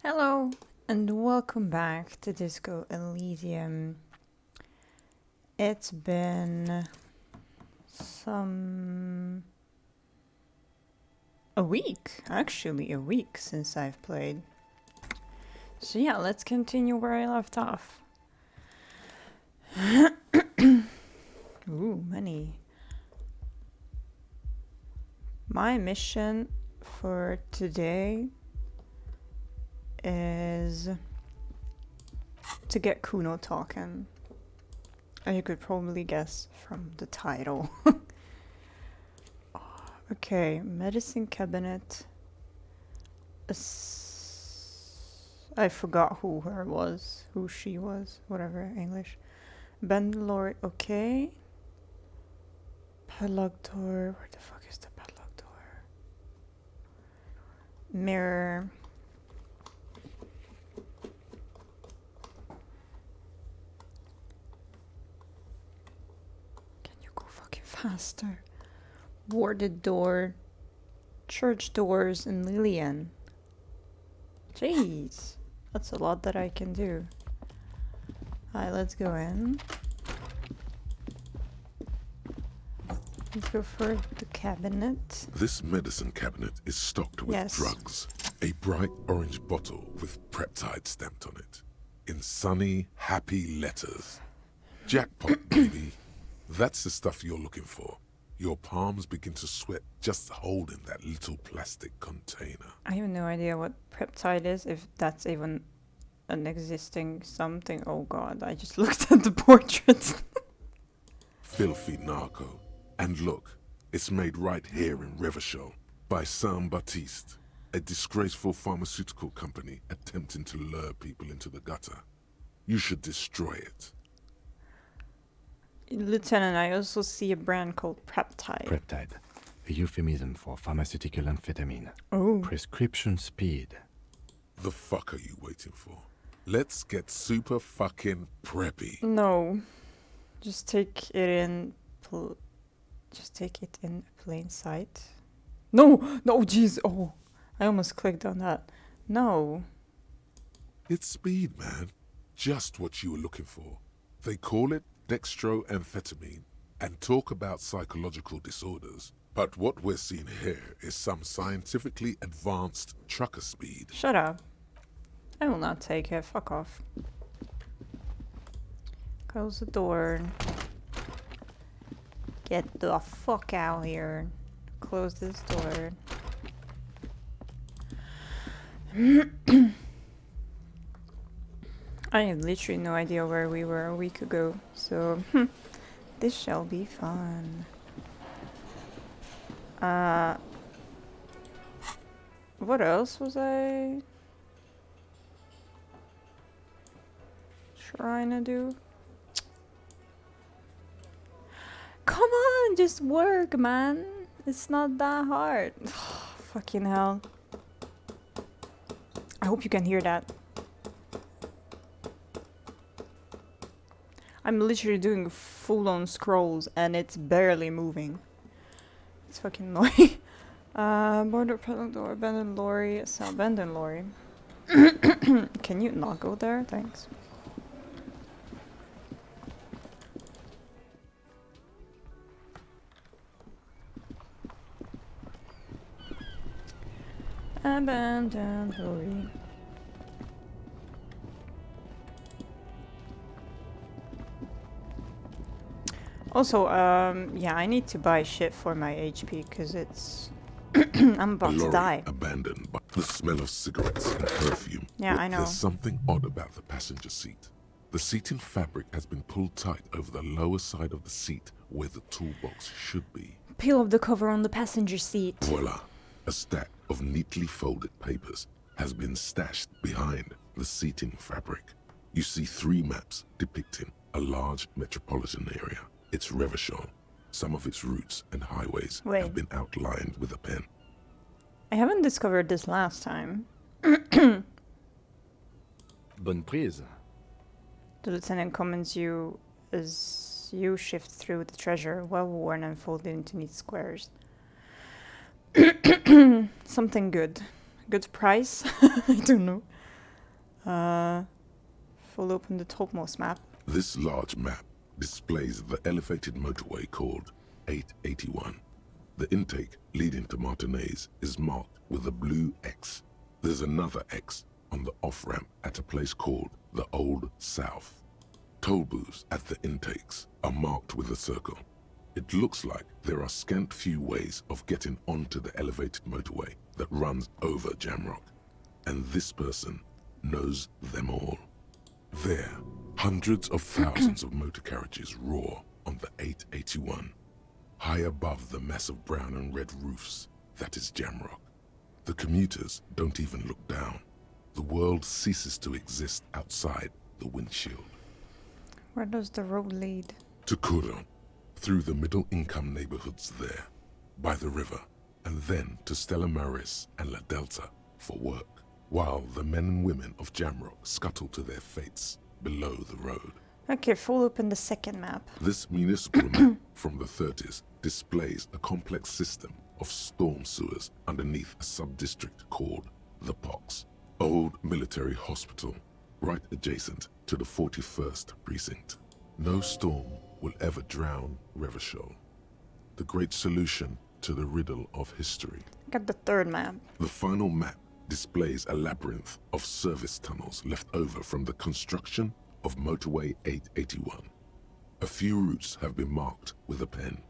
Hello and welcome back to Disco Elysium. It's been a week since I've played. So yeah, let's continue where I left off. Ooh, money. My mission for today is to get CUNO talking. As you could probably guess from the title. Okay, medicine cabinet. I forgot who she was, whatever, English. Bandlord, okay. Padlock door, where the fuck is the padlock door? Mirror. Faster. Warded door. Church doors in Lillian. Jeez. That's a lot that I can do. Alright, let's go in. Let's go for the cabinet. This medicine cabinet is stocked with drugs. A bright orange bottle with peptide stamped on it. In sunny, happy letters. Jackpot, baby. That's the stuff you're looking for. Your palms begin to sweat just holding that little plastic container. I have no idea what peptide is, if that's even an existing something. Oh god, I just looked at the portrait. Filthy narco. And look, it's made right here in Revachol by Saint-Baptiste, a disgraceful pharmaceutical company attempting to lure people into the gutter. You should destroy it. Lieutenant, I also see a brand called Peptide. Peptide, a euphemism for pharmaceutical amphetamine. Oh. Prescription speed. The fuck are you waiting for? Let's get super fucking preppy. No. Just take it in plain sight. No, jeez. Oh, I almost clicked on that. No. It's speed, man. Just what you were looking for. They call it dextroamphetamine and talk about psychological disorders. But what we're seeing here is some scientifically advanced trucker speed. Shut up. I will not take it. Fuck off. Close the door. Get the fuck out here. Close this door. I have literally no idea where we were a week ago, so this shall be fun. What else was I trying to do? Come on, just work, man. It's not that hard. Fucking hell. I hope you can hear that. I'm literally doing full-on scrolls and it's barely moving. It's fucking annoying. Border padlock door, abandoned lorry. So abandoned lorry. Can you not go there? Thanks. Abandoned lorry. Also, yeah, I need to buy shit for my HP because it's I'm about to die. Abandoned by the smell of cigarettes and perfume. Yeah, Look, I know. There's something odd about the passenger seat. The seating fabric has been pulled tight over the lower side of the seat where the toolbox should be. Peel off the cover on the passenger seat. Voila! A stack of neatly folded papers has been stashed behind the seating fabric. You see 3 maps depicting a large metropolitan area. It's Revachol. Some of its routes and highways have been outlined with a pen. I haven't discovered this last time. Bonne prise. The lieutenant comments you as you shift through the treasure, well worn and folded into neat squares. Something good. Good price? I don't know. Full open the topmost map. This large map displays the elevated motorway called 881. The intake leading to Martinez is marked with a blue X. There's another X on the off-ramp at a place called the Old South. Toll booths at the intakes are marked with a circle. It looks like there are scant few ways of getting onto the elevated motorway that runs over Jamrock, and this person knows them all. There, hundreds of thousands of motor carriages roar on the 881, high above the massive brown and red roofs that is Jamrock. The commuters don't even look down. The world ceases to exist outside the windshield. Where does the road lead? To CUNO, through the middle-income neighborhoods there, by the river, and then to Stella Maris and La Delta for work, while the men and women of Jamrock scuttle to their fates below the road. Okay, full open the second map. This municipal map from the 30s displays a complex system of storm sewers underneath a sub-district called the Pox, old military hospital, right adjacent to the 41st precinct. No storm will ever drown Revachol. The great solution to the riddle of history. Got the third map. The final map displays a labyrinth of service tunnels left over from the construction of motorway 881. A few routes have been marked with a pen,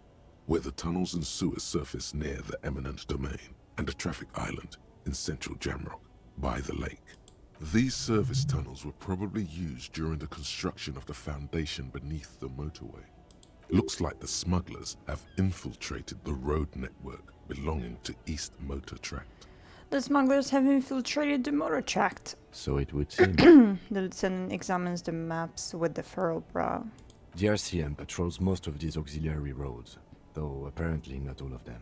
where the tunnels and sewers surface near the eminent domain and a traffic island in central Jamrock by the lake. These service tunnels were probably used during the construction of the foundation beneath the motorway. Looks like the smugglers have infiltrated the road network belonging to East Motor Tract. The smugglers have infiltrated the motor tract. So it would seem. The lieutenant examines the maps with the furrowed brow. The RCM patrols most of these auxiliary roads, though apparently not all of them.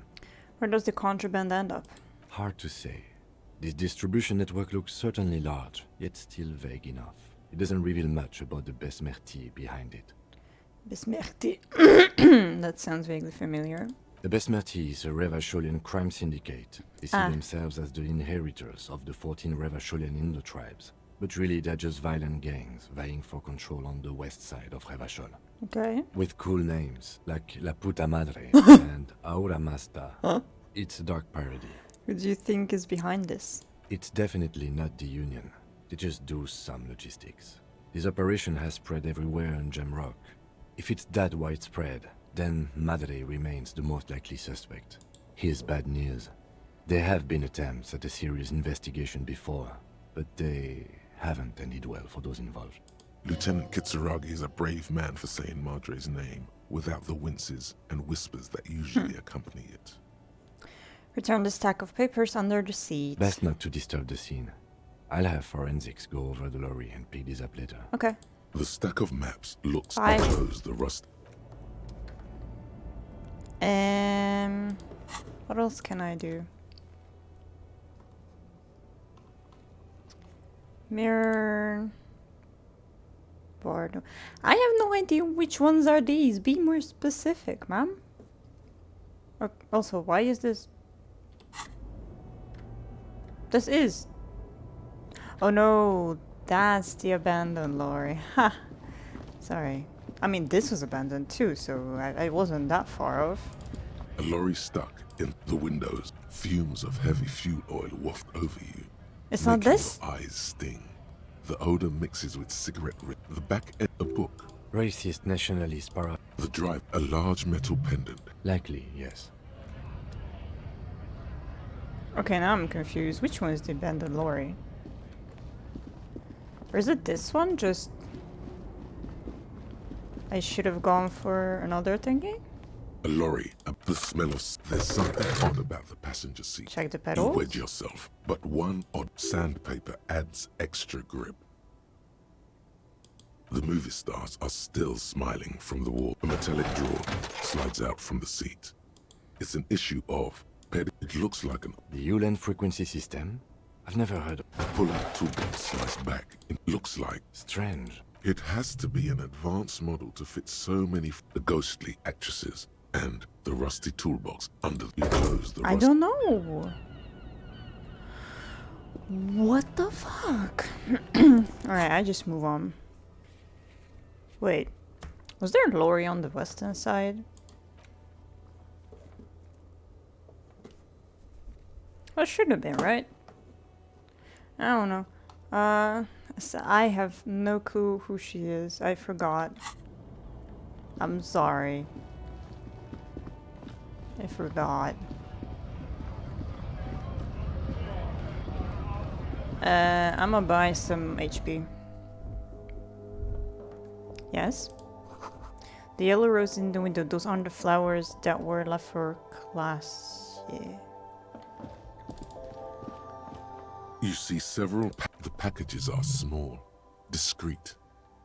Where does the contraband end up? Hard to say. This distribution network looks certainly large, yet still vague enough. It doesn't reveal much about the Besmerti behind it. Besmerti. That sounds vaguely familiar. The Besmerti is a Revacholian crime syndicate. They see themselves as the inheritors of the 14 Revacholian Indo-tribes. But really they're just violent gangs vying for control on the west side of Revachol. Okay. With cool names, like La Puta Madre and Aura Masta. Huh? It's a dark parody. Who do you think is behind this? It's definitely not the Union. They just do some logistics. This operation has spread everywhere in Jamrock. If it's that widespread, then Madre remains the most likely suspect. Here's bad news. There have been attempts at a serious investigation before, but they haven't ended well for those involved. Lieutenant Kitsuragi is a brave man for saying Madre's name without the winces and whispers that usually accompany it. Return the stack of papers under the seat. Best not to disturb the scene. I'll have forensics go over the lorry and pick this up later. Okay. The stack of maps looks to Bye. close the rust. What else can I do? Mirror. Board. I have no idea which ones are these. Be more specific, ma'am. Also, why is this? This is. Oh no, that's the abandoned lorry. Ha. Sorry. I mean, this was abandoned too, so I wasn't that far off. A lorry stuck in the windows. Fumes of heavy fuel oil waft over you. It's not making this? Your eyes sting. The odor mixes with cigarette the back end of the book. Racist nationalist para. The drive, a large metal pendant. Likely, yes. Okay, now I'm confused. Which one is the abandoned lorry? Or is it this one? Just... I should have gone for another thingy? A lorry, the smell of... There's something odd about the passenger seat. Check the You pedals. wedge yourself, but one odd sandpaper adds extra grip. The movie stars are still smiling from the wall. A metallic drawer slides out from the seat. It's an issue of... It looks like an... The Ulan frequency system? I've never heard of. Pull-out toolbox slides back. It looks like... Strange. It has to be an advanced model to fit so many... The ghostly actresses and the rusty toolbox under... You close the I don't know. What the fuck? Alright, I just move on. Wait. Was there a lorry on the western side? Well, should have been, right? I don't know. So I have no clue who she is. I forgot. I'm sorry. I forgot. I'm gonna buy some HP. Yes? The yellow rose in the window, those aren't the flowers that were left for class. Yeah. You see the packages are small, discreet,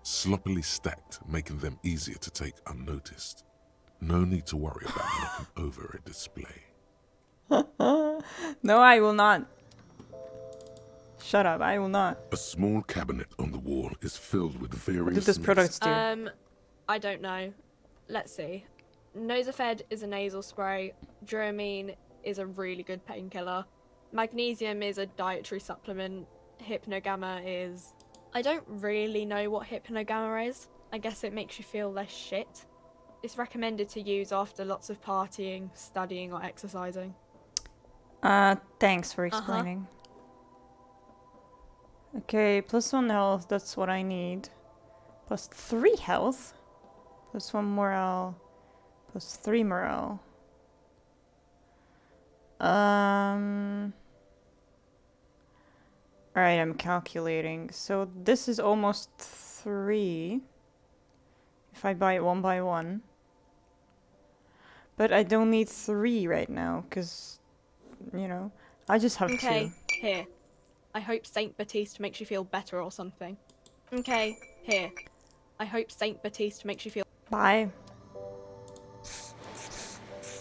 sloppily stacked, making them easier to take unnoticed. No need to worry about knocking over a display. No, I will not. Shut up, I will not. A small cabinet on the wall is filled with various What did this product do? I don't know. Let's see. Nosafed is a nasal spray. Dramamine is a really good painkiller. Magnesium is a dietary supplement. Hypnogamma is... I don't really know what Hypnogamma is. I guess it makes you feel less shit. It's recommended to use after lots of partying, studying, or exercising. Thanks for explaining. Okay, +1 health, that's what I need. +3 health. +1 morale. +3 morale. Alright, I'm calculating. So this is almost 3. If I buy it one by one. But I don't need 3 right now, because, you know, I just have 2. Okay, here. I hope Saint Baptiste makes you feel better or something. Okay, here. I hope Saint Baptiste makes you feel... Bye.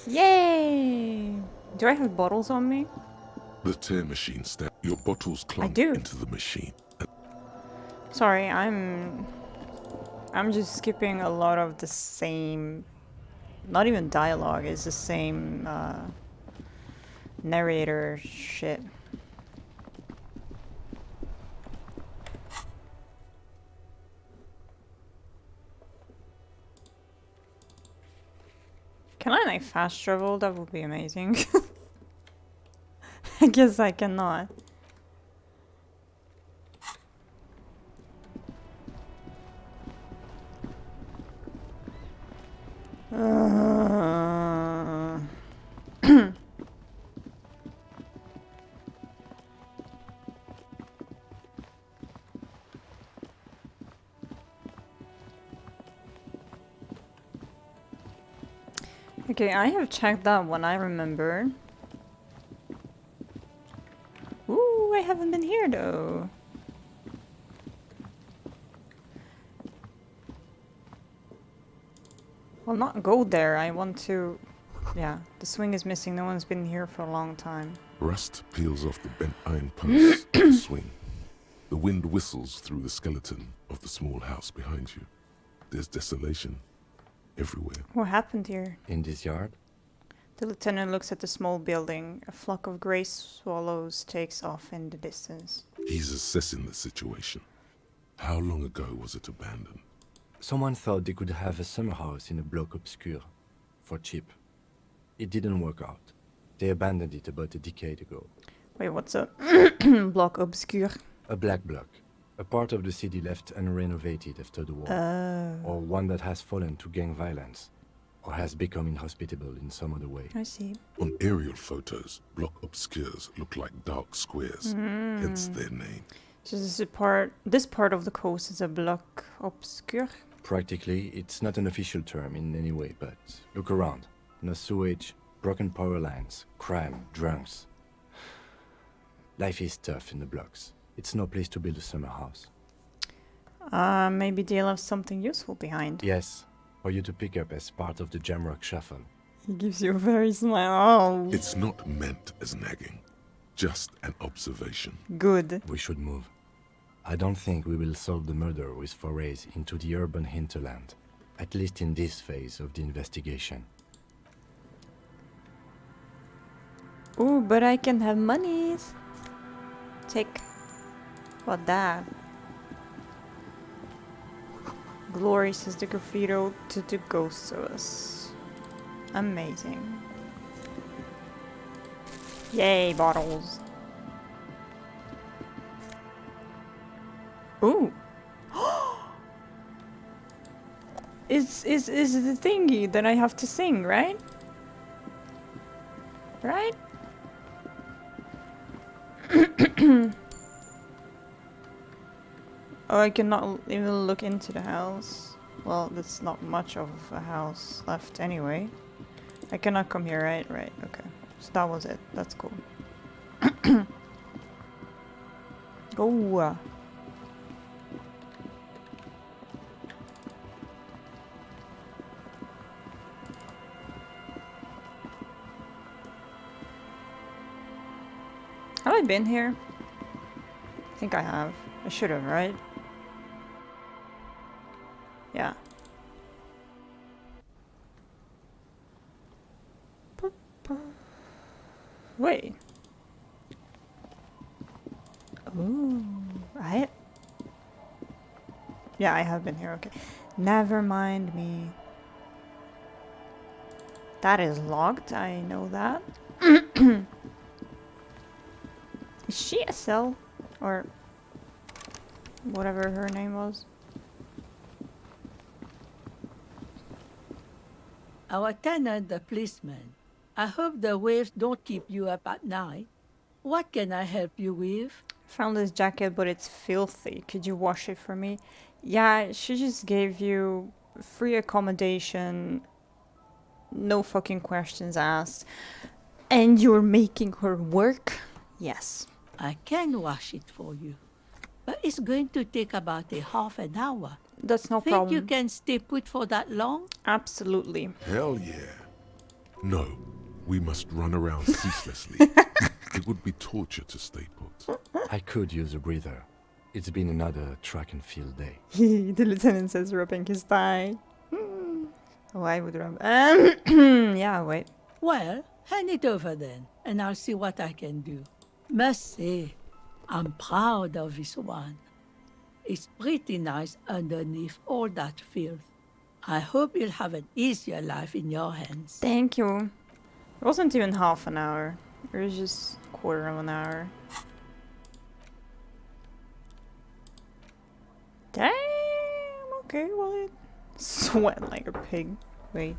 Yay! Do I have bottles on me? The tear machine your bottles clunk do. into the machine. Sorry, I'm just skipping a lot of the same, not even dialogue, it's the same narrator shit. Can I like fast travel? That would be amazing. I guess I cannot. Okay, I have checked that one, I remember. Ooh, I haven't been here though. Well, not go there, I want to... Yeah, the swing is missing, no one's been here for a long time. Rust peels off the bent iron posts of the swing. The wind whistles through the skeleton of the small house behind you. There's desolation everywhere. What happened here? In this yard? The lieutenant looks at the small building. A flock of grey swallows takes off in the distance. He's assessing the situation. How long ago was it abandoned? Someone thought they could have a summer house in a bloc obscur. For cheap. It didn't work out. They abandoned it about a decade ago. Wait, what's a bloc obscur? A black bloc. A part of the city left unrenovated after the war. Or one that has fallen to gang violence. Or has become inhospitable in some other way. I see. On aerial photos, block obscures look like dark squares, hence their name. So this part of the coast is a bloc obscur? Practically, it's not an official term in any way, but look around. No sewage, broken power lines, crime, drunks. Life is tough in the blocks. It's no place to build a summer house. Maybe they left something useful behind. Yes, for you to pick up as part of the Jamrock shuffle. He gives you a very smile. Oh. It's not meant as nagging, just an observation. Good. We should move. I don't think we will solve the murder with forays into the urban hinterland, at least in this phase of the investigation. Ooh, but I can have monies. sick. What that? Glory says the graffito to the ghosts of us. Amazing. Yay, bottles. Ooh. Is the thingy that I have to sing, right? Right? Oh, I cannot even look into the house. Well, there's not much of a house left anyway. I cannot come here, right? Right, okay. So that was it. That's cool. Go! Have I been here? I think I have. I should have, right? Yeah. Wait. Ooh, right? Yeah, I have been here, okay. Never mind me. That is locked, I know that. Is she a cell? Or whatever her name was? Our tenant, the policeman. I hope the waves don't keep you up at night. What can I help you with? Found this jacket, but it's filthy. Could you wash it for me? Yeah, she just gave you free accommodation, no fucking questions asked, and you're making her work? Yes. I can wash it for you, but it's going to take about a half an hour. That's no Think problem. you can stay put for that long? Absolutely. Hell yeah. No, we must run around ceaselessly. It would be torture to stay put. I could use a breather. It's been another track and field day. The lieutenant says rubbing his thigh. Oh, I would rub. Yeah, wait. Well, hand it over then, and I'll see what I can do. Must say, I'm proud of this one. It's pretty nice underneath all that filth. I hope you'll have an easier life in your hands. Thank you. It wasn't even half an hour. It was just a quarter of an hour. Damn, okay, well, it sweat like a pig. Wait.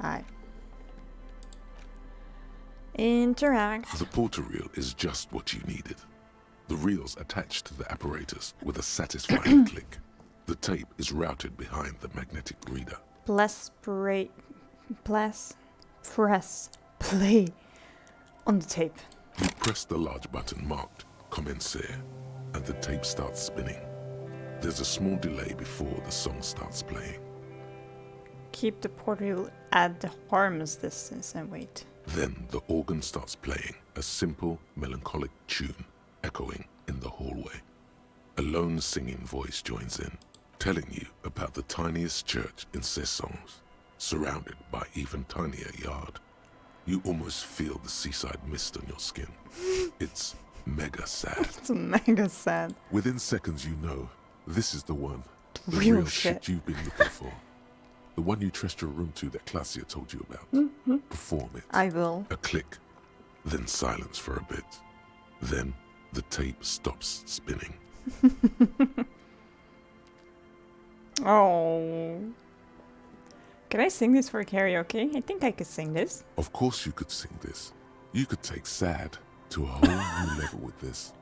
Alright. Interact. The porter reel is just what you needed. The reel's attached to the apparatus with a satisfying click. The tape is routed behind the magnetic reader. Press play on the tape. You press the large button marked Commencer, and the tape starts spinning. There's a small delay before the song starts playing. Keep the portal at the harm's distance and wait. Then the organ starts playing a simple, melancholic tune echoing in the hallway. A lone singing voice joins in, telling you about the tiniest church in Cessons, surrounded by even tinier yard. You almost feel the seaside mist on your skin. It's mega sad. It's mega sad. Within seconds you know, this is the one. The Real shit. you've been looking for. The one you trust your room to that Claudia told you about. Perform it. I will. A click, then silence for a bit. Then the tape stops spinning. Oh. Can I sing this for karaoke? I think I could sing this. Of course you could sing this. You could take sad to a whole new level with this.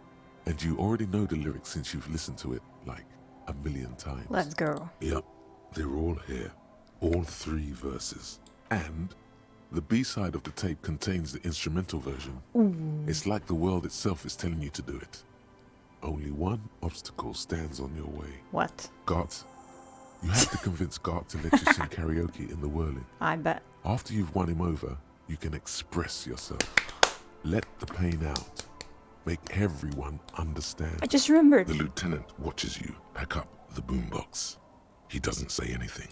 And you already know the lyrics since you've listened to it like a million times. Let's go. Yep, they're all here. All 3 verses. And the B-side of the tape contains the instrumental version. Ooh. It's like the world itself is telling you to do it. Only one obstacle stands on your way. What? Gart. You have to convince Gart to let you sing karaoke in the whirling. I bet. After you've won him over, you can express yourself. Let the pain out. Make everyone understand. I just remembered. The lieutenant watches you pack up the boombox. He doesn't say anything.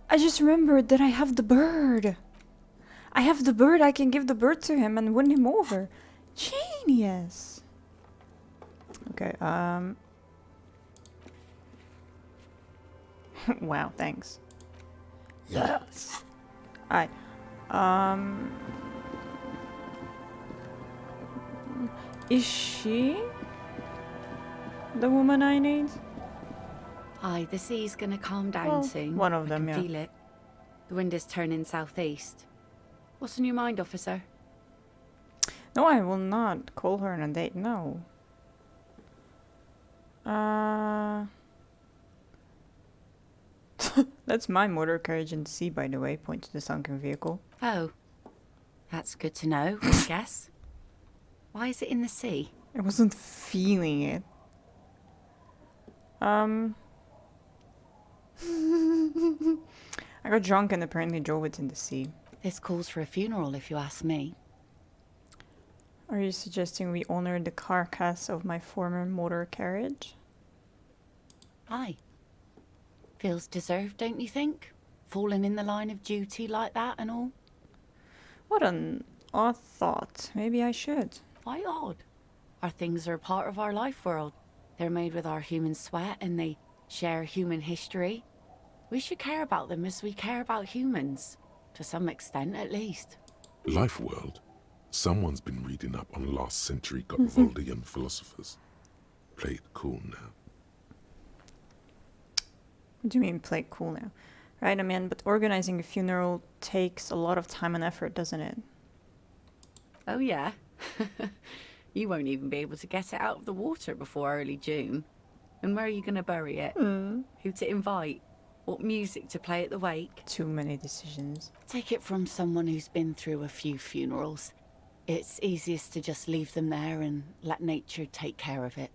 I just remembered that I have the bird. I have the bird. I can give the bird to him and win him over. Genius. Okay, wow, thanks. Yes. Alright. Is she the woman I need? Aye, the sea's gonna calm down Well, soon. one of I them, can yeah. feel it. The wind is turning southeast. What's on your mind, officer? No, I will not call her on a date, no. That's my motor carriage in the sea, by the way. Point to the sunken vehicle. Oh, that's good to know, I guess. Why is it in the sea? I wasn't feeling it. I got drunk and apparently drove it in the sea. This calls for a funeral, if you ask me. Are you suggesting we honor the carcass of my former motor carriage? Aye. Feels deserved, don't you think? Falling in the line of duty like that and all? What an odd thought. Maybe I should. Why odd? Our things are a part of our life world. They're made with our human sweat and they share human history. We should care about them as we care about humans. To some extent, at least. Life world. Someone's been reading up on last century Gotwaldian philosophers. Play it cool now. What do you mean play cool now? Right, I mean, but organizing a funeral takes a lot of time and effort, doesn't it? Oh yeah? You won't even be able to get it out of the water before early June. And where are you going to bury it? Who to invite? What music to play at the wake? Too many decisions. Take it from someone who's been through a few funerals. It's easiest to just leave them there and let nature take care of it.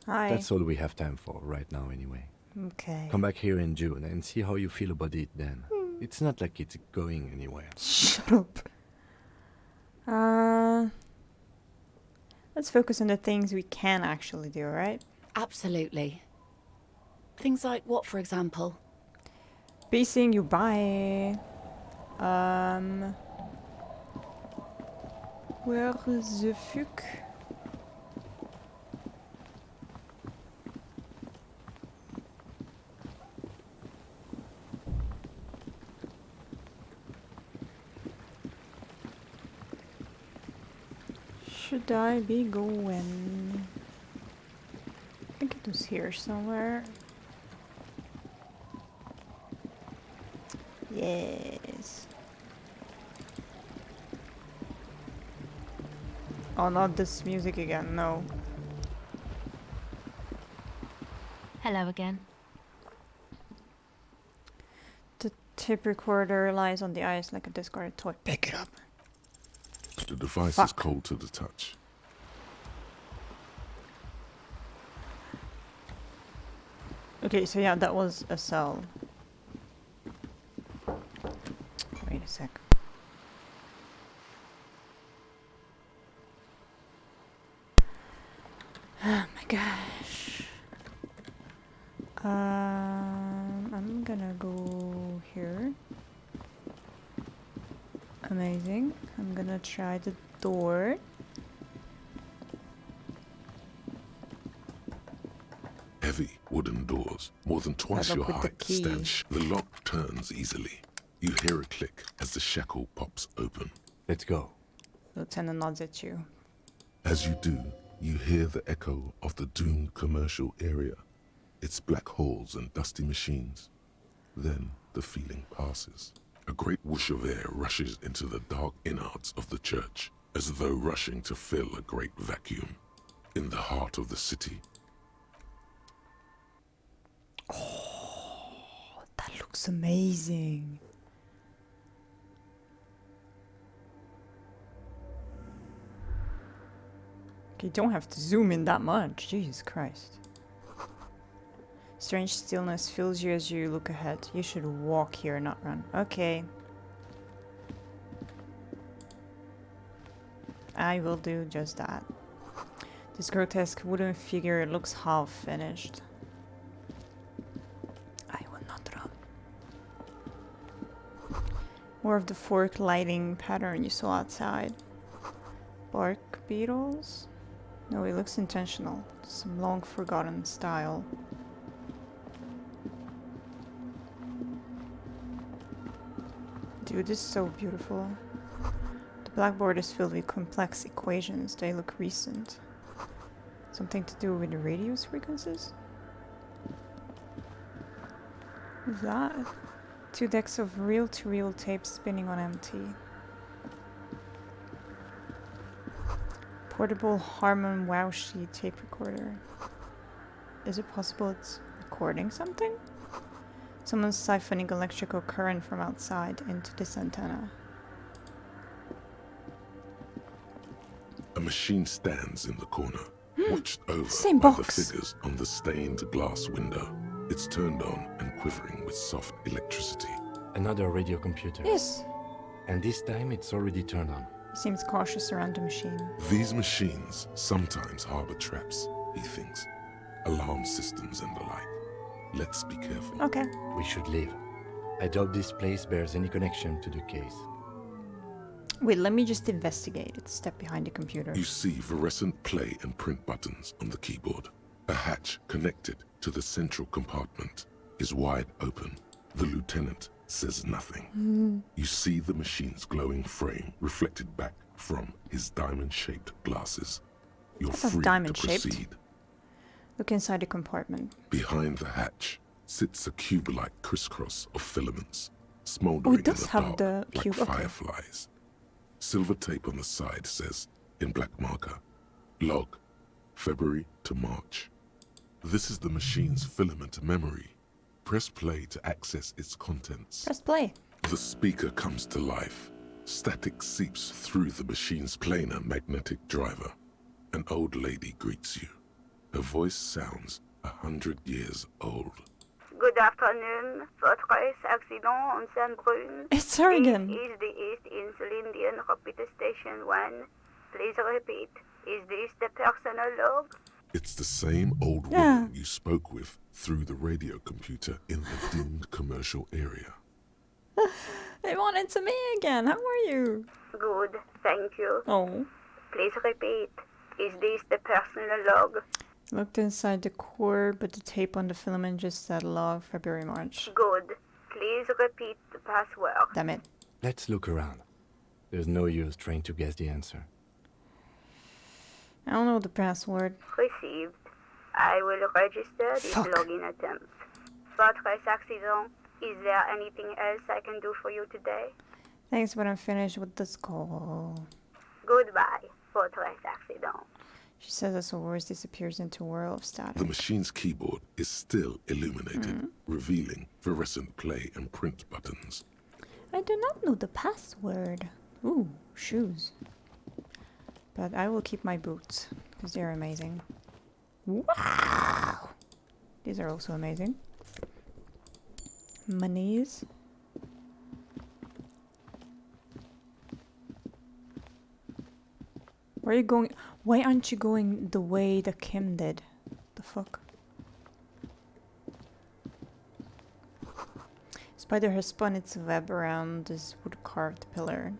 Hi. That's all we have time for right now anyway. Okay. Come back here in June and see how you feel about it then. It's not like it's going anywhere. Shut up. Let's focus on the things we can actually do, right? Absolutely. Things like what, for example? Be seeing you, bye. Where is the fuck? Should I be going? I think it was here somewhere. Yes. Oh, not this music again, no. Hello again. The tape recorder lies on the ice like a discarded toy. Pick it up. The device is Fuck. cold to the touch. Okay, so yeah, that was a cell. Wait a sec. Oh my gosh. I'm gonna go here. Amazing. I'm gonna try the door. Heavy wooden doors, more than twice Padlock your with the height, key. stand. The lock turns easily. You hear a click as the shackle pops open. Let's go. Lieutenant nods at you. As you do, you hear the echo of the doomed commercial area. Its black holes and dusty machines. Then the feeling passes. A great whoosh of air rushes into the dark innards of the church, as though rushing to fill a great vacuum. In the heart of the city, That looks amazing. Okay, you don't have to zoom in that much. Jesus Christ. Strange stillness fills you as you look ahead. You should walk here, not run. Okay. I will do just that. This grotesque wooden figure looks half finished. More of the fork lighting pattern you saw outside. Bark beetles? No, it looks intentional. Some long forgotten style. Dude, this is so beautiful. The blackboard is filled with complex equations. They look recent. Something to do with the radio frequencies? What's that? 2 decks of reel-to-reel tape spinning on empty. Portable Harman Wow Sheet tape recorder. Is it possible it's recording something? Someone's siphoning electrical current from outside into this antenna. A machine stands in the corner, watched over Same by the box. figures on the stained glass window. It's turned on and quivering with soft electricity. Another radio computer. Yes. And this time it's already turned on. He seems cautious around the machine. These machines sometimes harbor traps, he thinks. Alarm systems and the like. Let's be careful. Okay. We should leave. I doubt this place bears any connection to the case. Wait, let me just investigate. It's step behind the computer. You see fluorescent play and print buttons on the keyboard. A hatch connected to the central compartment is wide open. The lieutenant says nothing. You see the machine's glowing frame reflected back from his diamond-shaped glasses. You're That's not free to diamond-shaped. proceed. Look inside the compartment. Behind the hatch sits a cube-like crisscross of filaments, smoldering Oh, it does in the have dark the like cube, okay. fireflies. Silver tape on the side says, in black marker, log, February to March. This is the machine's filament memory. Press play to access its contents. Press play. The speaker comes to life. Static seeps through the machine's planar magnetic driver. An old lady greets you. Her voice sounds 100 years old. Good afternoon. Votre accident on Saint-Brune. It's her again. This is the East Insulindian Repeater Station 1. Please repeat. Is this the personal log? It's the same old woman you spoke with through the radio computer in the dimmed commercial area. They wanted to me again. How are you? Good, thank you. Oh. Please repeat. Is this the personal log? Looked inside the core, but the tape on the filament just said log February, March. Good. Please repeat the password. Damn it. Let's look around. There's no use trying to guess the answer. I don't know the password. Received. I will register this Fuck. login attempt. Votre accident. Is there anything else I can do for you today? Thanks, but I'm finished with this call. Goodbye, votre accident. She says as her voice disappears into a whirl of static. The machine's keyboard is still illuminated, revealing fluorescent play and print buttons. I do not know the password. Ooh, shoes. But I will keep my boots, because they're amazing. Wow! These are also amazing. Monies. Where are you going? Why aren't you going the way that Kim did? The fuck? Spider has spun its web around this wood-carved pillar.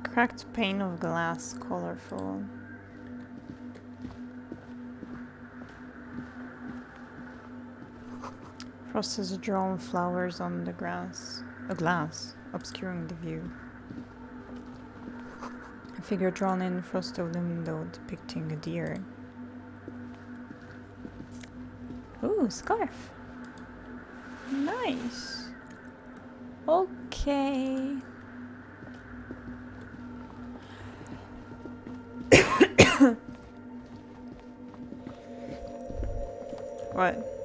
Cracked pane of glass, colorful. Frost has drawn flowers on the glass, obscuring the view. A figure drawn in frost of the window depicting a deer. Ooh, scarf. Nice. Okay. What?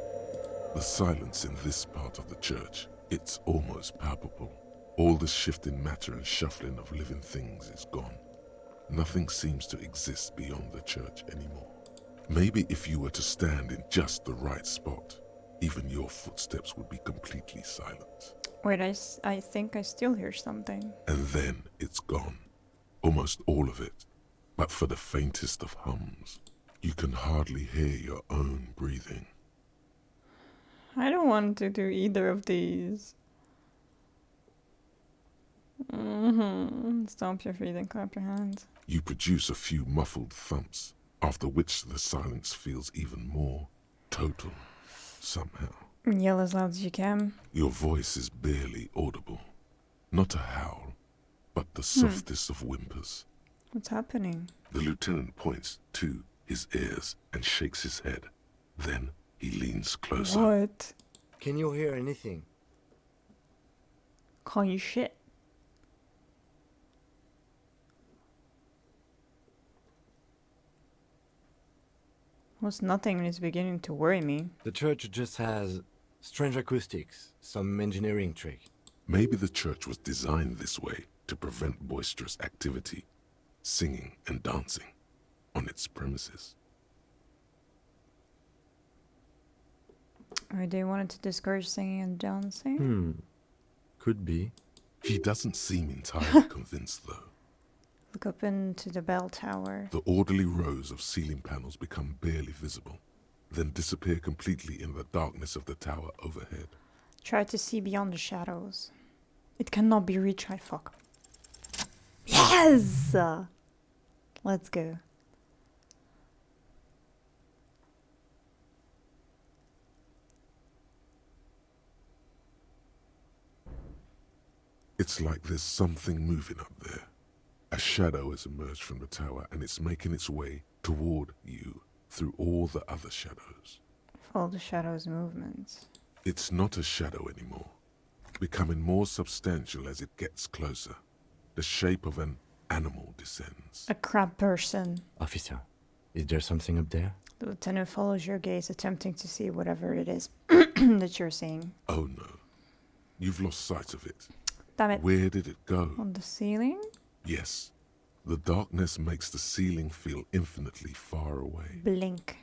The silence in this part of the church, it's almost palpable. All the shifting matter and shuffling of living things is gone. Nothing seems to exist beyond the church anymore. Maybe if you were to stand in just the right spot, even your footsteps would be completely silent. Wait, I think I still hear something. And then it's gone. Almost all of it. but for the faintest of hums, you can hardly hear your own breathing. I don't want to do either of these. Stomp your feet and clap your hands. You produce a few muffled thumps, after which the silence feels even more total, somehow. Yell as loud as you can. Your voice is barely audible. Not a howl, but the softest of whimpers. What's happening? The lieutenant points to his ears and shakes his head. Then he leans closer. What? Can you hear anything? Call you shit. Was nothing and it's beginning to worry me. The church just has strange acoustics, some engineering trick. Maybe the church was designed this way to prevent boisterous activity, singing and dancing on its premises. Or they wanted to discourage singing and dancing? Could be. He doesn't seem entirely convinced, though. Look up into the bell tower. The orderly rows of ceiling panels become barely visible, then disappear completely in the darkness of the tower overhead. Try to see beyond the shadows. It cannot be retried, fuck. Yes! Let's go. It's like there's something moving up there. A shadow has emerged from the tower and it's making its way toward you through all the other shadows. Follow the shadow's movements. It's not a shadow anymore, becoming more substantial as it gets closer. The shape of an animal descends. A crab person. Officer, is there something up there? The lieutenant follows your gaze, attempting to see whatever it is that you're seeing. Oh no, you've lost sight of it. Damn it. Where did it go? On the ceiling? Yes, the darkness makes the ceiling feel infinitely far away. Blink.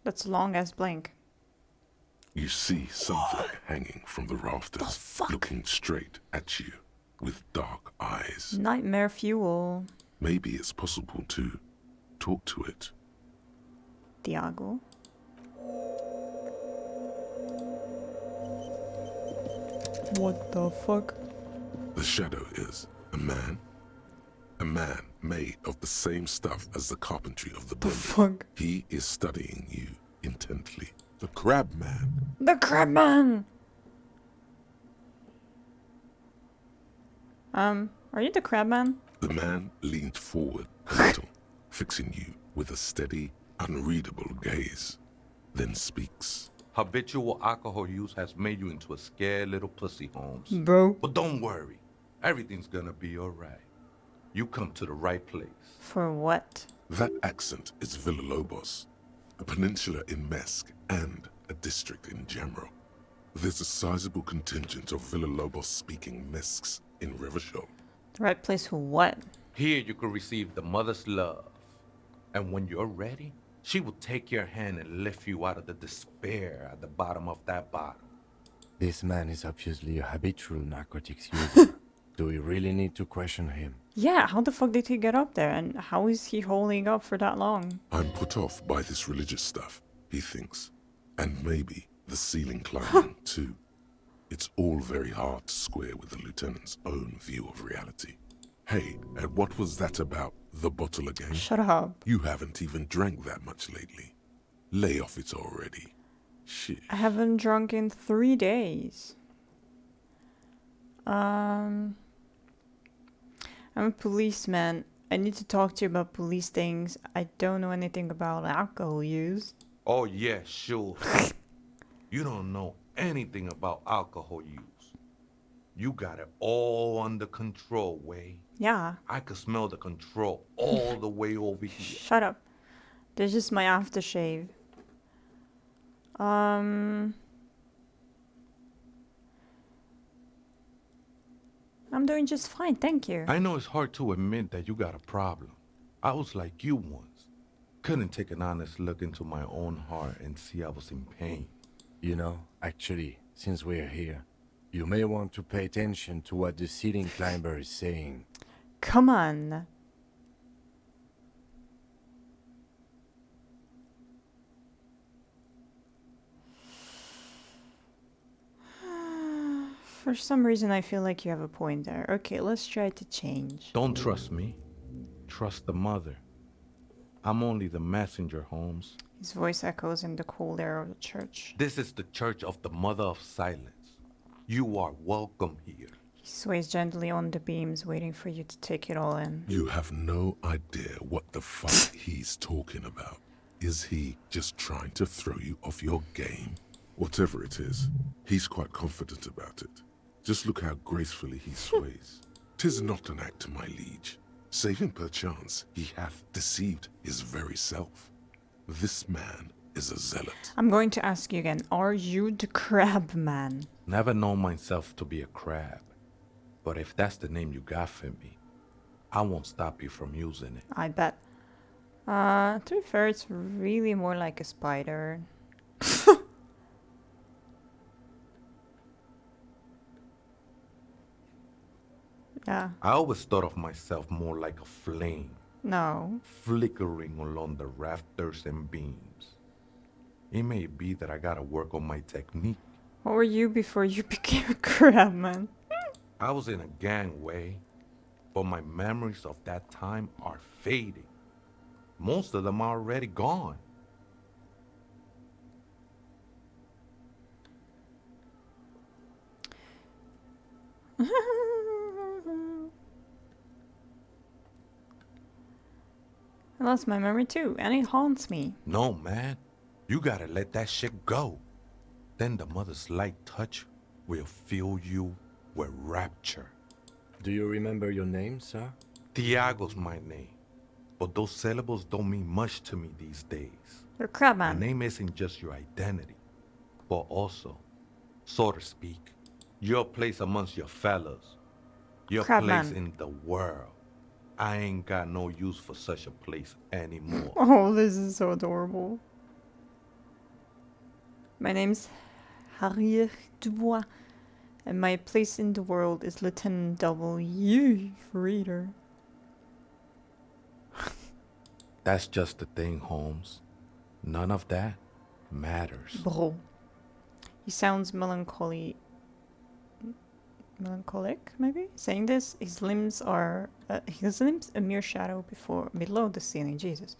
That's a long as blink. You see something hanging from the rafters, looking straight at you with dark eyes. Nightmare fuel. Maybe it's possible to talk to it. Diago. What the fuck? The shadow is a man made of the same stuff as the carpentry of the The building. fuck? He is studying you intently. The crab man. The crab man! Are you the crab man? The man leaned forward a little, fixing you with a steady, unreadable gaze, then speaks. Habitual alcohol use has made you into a scared little pussy, Holmes. Bro. But don't worry. Everything's gonna be alright. You come to the right place. For what? That accent is Villalobos, a peninsula in Mesk and a district in Jamrock. There's a sizable contingent of Villalobos-speaking Mesks in Rivershoal. The right place for what? Here you can receive the mother's love. And when you're ready, she will take your hand and lift you out of the despair at the bottom of that bottle. This man is obviously a habitual narcotics user. Do we really need to question him? Yeah, how the fuck did he get up there? And how is he holding up for that long? I'm put off by this religious stuff, he thinks. And maybe the ceiling climbing, too. It's all very hard to square with the lieutenant's own view of reality. Hey, and what was that about the bottle again? Shut up. You haven't even drank that much lately. Lay off it already. Shit. I haven't drunk in 3 days. I'm a policeman. I need to talk to you about police things. I don't know anything about alcohol use. Oh yeah, sure. You don't know anything about alcohol use. You got it all under control, Way. Yeah. I could smell the control all the way over here. Shut up. This is my aftershave. I'm doing just fine, thank you. I know it's hard to admit that you got a problem. I was like you once. Couldn't take an honest look into my own heart and see I was in pain. You know, actually, since we're here, you may want to pay attention to what the ceiling climber is saying. Come on. For some reason, I feel like you have a point there. Okay, let's try to change. Don't trust me. Trust the mother. I'm only the messenger, Holmes. His voice echoes in the cold air of the church. This is the church of the Mother of Silence. You are welcome here. He sways gently on the beams, waiting for you to take it all in. You have no idea what the fuck he's talking about. Is he just trying to throw you off your game? Whatever it is, he's quite confident about it. Just look how gracefully he sways. 'Tis not an act, my liege. Saving perchance he hath deceived his very self. This man is a zealot. I'm going to ask you again, are you the crab man? Never known myself to be a crab. But if that's the name you got for me, I won't stop you from using it. I bet. To be fair, it's really more like a spider. Yeah. I always thought of myself more like a flame, No. flickering along the rafters and beams. It may be that I gotta work on my technique. What were you before you became a crab man? I was in a gangway, but my memories of that time are fading. Most of them are already gone. I lost my memory too, and it haunts me. No, man. You gotta let that shit go. Then the mother's light touch will fill you with rapture. Do you remember your name, sir? Tiago's my name. But those syllables don't mean much to me these days. You're a crab My man. name isn't just your identity, but also, so to speak, your place amongst your fellows. Your Crab place man. in the world. I ain't got no use for such a place anymore. Oh, this is so adorable. My name's Harriet Dubois, and my place in the world is Lieutenant W. Reader. That's just the thing, Holmes. None of that matters. Bro. He sounds melancholic, maybe? Saying this, his limbs are a mere shadow below the ceiling. Jesus.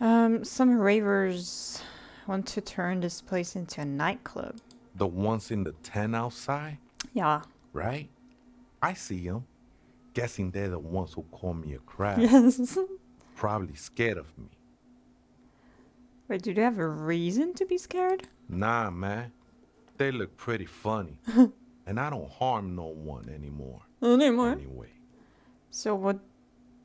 Some ravers want to turn this place into a nightclub. The ones in the tent outside, Yeah. right? I see them. Guessing they're the ones who call me a crab. Yes. Probably scared of me. Wait, do they have a reason to be scared? Nah, man. They look pretty funny. And I don't harm no one anymore. Anyway, So what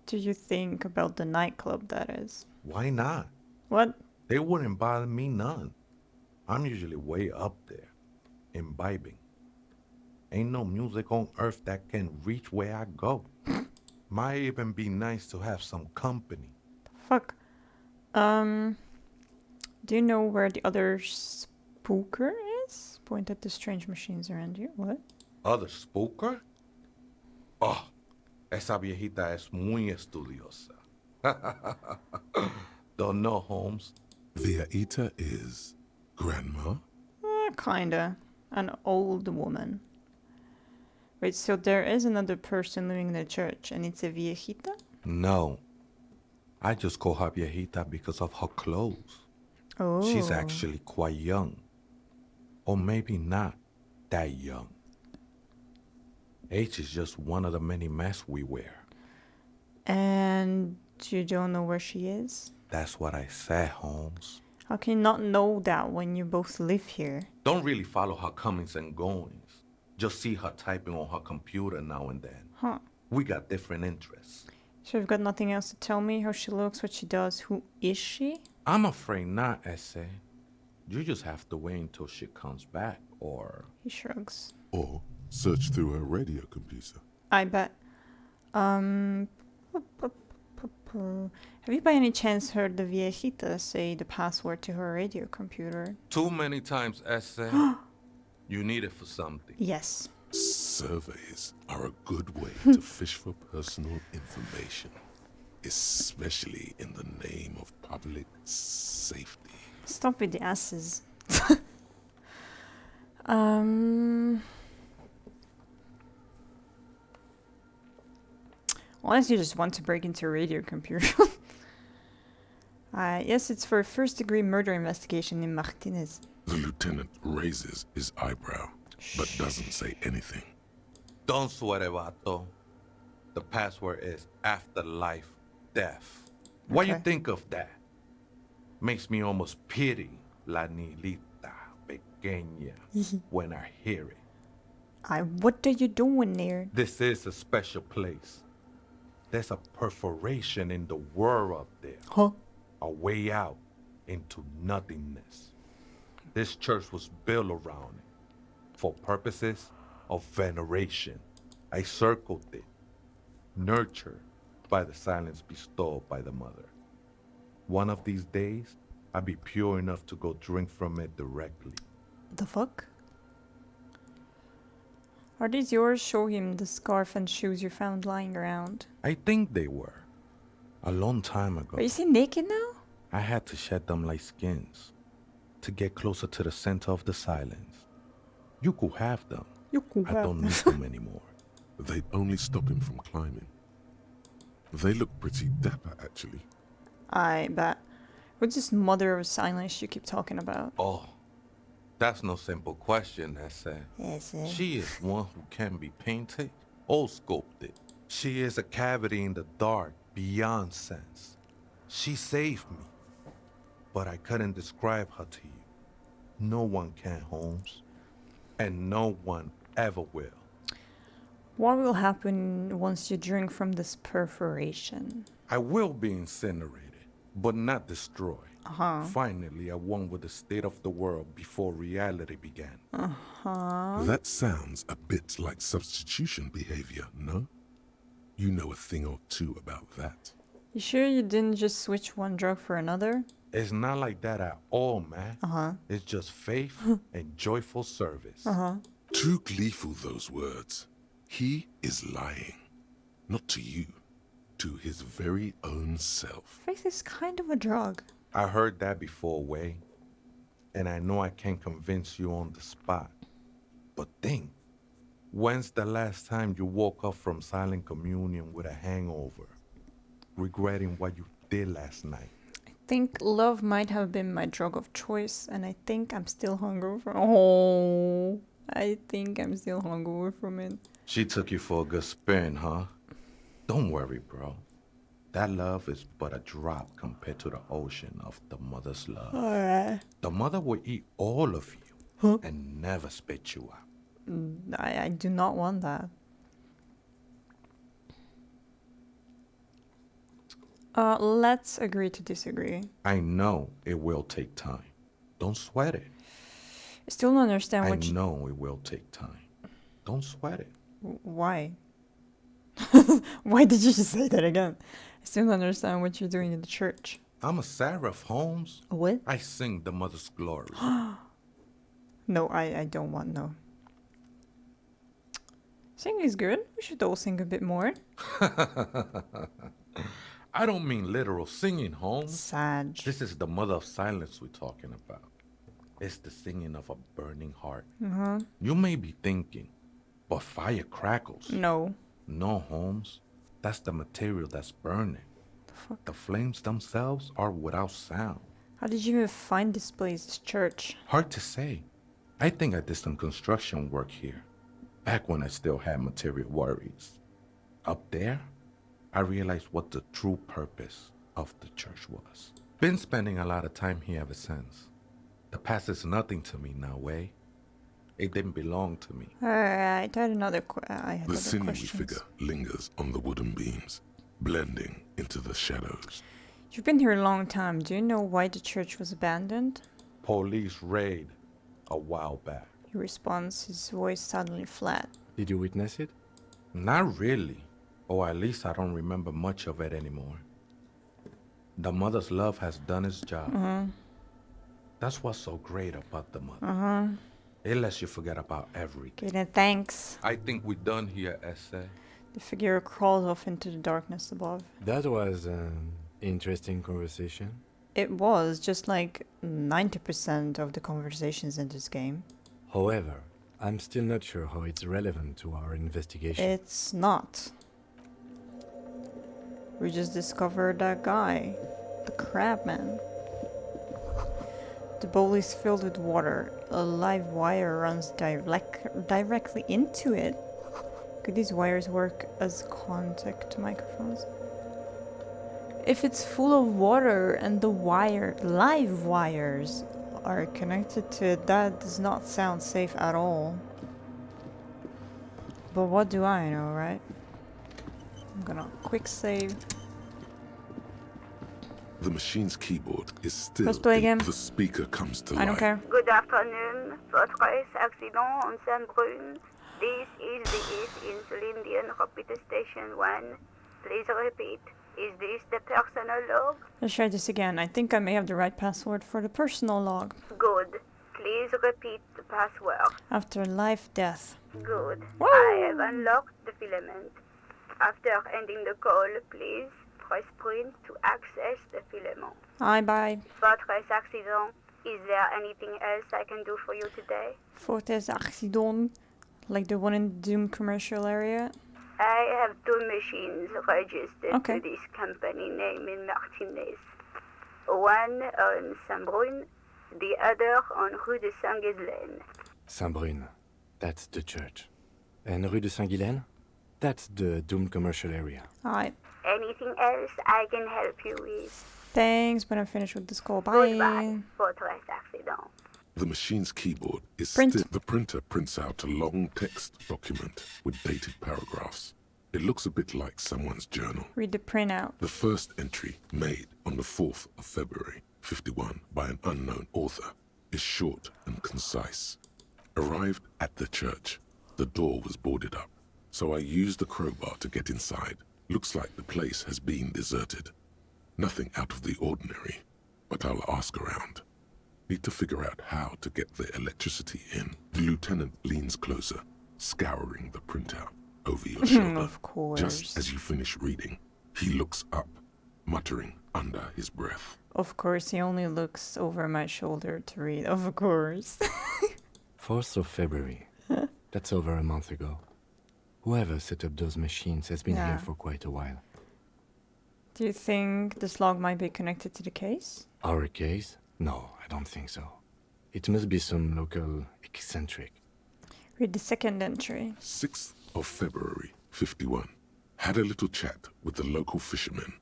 do you think about the nightclub that is? why not? What? They wouldn't bother me none. I'm usually way up there, imbibing. Ain't no music on earth that can reach where I go. Might even be nice to have some company. Fuck. Do you know where the other spooker is? Point at the strange machines around you. What? Other spooker? Oh, esa viejita es muy estudiosa. Don't know, Holmes. Viejita is grandma? Kinda. An old woman. Wait, so there is another person living in the church, and it's a viejita? No. I just call her viejita because of her clothes. Oh. She's actually quite young. Or maybe not that young. Age is just one of the many masks we wear. And you don't know where she is? That's what I said, Holmes. How can you not know that when you both live here? Don't really follow her comings and goings. Just see her typing on her computer now and then. Huh. We got different interests. So you've got nothing else to tell me? How she looks, what she does, who is she? I'm afraid not, Essay. You just have to wait until she comes back, or... He shrugs. Or search through her radio computer. I bet. Have you by any chance heard the viejita say the password to her radio computer? Too many times, Essay. You need it for something. Yes. Surveys are a good way to fish for personal information, especially in the name of public safety. Stop with the asses. Unless you just want to break into a radio computer. Yes, it's for a first-degree murder investigation in Martinez. The lieutenant raises his eyebrow, but doesn't say anything. Don't sweat it, vato. The password is afterlife death. What you Okay. think of that? Makes me almost pity La Nilita Pequeña when I hear it. What are you doing there? This is a special place. There's a perforation in the world up there. Huh? A way out into nothingness. This church was built around it for purposes of veneration. I circled it, nurtured by the silence bestowed by the mother. One of these days, I'll be pure enough to go drink from it directly. The fuck? Are these yours? Show him the scarf and shoes you found lying around. I think they were. A long time ago. Are you see naked now? I had to shed them like skins to get closer to the center of the silence. You could have them. You could I have don't them. need them anymore. They'd only stop him from climbing. They look pretty dapper, actually. I bet. What's this mother of silence you keep talking about? Oh, that's no simple question, Ese. Yes, She is one who can be painted or sculpted. She is a cavity in the dark beyond sense. She saved me, but I couldn't describe her to you. No one can, Holmes, and no one ever will. What will happen once you drink from this perforation? I will be incinerated, but not destroyed. Uh-huh. Finally, I won with the state of the world before reality began. Uh-huh. That sounds a bit like substitution behavior, no? You know a thing or two about that. You sure you didn't just switch one drug for another? It's not like that at all, man. Uh-huh. It's just faith and joyful service. Uh-huh. Too gleeful, those words. He is lying. Not to you. To his very own self. Faith is kind of a drug. I heard that before, Way. And I know I can't convince you on the spot. But think, when's the last time you woke up from silent communion with a hangover, regretting what you did last night? I think love might have been my drug of choice, and I think I'm still hungover from I think I'm still hungover from it. She took you for a good spin, huh? Don't worry, bro. That love is but a drop compared to the ocean of the mother's love. Alright. The mother will eat all of you and never spit you out. I do not want that. Let's agree to disagree. I know it will take time. Don't sweat it. I still don't understand I what you... know it will take time. Don't sweat it. Why? Why did you just say that again? I still don't understand what you're doing in the church. I'm a seraph, Holmes. What? I sing the mother's glory. No, I don't want no. Singing is good. We should all sing a bit more. I don't mean literal singing, Holmes. Sag. This is the mother of silence we're talking about. It's the singing of a burning heart. Uh-huh. You may be thinking, but fire crackles. No. No, Holmes. That's the material that's burning. The fuck? The flames themselves are without sound. How did you even find this place, this church? Hard to say. I think I did some construction work here, back when I still had material worries. Up there, I realized what the true purpose of the church was. Been spending a lot of time here ever since. The past is nothing to me now, Way. It didn't belong to me. Alright, I had another I had The other sinewy questions. figure lingers on the wooden beams, blending into the shadows. You've been here a long time. Do you know why the church was abandoned? Police raid a while back. He responds, his voice suddenly flat. Did you witness it? Not really. Or at least I don't remember much of it anymore. The mother's love has done its job. That's what's so great about the mother. It lets you forget about everything. Okay, then thanks. I think we're done here, Essay. The figure crawls off into the darkness above. That was an interesting conversation. It was just like 90% of the conversations in this game. However, I'm still not sure how it's relevant to our investigation. It's not. We just discovered that guy, the crabman. The bowl is filled with water. A live wire runs directly into it. Could these wires work as contact microphones? If it's full of water and the live wires are connected to it, that does not sound safe at all. But what do I know, right? I'm gonna quick save. The machine's keyboard is still Let's play again. The speaker comes to I don't life. care. Good afternoon. Votre accident on Saint-Brune. This is the East Insulindian Repeater Station 1. Please repeat. Is this the personal log? Let's try this again. I think I may have the right password for the personal log. Good. Please repeat the password. After life, death. Good. Woo! I have unlocked the filament. After ending the call, please press print to access the filament. Bye. Votre accident. Is there anything else I can do for you today? Fortes accident. Like the one in the Doom commercial area. I have 2 machines registered Okay. to this company name in Martinez. One on Saint-Brune, the other on Rue de Saint-Ghislaine. Saint-Brune, that's the church. And Rue de Saint-Ghilaine, that's the Doom commercial area. Alright. Anything else I can help you with? Thanks, but I'm finished with this call. Goodbye, Bye. votre accident. The machine's keyboard is Print. still. The printer prints out a long text document with dated paragraphs. It looks a bit like someone's journal. Read the printout. The first entry, made on the 4th of February, 51, by an unknown author, is short and concise. Arrived at the church. The door was boarded up, so I used the crowbar to get inside. Looks like the place has been deserted. Nothing out of the ordinary, but I'll ask around. Need to figure out how to get the electricity in. The lieutenant leans closer, scouring the printout over your shoulder. Of course. Just as you finish reading, he looks up, muttering under his breath. Of course, he only looks over my shoulder to read. Of course. 4th of February. That's over a month ago. Whoever set up those machines has been Yeah. here for quite a while. Do you think this log might be connected to the case? Our case? No, I don't think so. It must be some local eccentric. Read the second entry. 6th of February, 51. Had a little chat with the local fishermen.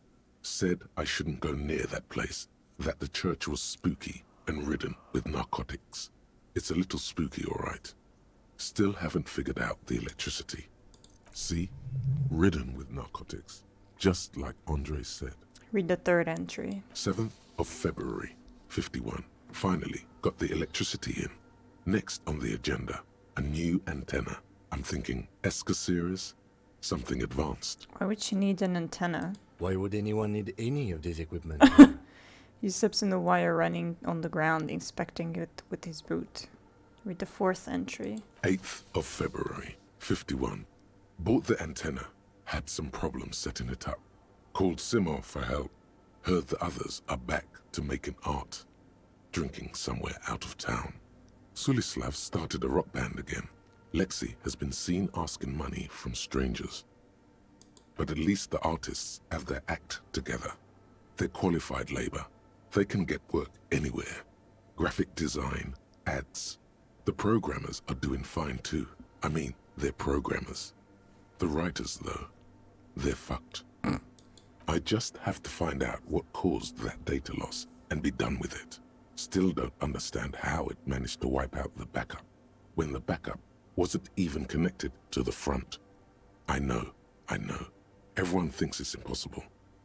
Said I shouldn't go near that place, that the church was spooky and ridden with narcotics. It's a little spooky, all right. Still haven't figured out the electricity. See? Ridden with narcotics. Just like Andre said. Read the third entry. 7th of February, 51. Finally got the electricity in. Next on the agenda, a new antenna. I'm thinking Esca series, something advanced. Why would she need an antenna? Why would anyone need any of this equipment? He steps in the wire running on the ground, inspecting it with his boot. Read the fourth entry. 8th of February, 51. Bought the antenna, had some problems setting it up. Called Simo for help. Heard the others are back to making art. Drinking somewhere out of town. Sulislav started a rock band again. Lexi has been seen asking money from strangers. But at least the artists have their act together. They're qualified labor. They can get work anywhere. Graphic design, ads. The programmers are doing fine too. I mean, they're programmers. The writers, though, they're fucked. I just have to find out what caused that data loss and be done with it. Still don't understand how it managed to wipe out the backup, when the backup wasn't even connected to the front. I know. Everyone thinks it's impossible.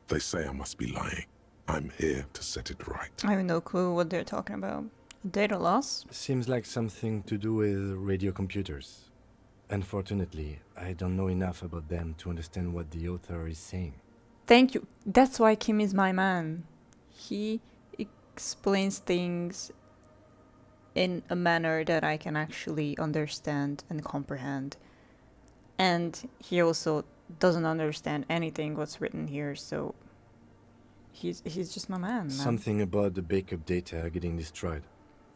They say I must be lying. I'm here to set it right. I have no clue what they're talking about. Data loss? Seems like something to do with radio computers. Unfortunately, I don't know enough about them to understand what the author is saying. Thank you. That's why Kim is my man. He explains things in a manner that I can actually understand and comprehend. And he also doesn't understand anything what's written here, so he's just my man. Something about the backup data getting destroyed,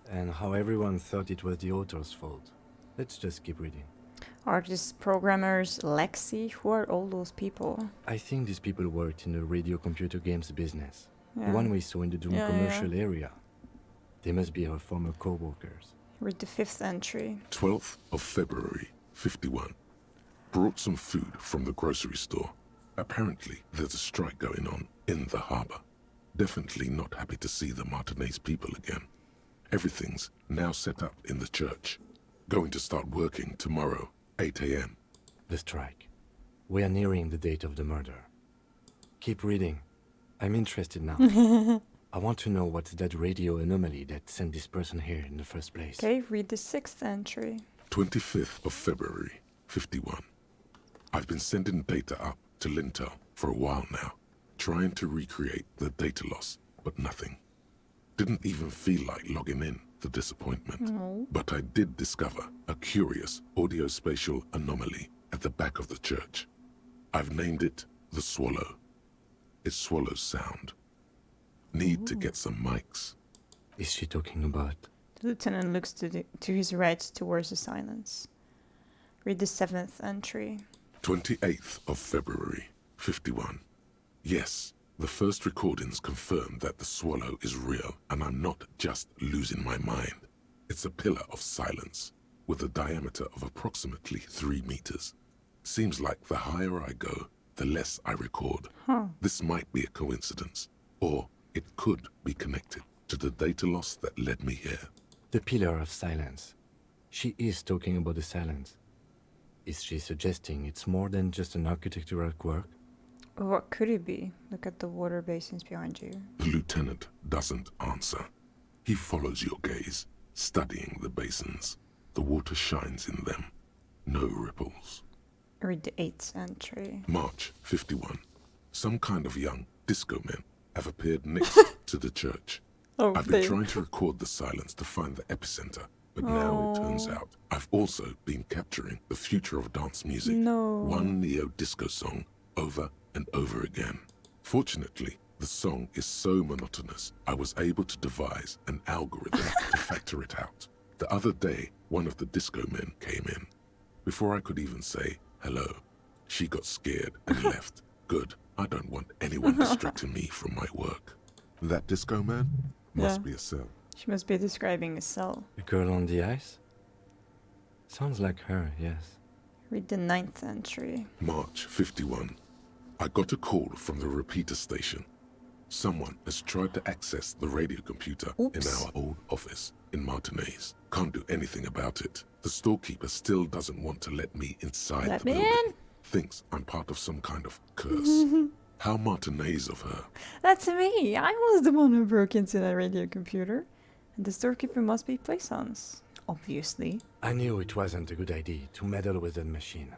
and how everyone thought it was the author's fault. Let's just keep reading. Artists, programmers, Lexi, who are all those people? I think these people worked in the radio computer games business. Yeah. The one we saw in the Doom Yeah, commercial area. They must be her former co-workers. Read the 5th entry. 12th of February, 51. Brought some food from the grocery store. Apparently, there's a strike going on in the harbor. Definitely not happy to see the Martinez people again. Everything's now set up in the church. Going to start working tomorrow, 8 a.m. The strike. We are nearing the date of the murder. Keep reading. I'm interested now. I want to know what's that radio anomaly that sent this person here in the first place. Okay, read the 6th entry. 25th of February, 51. I've been sending data up to Lintel for a while now, trying to recreate the data loss, but nothing. Didn't even feel like logging in, the disappointment. No. But I did discover a curious audio-spatial anomaly at the back of the church. I've named it the Swallow. It swallows sound. Need to get some mics. Is she talking about? The lieutenant looks to his right towards the silence. Read the 7th entry. 28th of February, 51. Yes, the first recordings confirm that the Swallow is real, and I'm not just losing my mind. It's a pillar of silence, with a diameter of approximately 3 meters. Seems like the higher I go, the less I record. This might be a coincidence, or it could be connected to the data loss that led me here. The pillar of silence. She is talking about the silence. Is she suggesting it's more than just an architectural quirk? What could it be? Look at the water basins behind you. The lieutenant doesn't answer. He follows your gaze, studying the basins. The water shines in them. No ripples. Read the 8th entry. March 51. Some kind of young disco men have appeared next to the church. Oh, I've been trying to record the silence to find the epicenter, but now it turns out I've also been capturing the future of dance music. No. One neo-disco song over and over again. Fortunately, the song is so monotonous, I was able to devise an algorithm to factor it out. The other day, one of the disco men came in. Before I could even say hello, she got scared and left. Good. I don't want anyone distracting me from my work. That disco man must be a cell. She must be describing a cell. The girl on the ice? Sounds like her, yes. Read the 9th entry. March 51. I got a call from the repeater station. Someone has tried to access the radio computer in our old office in Martinez. Can't do anything about it. The storekeeper still doesn't want to let me inside the building. Thinks I'm part of some kind of curse. How Martinez of her. That's me. I was the one who broke into that radio computer. And the storekeeper must be Plaisance. Obviously. I knew it wasn't a good idea to meddle with that machine.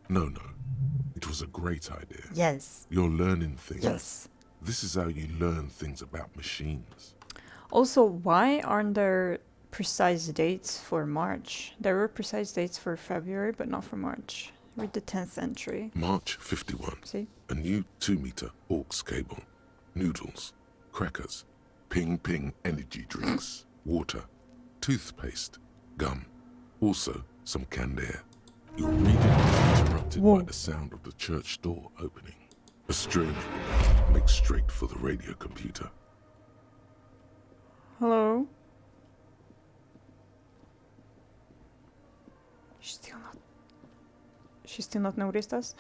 No. It was a great idea. Yes. You're learning things. Yes. This is how you learn things about machines. Also, why aren't there precise dates for March? There were precise dates for February, but not for March. Read the 10th entry. March 51. See? A new 2-meter aux cable. Noodles. Crackers. Ping energy drinks. Water. Toothpaste. Gum. Also, some canned air. Your reading is interrupted by the sound of the church door opening. A strange woman makes straight for the radio computer. Hello? She still not noticed us?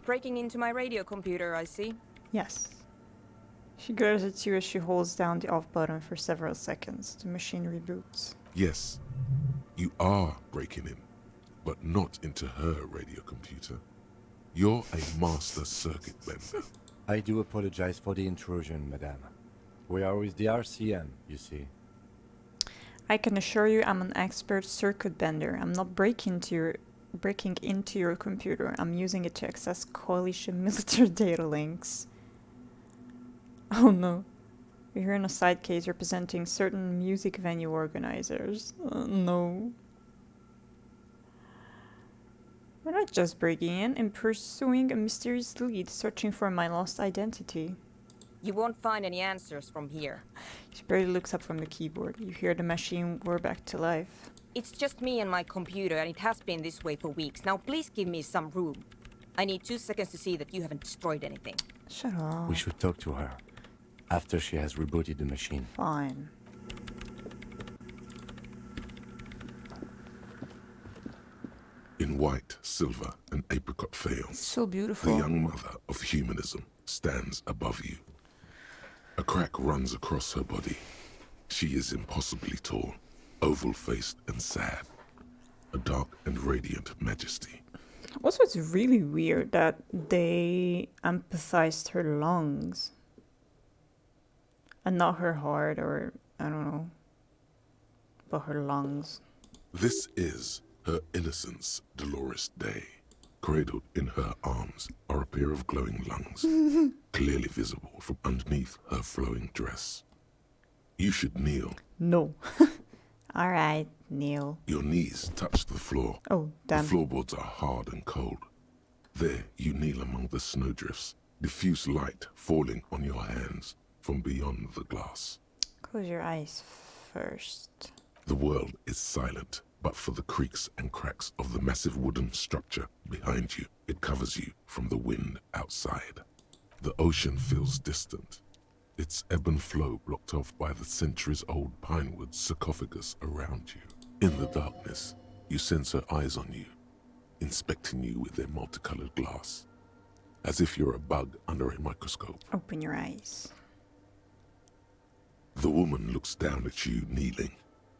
Breaking into my radio computer, I see. Yes. She glares at you as she holds down the off button for several seconds. The machine reboots. Yes, you are breaking in, but not into her radio computer. You're a master circuit bender. I do apologize for the intrusion, madame. We are with the RCM, you see. I can assure you I'm an expert circuit bender. I'm not breaking into your computer. I'm using it to access coalition military data links. Oh no. We're here in a side case representing certain music venue organizers. No. We're not just breaking in and pursuing a mysterious lead, searching for my lost identity. You won't find any answers from here. She barely looks up from the keyboard. You hear the machine whir back to life. It's just me and my computer, and it has been this way for weeks. Now please give me some room. I need 2 seconds to see that you haven't destroyed anything. Shut up. We should talk to her after she has rebooted the machine. Fine. In white, silver, and apricot veils, So beautiful. the young mother of humanism stands above you. A crack runs across her body. She is impossibly tall, oval-faced and sad. A dark and radiant majesty. Also, it's really weird that they emphasized her lungs. And not her heart or, I don't know. But her lungs. This is her innocence, Dolores Day. Cradled in her arms are a pair of glowing lungs, clearly visible from underneath her flowing dress. You should kneel. No. Alright, kneel. Your knees touch the floor. Oh, damn. The floorboards are hard and cold. There you kneel among the snowdrifts, diffuse light falling on your hands from beyond the glass. Close your eyes first. The world is silent, but for the creaks and cracks of the massive wooden structure behind you. It covers you from the wind outside. The ocean feels distant, its ebb and flow blocked off by the centuries-old pinewood sarcophagus around you. In the darkness, you sense her eyes on you, inspecting you with their multicolored glass, as if you're a bug under a microscope. Open your eyes. The woman looks down at you kneeling.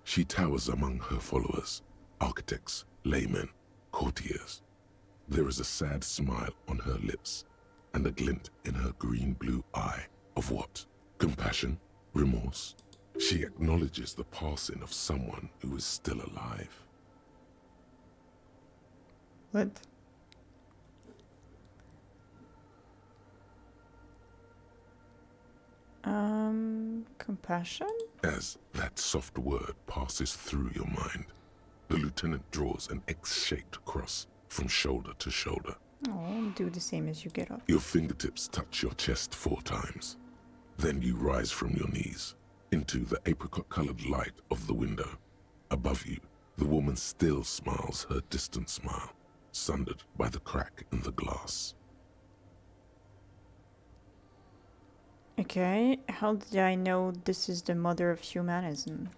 She towers among her followers, architects, laymen, courtiers. There is a sad smile on her lips and a glint in her green-blue eye. Of what? Compassion? Remorse? She acknowledges the passing of someone who is still alive. What? Compassion? As that soft word passes through your mind, the lieutenant draws an X-shaped cross from shoulder to shoulder. Oh, do the same as you get up. Your fingertips touch your chest 4 times. Then you rise from your knees into the apricot-colored light of the window. Above you, the woman still smiles her distant smile, sundered by the crack in the glass. Okay, how did I know this is the mother of humanism?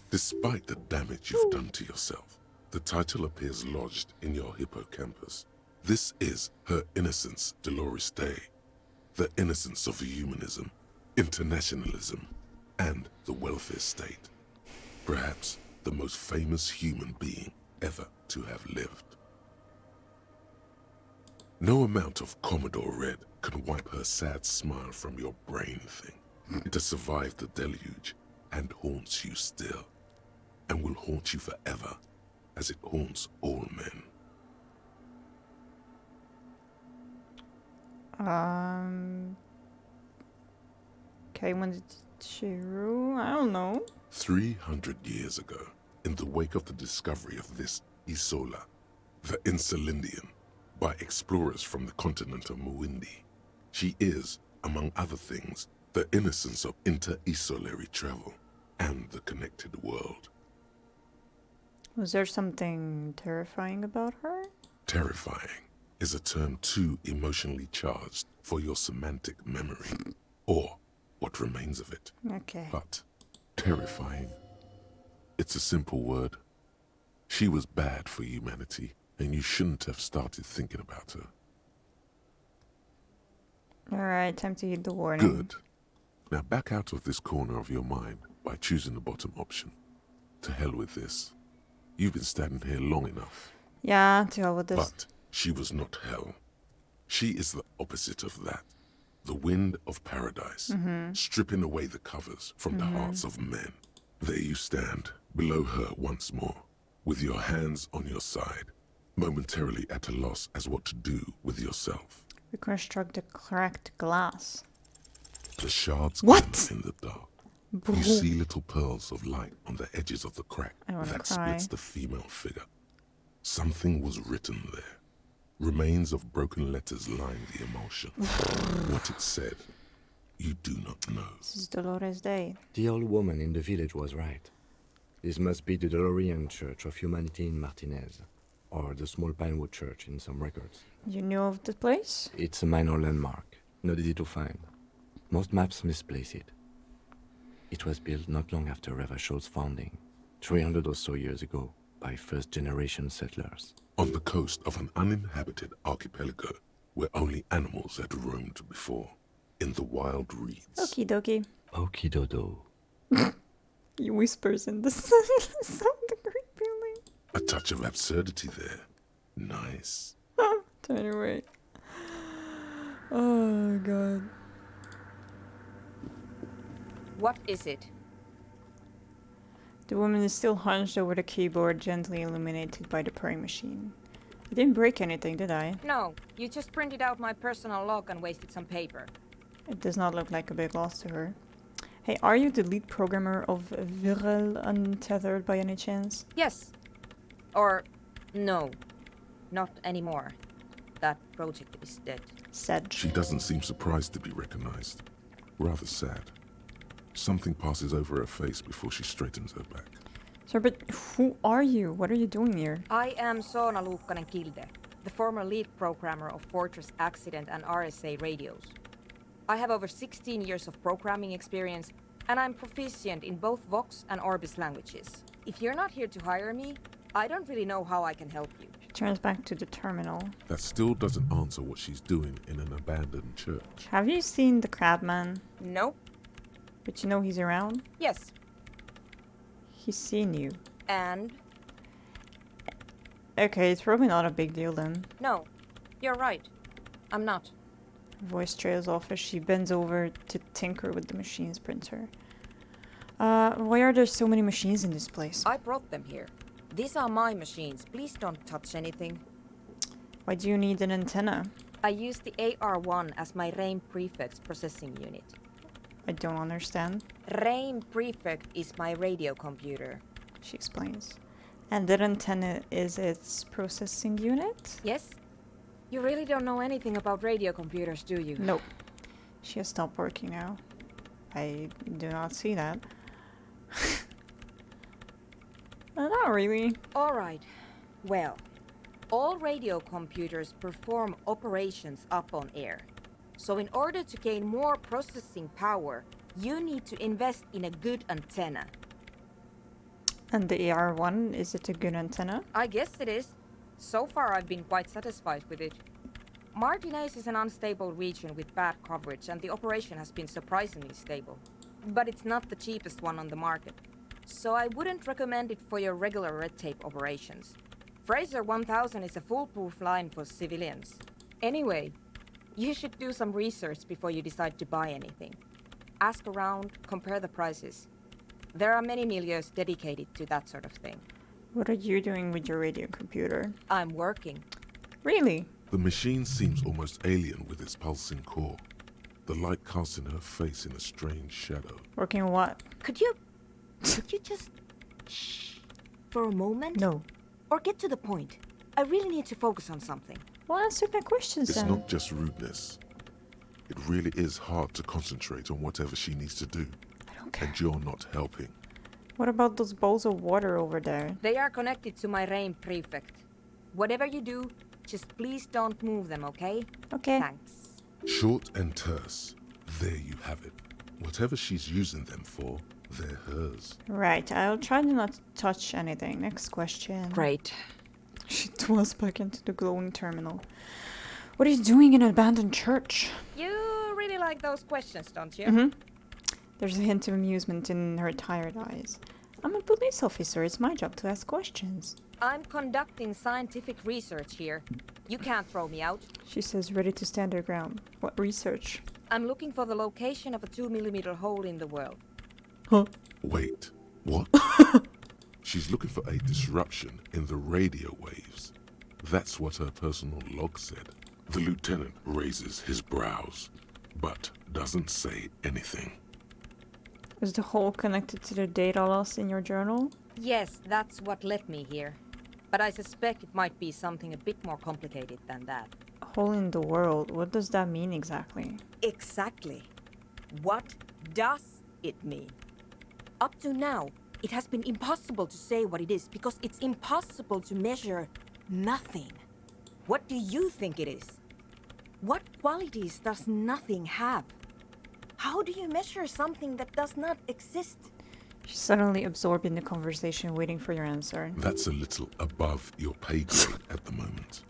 Despite the damage you've done to yourself, the title appears lodged in your hippocampus. This is her innocence, Dolores Day. The innocence of humanism, internationalism, and the welfare state. Perhaps the most famous human being ever to have lived. No amount of Commodore Red can wipe her sad smile from your brain thing. It has survived the deluge and haunts you still, and will haunt you forever, as it haunts all men. Okay, when did she rule? I don't know. 300 years ago, in the wake of the discovery of this Isola, the Insulindian, by explorers from the continent of Muindi, she is, among other things, the innocence of inter-isolary travel and the connected world. Was there something terrifying about her? Terrifying is a term too emotionally charged for your semantic memory, or what remains of it. Okay. But terrifying, it's a simple word. She was bad for humanity, and you shouldn't have started thinking about her. Alright, time to heed the warning. Good. Now back out of this corner of your mind by choosing the bottom option. To hell with this. You've been standing here long enough. Yeah, to hell with this. But she was not hell. She is the opposite of that. The wind of paradise, stripping away the covers from the hearts of men. There you stand, below her once more, with your hands on your side, momentarily at a loss as what to do with yourself. Reconstruct the cracked glass. The shards What? glimmer in the dark. Bro. You see little pearls of light on the edges of the crack I wanna that cry. splits the female figure. Something was written there. Remains of broken letters line the emulsion. What it said, you do not know. This is Dolores Day. The old woman in the village was right. This must be the DeLorean Church of Humanity in Martinez, or the small Pinewood Church in some records. You knew of the place? It's a minor landmark, not easy to find. Most maps misplace it. It was built not long after Revachol's founding, 300 or so years ago, by first-generation settlers. On the coast of an uninhabited archipelago where only animals had roamed before, in the wild reeds. Okie dokie. Okidodo. He whispers in the sound creepily. A touch of absurdity there. Nice. Turn away. Oh god. What is it? The woman is still hunched over the keyboard, gently illuminated by the praying machine. I didn't break anything, did I? No, you just printed out my personal log and wasted some paper. It does not look like a big loss to her. Hey, are you the lead programmer of Viral Untethered by any chance? Yes. Or no, not anymore. That project is dead. Said. She doesn't seem surprised to be recognized. Rather sad. Something passes over her face before she straightens her back. Sir, but who are you? What are you doing here? I am Soona Luukkanen-Kilde, the former lead programmer of Fortress Accident and RSA radios. I have over 16 years of programming experience, and I'm proficient in both Vox and Orbis languages. If you're not here to hire me, I don't really know how I can help you. She turns back to the terminal. That still doesn't answer what she's doing in an abandoned church. Have you seen the Crabman? Nope. But you know he's around? Yes. He's seen you. And? Okay, it's probably not a big deal then. No, you're right. I'm not. Her voice trails off as she bends over to tinker with the machine's printer. Why are there so many machines in this place? I brought them here. These are my machines. Please don't touch anything. Why do you need an antenna? I use the AR-1 as my RAIM prefix processing unit. I don't understand. RAIM prefect is my radio computer. She explains. And that antenna is its processing unit? Yes? You really don't know anything about radio computers, do you? Nope. She has stopped working now. I do not see that. Not really. Alright. Well, all radio computers perform operations up on air. So in order to gain more processing power, you need to invest in a good antenna. And the AR-1, is it a good antenna? I guess it is. So far I've been quite satisfied with it. Martinez is an unstable region with bad coverage and the operation has been surprisingly stable. But it's not the cheapest one on the market. So I wouldn't recommend it for your regular red tape operations. Fraser 1000 is a foolproof line for civilians. Anyway, you should do some research before you decide to buy anything. Ask around, compare the prices. There are many milieux dedicated to that sort of thing. What are you doing with your radio computer? I'm working. Really? The machine seems almost alien with its pulsing core. The light casts in her face in a strange shadow. Working what? Could you just shh for a moment? No. Or get to the point. I really need to focus on something. Well, answer my questions It's then. not just rudeness. It really is hard to concentrate on whatever she needs to do. I don't care. And you're not helping. What about those bowls of water over there? They are connected to my RAIM prefect. Whatever you do, just please don't move them, okay? Okay. Thanks. Short and terse. There you have it. Whatever she's using them for, they're hers. Right, I'll try to not touch anything. Next question. Great. She twirls back into the glowing terminal. What are you doing in an abandoned church? You really like those questions, don't you? Mm-hmm. There's a hint of amusement in her tired eyes. I'm a police officer. It's my job to ask questions. I'm conducting scientific research here. You can't throw me out. She says, ready to stand her ground. What research? I'm looking for the location of a 2mm hole in the world. Huh? Wait, what? She's looking for a disruption in the radio waves. That's what her personal log said. The lieutenant raises his brows, but doesn't say anything. Is the hole connected to the data loss in your journal? Yes, that's what led me here. But I suspect it might be something a bit more complicated than that. A hole in the world. What does that mean exactly? Exactly. What does it mean? Up to now, it has been impossible to say what it is because it's impossible to measure nothing. What do you think it is? What qualities does nothing have? How do you measure something that does not exist? She's suddenly absorbed in the conversation, waiting for your answer. That's a little above your pay grade at the moment.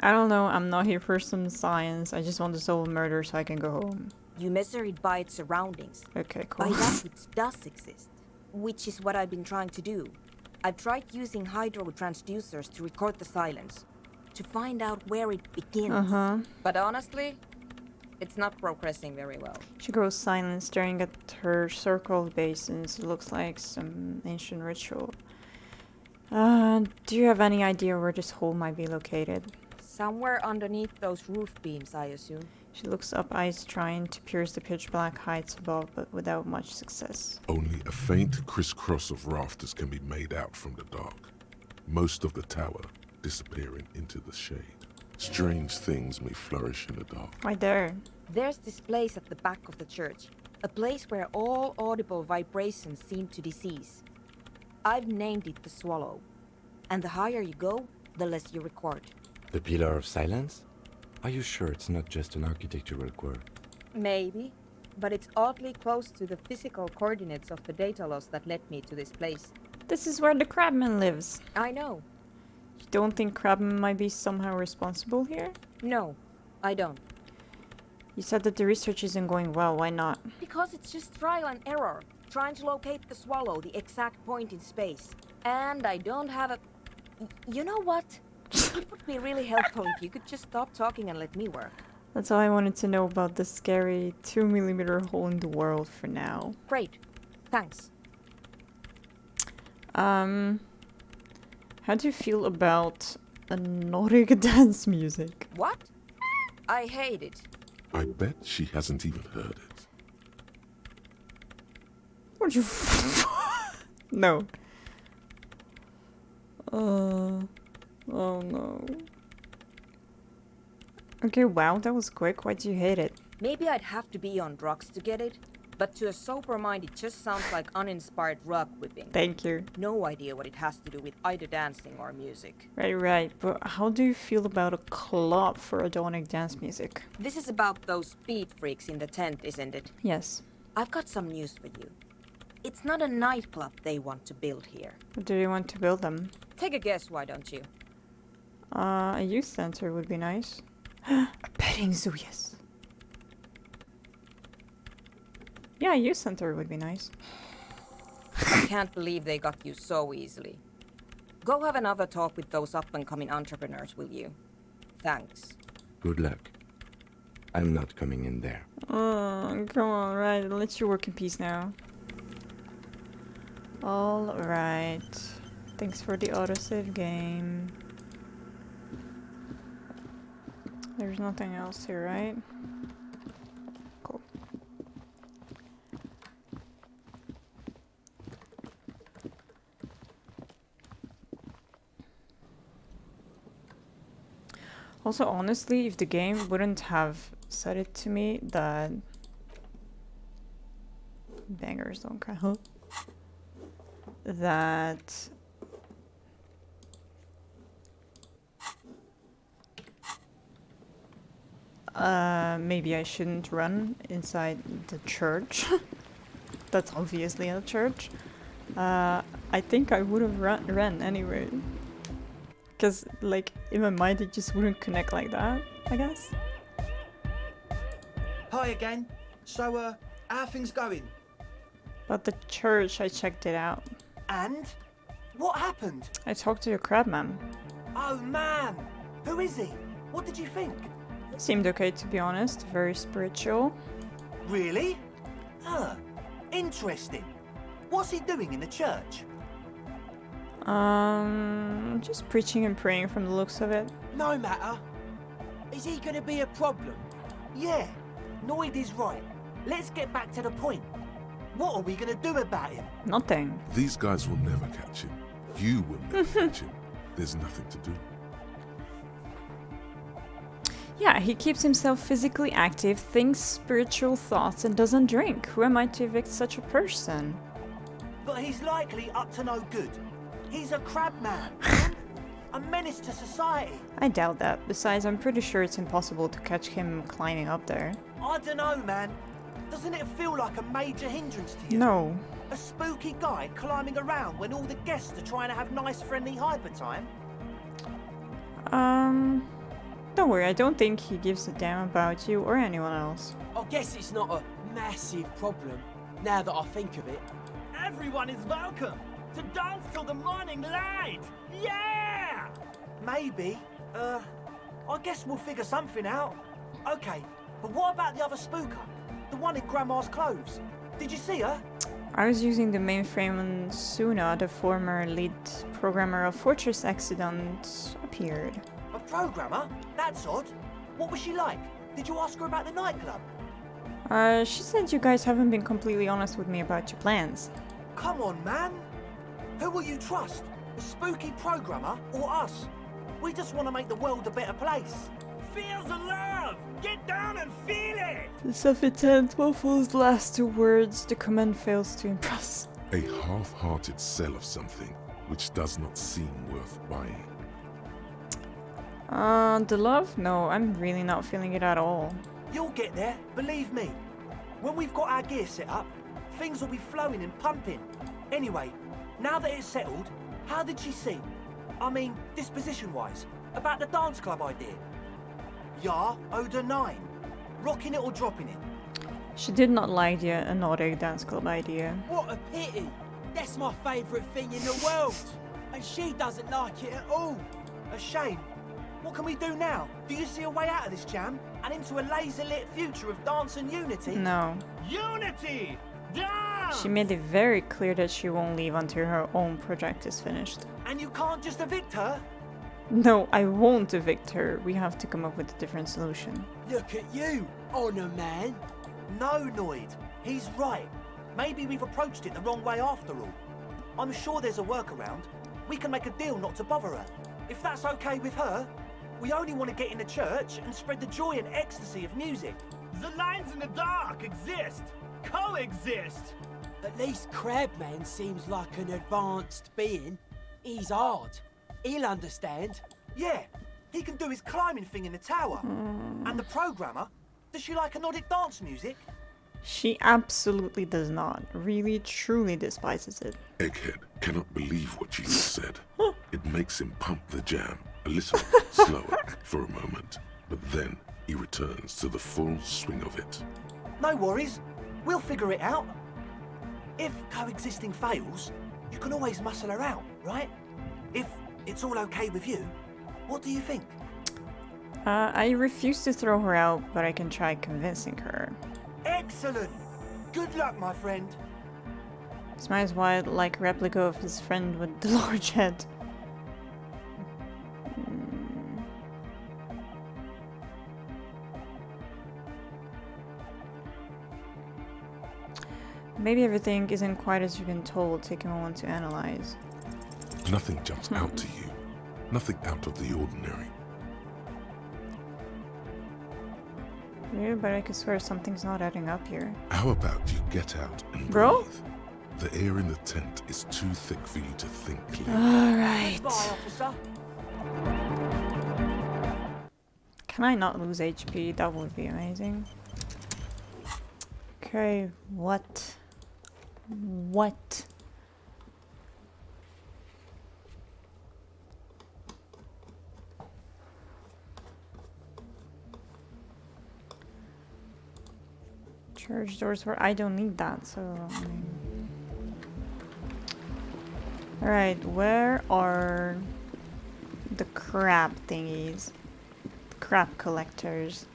I don't know, I'm not here for some science. I just want to solve murder so I can go home. You measure it by its surroundings. Okay, cool. By that which does exist. Which is what I've been trying to do. I've tried using hydro transducers to record the silence. To find out where it begins. But honestly, it's not progressing very well. She grows silent, staring at her circle of basins. It looks like some ancient ritual. Do you have any idea where this hole might be located? Somewhere underneath those roof beams, I assume. She looks up, eyes trying to pierce the pitch-black heights above, but without much success. Only a faint crisscross of rafters can be made out from the dark. Most of the tower disappearing into the shade. Strange things may flourish in the dark. Right there. There's this place at the back of the church. A place where all audible vibrations seem to decease. I've named it the Swallow. And the higher you go, the less you record. The Pillar of Silence? Are you sure it's not just an architectural quirk? Maybe, but it's oddly close to the physical coordinates of the data loss that led me to this place. This is where the crabman lives. I know. You don't think crabman might be somehow responsible here? No, I don't. You said that the research isn't going well. Why not? Because it's just trial and error. Trying to locate the Swallow, the exact point in space. And I don't have a... You know what? It would be really helpful if you could just stop talking and let me work. That's all I wanted to know about the scary 2mm hole in the world for now. Great. Thanks. How do you feel about a Nordic dance music? What? I hate it. I bet she hasn't even heard it. Would you... No. Oh no. Okay, wow, that was quick. Why do you hate it? Maybe I'd have to be on drugs to get it, but to a sober mind it just sounds like uninspired rug whipping. Thank you. No idea what it has to do with either dancing or music. Right. But how do you feel about a club for Adonic dance music? This is about those speed freaks in the tent, isn't it? Yes. I've got some news for you. It's not a nightclub they want to build here. What do you want to build them? Take a guess, why don't you? A youth center would be nice. A petting zoo, yes. Yeah, a youth center would be nice. I can't believe they got you so easily. Go have another talk with those up-and-coming entrepreneurs, will you? Thanks. Good luck. I'm not coming in there. Oh, come on, right. I'll let you work in peace now. Alright. Thanks for the autosave game. There's nothing else here, right? Cool. Also, honestly, if the game wouldn't have said it to me that bangers don't cry, huh? That maybe I shouldn't run inside the church. That's obviously a church. I think I would have ran anyway. Because, like, in my mind it just wouldn't connect like that, I guess. Hi again. So, how are things going? But the church, I checked it out. And? What happened? I talked to the crabman. Oh man! Who is he? What did you think? Seemed okay, to be honest. Very spiritual. Really? Interesting. What's he doing in the church? Just preaching and praying from the looks of it. No matter. Is he gonna be a problem? Yeah, Noid is right. Let's get back to the point. What are we gonna do about him? Nothing. These guys will never catch him. You will never catch him. There's nothing to do. Yeah, he keeps himself physically active, thinks spiritual thoughts, and doesn't drink. Who am I to evict such a person? But he's likely up to no good. He's a crab man. A menace to society. I doubt that. Besides, I'm pretty sure it's impossible to catch him climbing up there. I dunno, man. Doesn't it feel like a major hindrance to you? No. A spooky guy climbing around when all the guests are trying to have nice friendly hyper time? Don't worry, I don't think he gives a damn about you or anyone else. I guess it's not a massive problem, now that I think of it. Everyone is welcome to dance till the morning light! Yeah! Maybe. I guess we'll figure something out. Okay, but what about the other spooker? The one in Grandma's clothes? Did you see her? I was using the mainframe when Suna, the former lead programmer of Fortress Accident, appeared. A programmer? That's odd. What was she like? Did you ask her about the nightclub? She said you guys haven't been completely honest with me about your plans. Come on, man. Who will you trust? The spooky programmer or us? We just want to make the world a better place. Feel the love! Get down and feel it! The self-intent waffles last two words. The command fails to impress. A half-hearted sell of something which does not seem worth buying. The love? No, I'm really not feeling it at all. You'll get there, believe me. When we've got our gear set up, things will be flowing and pumping. Anyway, now that it's settled, how did she seem? I mean, disposition-wise, about the dance club idea. Ja oder nein? Rocking it or dropping it? She did not like the Nordic dance club idea. What a pity! That's my favourite thing in the world! And she doesn't like it at all! A shame. What can we do now? Do you see a way out of this jam? And into a laser-lit future of dance and unity? No. Unity! Dance! She made it very clear that she won't leave until her own project is finished. And you can't just evict her? No, I won't evict her. We have to come up with a different solution. Look at you, Honor Man. No, Noid. He's right. Maybe we've approached it the wrong way after all. I'm sure there's a workaround. We can make a deal not to bother her. If that's okay with her, we only want to get in the church and spread the joy and ecstasy of music. The lines in the dark exist. Coexist. At least Crabman seems like an advanced being. He's hard. He'll understand. Yeah, he can do his climbing thing in the tower. And the programmer, does she like Nordic dance music? She absolutely does not. Really, truly despises it. Egghead cannot believe what Jesus said. It makes him pump the jam a little slower for a moment, but then he returns to the full swing of it. No worries. We'll figure it out. If coexisting fails, you can always muscle her out, right? If it's all okay with you, what do you think? I refuse to throw her out, but I can try convincing her. Excellent! Good luck, my friend. Smiles wide like a replica of his friend with the large head. Maybe everything isn't quite as you've been told. Take a moment to analyze. Nothing jumps out to you. Nothing out of the ordinary. Yeah, but I could swear something's not adding up here. How about you get out and Bro? breathe? The air in the tent is too thick for you to think clearly. Alright. Bye, officer. Can I not lose HP? That would be amazing. Okay, what? What? Church doors where I don't need that, so I mean. Alright, where are the crab thingies? Crab collectors.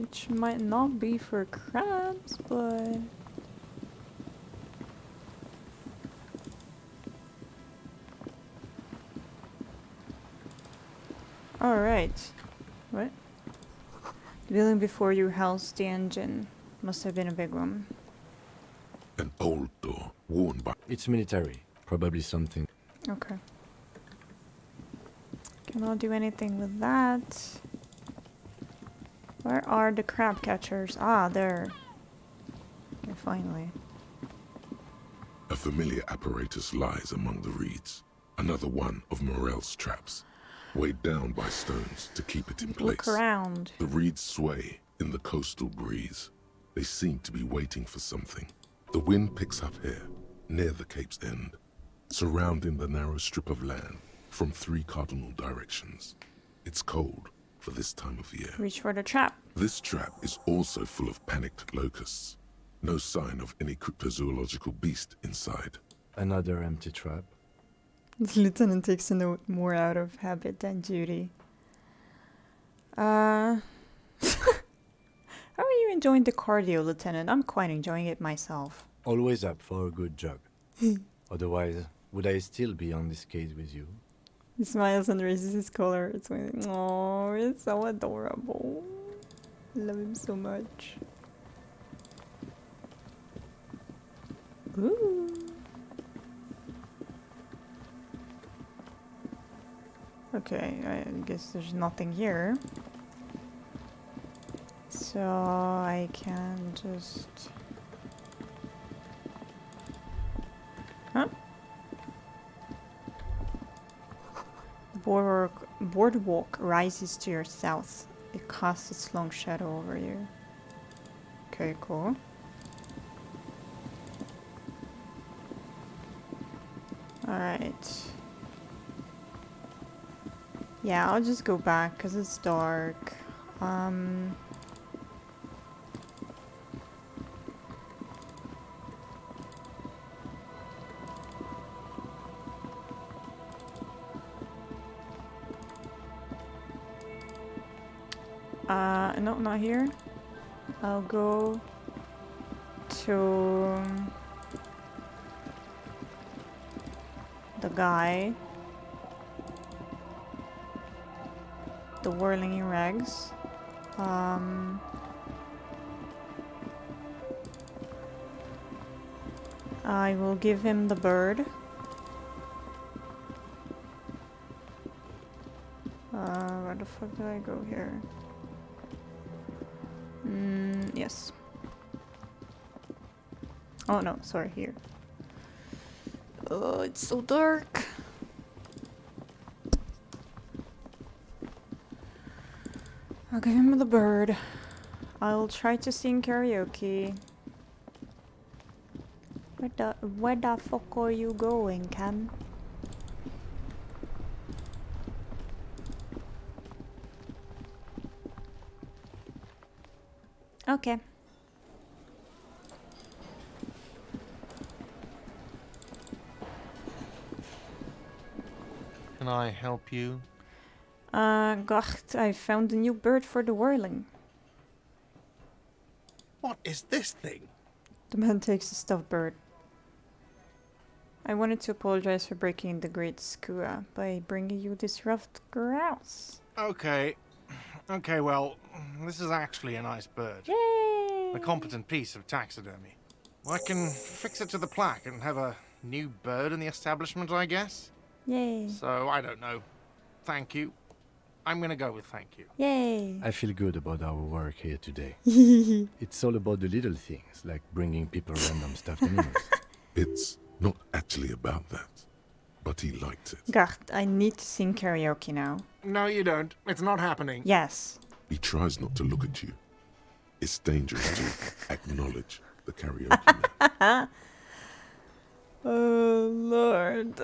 which might not be for crabs, but... Alright. What? The building before you housed the engine. Must have been a big one. An old door, worn by... It's military. Probably something. Okay. Cannot do anything with that. Where are the crab catchers? Ah, there. Okay, finally. A familiar apparatus lies among the reeds. Another one of Morel's traps, weighed down by stones to keep it in place. Look around. The reeds sway in the coastal breeze. They seem to be waiting for something. The wind picks up here, near the cape's end, surrounding the narrow strip of land from 3 cardinal directions. It's cold for this time of year. Reach for the trap. This trap is also full of panicked locusts. No sign of any cryptozoological beast inside. Another empty trap. This lieutenant takes a note more out of habit than duty. How are you enjoying the cardio, Lieutenant? I'm quite enjoying it myself. Always up for a good jog. Otherwise, would I still be on this case with you? He smiles and raises his collar. It's like, oh, it's so adorable. I love him so much. Ooh. Okay, I guess there's nothing here. So I can just... Huh? Boardwalk rises to your south. It casts its long shadow over you. Okay, cool. Alright. Yeah, I'll just go back because it's dark. No, not here. I'll go to the guy. The whirling in rags. I will give him the bird. Where the fuck do I go here? Yes. Oh no, sorry, here. Oh, it's so dark. I'll give him the bird. I'll try to sing karaoke. Where the fuck are you going, Cam? Okay. Can I help you? Gacht, I found a new bird for the whirling. What is this thing? The man takes the stuffed bird. I wanted to apologize for breaking the great skua by bringing you this ruffed grouse. Okay. Okay, well, this is actually a nice bird. Yay! A competent piece of taxidermy. I can fix it to the plaque and have a new bird in the establishment, I guess. Yay. So, I don't know. Thank you. I'm gonna go with thank you. Yay. I feel good about our work here today. It's all about the little things, like bringing people random stuffed animals. It's not actually about that, but he liked it. Gacht, I need to sing karaoke now. No, you don't. It's not happening. Yes. He tries not to look at you. It's dangerous to acknowledge the karaoke man. Oh, Lord.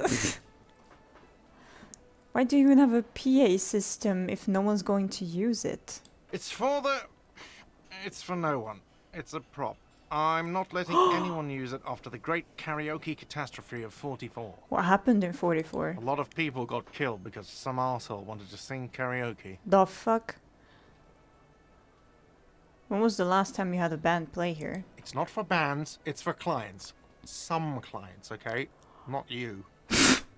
Why do you even have a PA system if no one's going to use it? It's for no one. It's a prop. I'm not letting anyone use it after the great karaoke catastrophe of 44. What happened in 44? A lot of people got killed because some arsehole wanted to sing karaoke. The fuck? When was the last time you had a band play here? It's not for bands, it's for clients. Some clients, okay? Not you.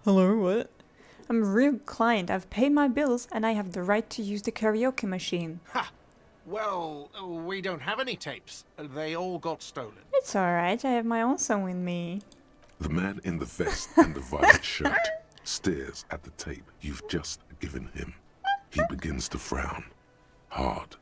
Hello, what? I'm a real client. I've paid my bills and I have the right to use the karaoke machine. Ha! Well, we don't have any tapes. They all got stolen. It's alright, I have my own song with me. The man in the vest and the violet shirt stares at the tape you've just given him. He begins to frown. Hard.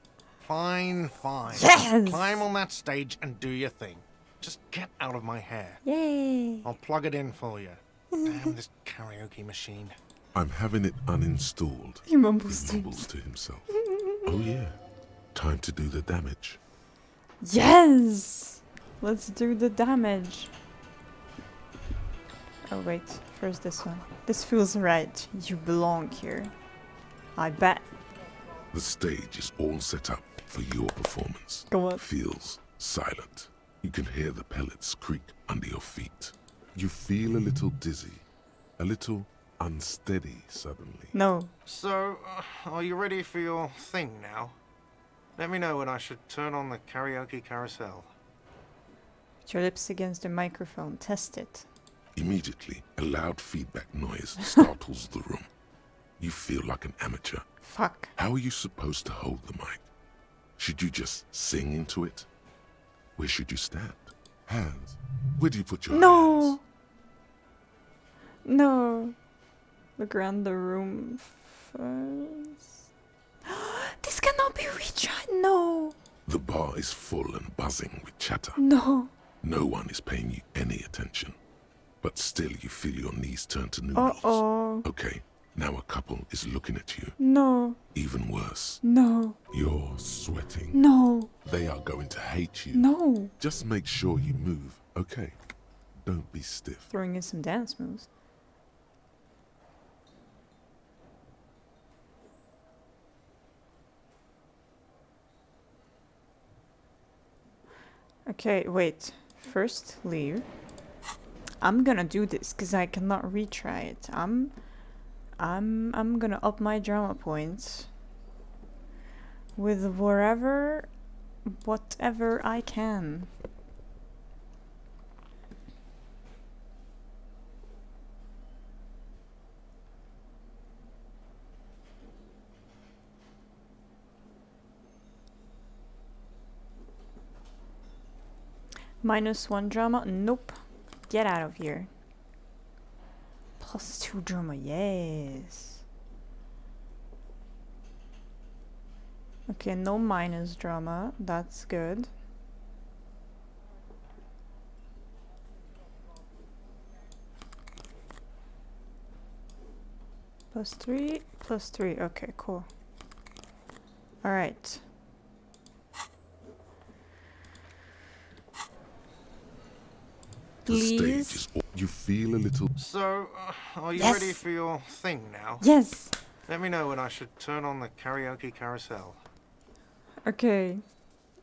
Fine, fine. Yes! Climb on that stage and do your thing. Just get out of my hair. Yay! I'll plug it in for you. Damn this karaoke machine. I'm having it uninstalled. He mumbles to himself. Oh yeah, time to do the damage. Yes! Let's do the damage. Oh wait, first this one. This feels right. You belong here. I bet. The stage is all set up for your performance. Go on. Feels silent. You can hear the pellets creak under your feet. You feel a little dizzy, a little unsteady suddenly. No. So, are you ready for your thing now? Let me know when I should turn on the karaoke carousel. Put your lips against the microphone. Test it. Immediately, a loud feedback noise startles the room. You feel like an amateur. Fuck. How are you supposed to hold the mic? Should you just sing into it? Where should you stand? Hands. Where do you put your hands? No. Look around the room first. This cannot be retried. No. The bar is full and buzzing with chatter. No. No one is paying you any attention. But still you feel your knees turn to noodles. Uh-oh. Okay, now a couple is looking at you. No. Even worse. No. You're sweating. No. They are going to hate you. No. Just make sure you move, okay? Don't be stiff. Throwing in some dance moves. Okay, wait. First, leave. I'm gonna do this because I cannot retry it. I'm gonna up my drama points with whatever I can. -1 drama? Nope. Get out of here. +2 drama, yes. Okay, no minus drama. That's good. +3, +3. Okay, cool. Alright. Please. You feel a little... So, are you Yes. ready for your thing now? Yes. Let me know when I should turn on the karaoke carousel. Okay.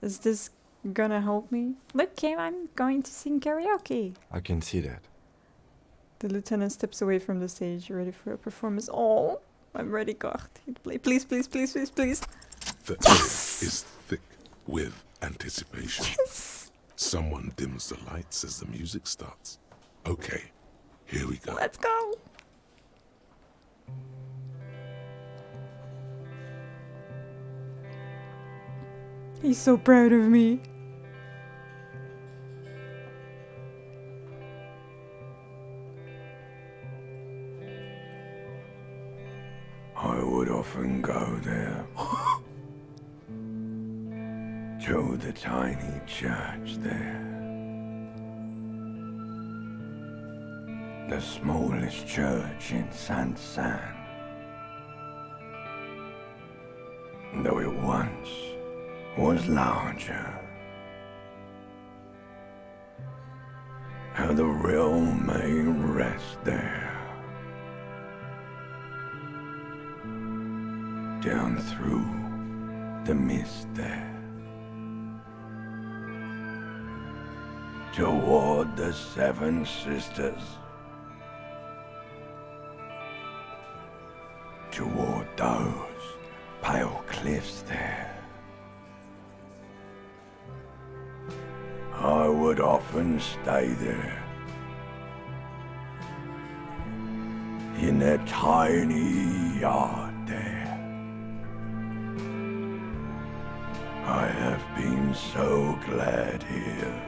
Is this gonna help me? Look, Kim, I'm going to sing karaoke. I can see that. The lieutenant steps away from the stage, ready for a performance. Oh, I'm ready, God. Please, please, please, please, please. The air is thick with anticipation. Yes. Someone dims the lights as the music starts. Okay, here we go. Let's go. He's so proud of me. I would often go there to the tiny church there, the smallest church in Saint-Saëns, though it once was larger. How the real may rest there. Down through the mist there, toward the Seven Sisters, toward those pale cliffs there, would often stay there. In that tiny yard there. I have been so glad here.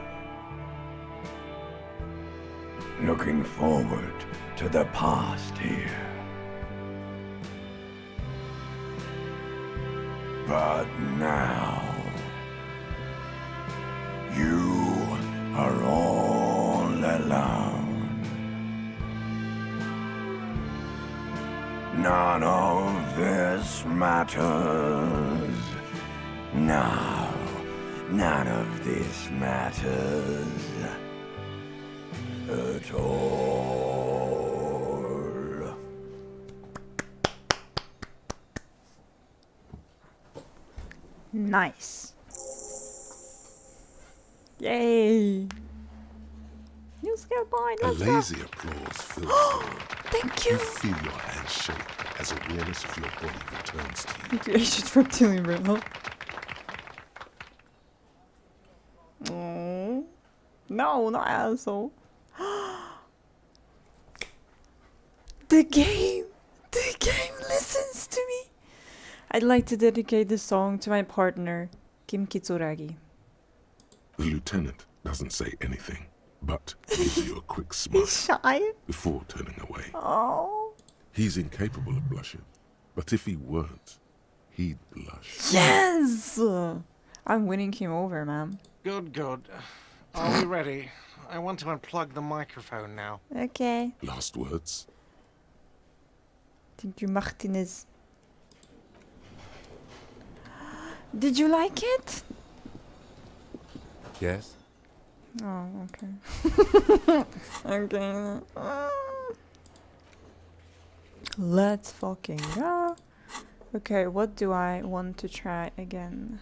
Looking forward to the past here. But now, you are all alone. None of this matters. No, none of this matters at all. Nice. Yay. You skill point, A let's go. lazy applause fills the room. Thank you. You feel your hands shake as awareness of your body returns to you. Created reptilian brittle. Oh. No, not asshole. The game listens to me. I'd like to dedicate this song to my partner, Kim Kitsuragi. The lieutenant doesn't say anything, but gives you a quick smile He's shy. before turning away. Oh. He's incapable of blushing, but if he weren't, he'd blush. Yes! I'm winning him over, man. Good, good. Are we ready? I want to unplug the microphone now. Okay. Last words? Thank you, Martinez. Did you like it? Yes? Oh, okay. Okay. Let's fucking go. Okay, what do I want to try again?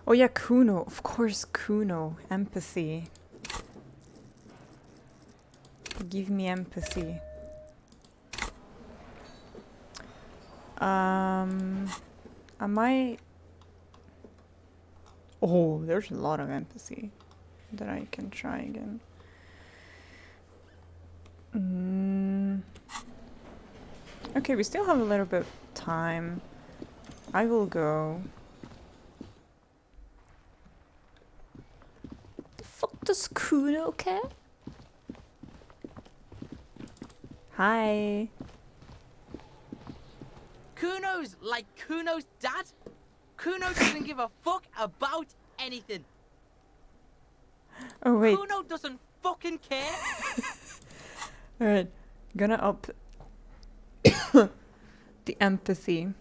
Oh yeah, CUNO. Of course, CUNO. Empathy. Give me empathy. Am I... Oh, there's a lot of empathy that I can try again. Okay, we still have a little bit of time. I will go. The fuck does CUNO care? Hi. CUNO's like CUNO's dad? CUNO doesn't give a fuck about anything. Oh wait. CUNO doesn't fucking care. Alright. Gonna up the empathy.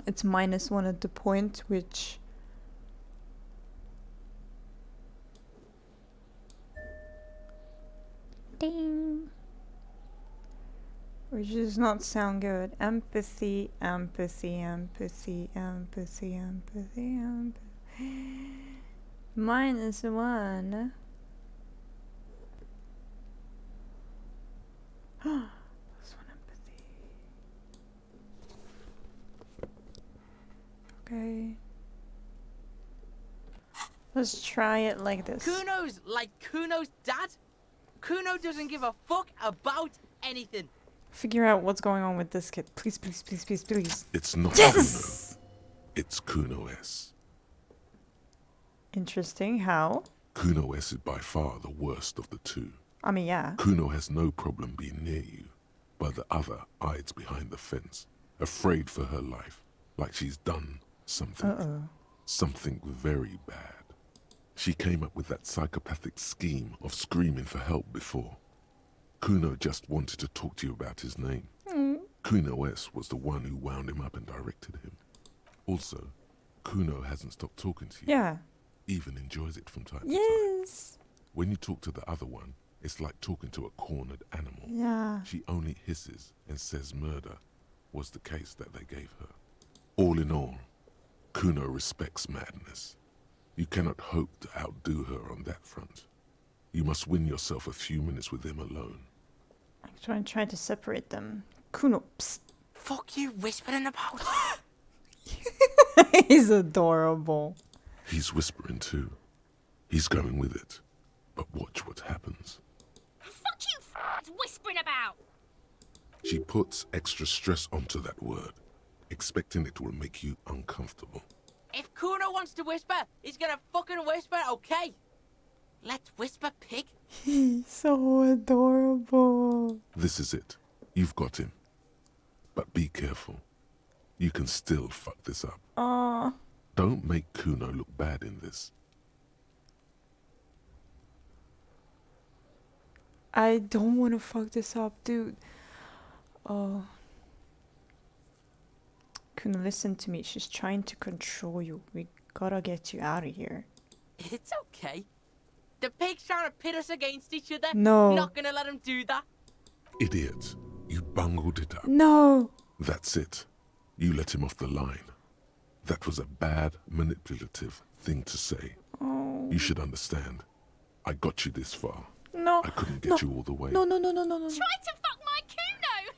It's -1 at the point, which... Ding! Which does not sound good. Empathy, empathy, empathy, empathy, empathy, empathy. -1. +1 empathy. Okay. Let's try it like this. CUNO's like CUNO's dad? CUNO doesn't give a fuck about anything. Figure out what's going on with this kid. Please, please, please, please, please. It's not Yes! CUNO. It's CUNO-S. Interesting. How? CUNO-S is by far the worst of the two. I mean, yeah. CUNO has no problem being near you, but the other hides behind the fence, afraid for her life, like she's done something. Uh-oh. Something very bad. She came up with that psychopathic scheme of screaming for help before. CUNO just wanted to talk to you about his name. CUNO-S was the one who wound him up and directed him. Also, CUNO hasn't stopped talking to you. Yeah. Even enjoys it from time to time. Yes. When you talk to the other one, it's like talking to a cornered animal. Yeah. She only hisses and says murder was the case that they gave her. All in all, CUNO respects madness. You cannot hope to outdo her on that front. You must win yourself a few minutes with him alone. I'm trying to separate them. CUNO, psst. Fuck you whispering about? He's adorable. He's whispering too. He's going with it. But watch what happens. Fuck you whispering about! She puts extra stress onto that word, expecting it will make you uncomfortable. If CUNO wants to whisper, he's gonna fucking whisper, okay? Let's whisper, pig. He's so adorable. This is it. You've got him. But be careful. You can still fuck this up. Don't make CUNO look bad in this. I don't want to fuck this up, dude. Oh. CUNO, listen to me. She's trying to control you. We gotta get you out of here. It's okay. The pig's trying to pit us against each other. No. Not gonna let him do that. Idiot. You bungled it up. No. That's it. You let him off the line. That was a bad, manipulative thing to say. Oh. You should understand. I got you this far. No. I couldn't get you all the way. No. Try to fuck my CUNO!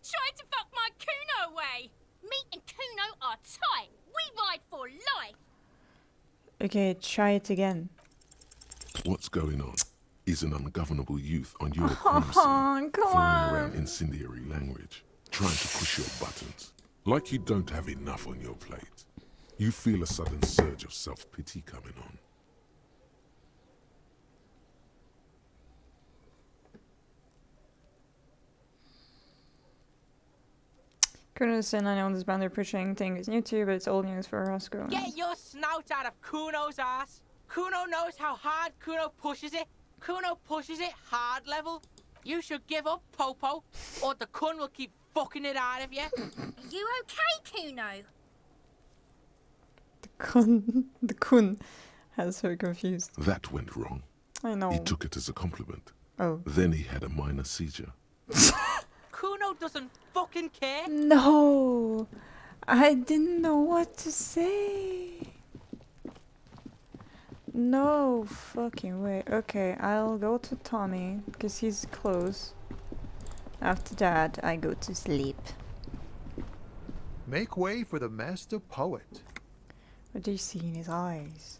Try to fuck my CUNO away! Me and CUNO are tight. We ride for life. Okay, try it again. What's going on? Is an ungovernable youth on your crime scene, throwing around incendiary language, trying to push your buttons, like you don't have enough on your plate. You feel a sudden surge of self-pity coming on. Couldn't say I know this band they're pushing thing is new to you, but it's old news for Roscoe. Get your snout out of CUNO's ass. CUNO knows how hard CUNO pushes it. CUNO pushes it hard level. You should give up, Popo, or the Kun will keep fucking it out of you. Are you okay, CUNO? The Kun has her confused. That went wrong. I know. He took it as a compliment. Oh. Then he had a minor seizure. CUNO doesn't fucking care. No. I didn't know what to say. No fucking way. Okay, I'll go to Tommy, because he's close. After that, I go to sleep. Make way for the master poet. What do you see in his eyes?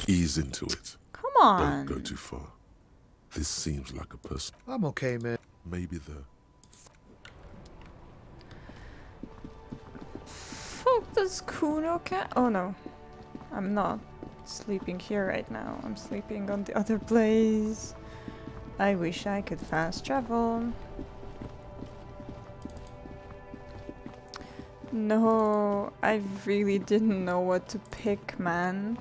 Ease into it. Come on. Don't go too far. This seems like a person. I'm okay, man. Maybe the... Fuck, does CUNO Oh no. I'm not sleeping here right now. I'm sleeping on the other place. I wish I could fast travel. No, I really didn't know what to pick, man.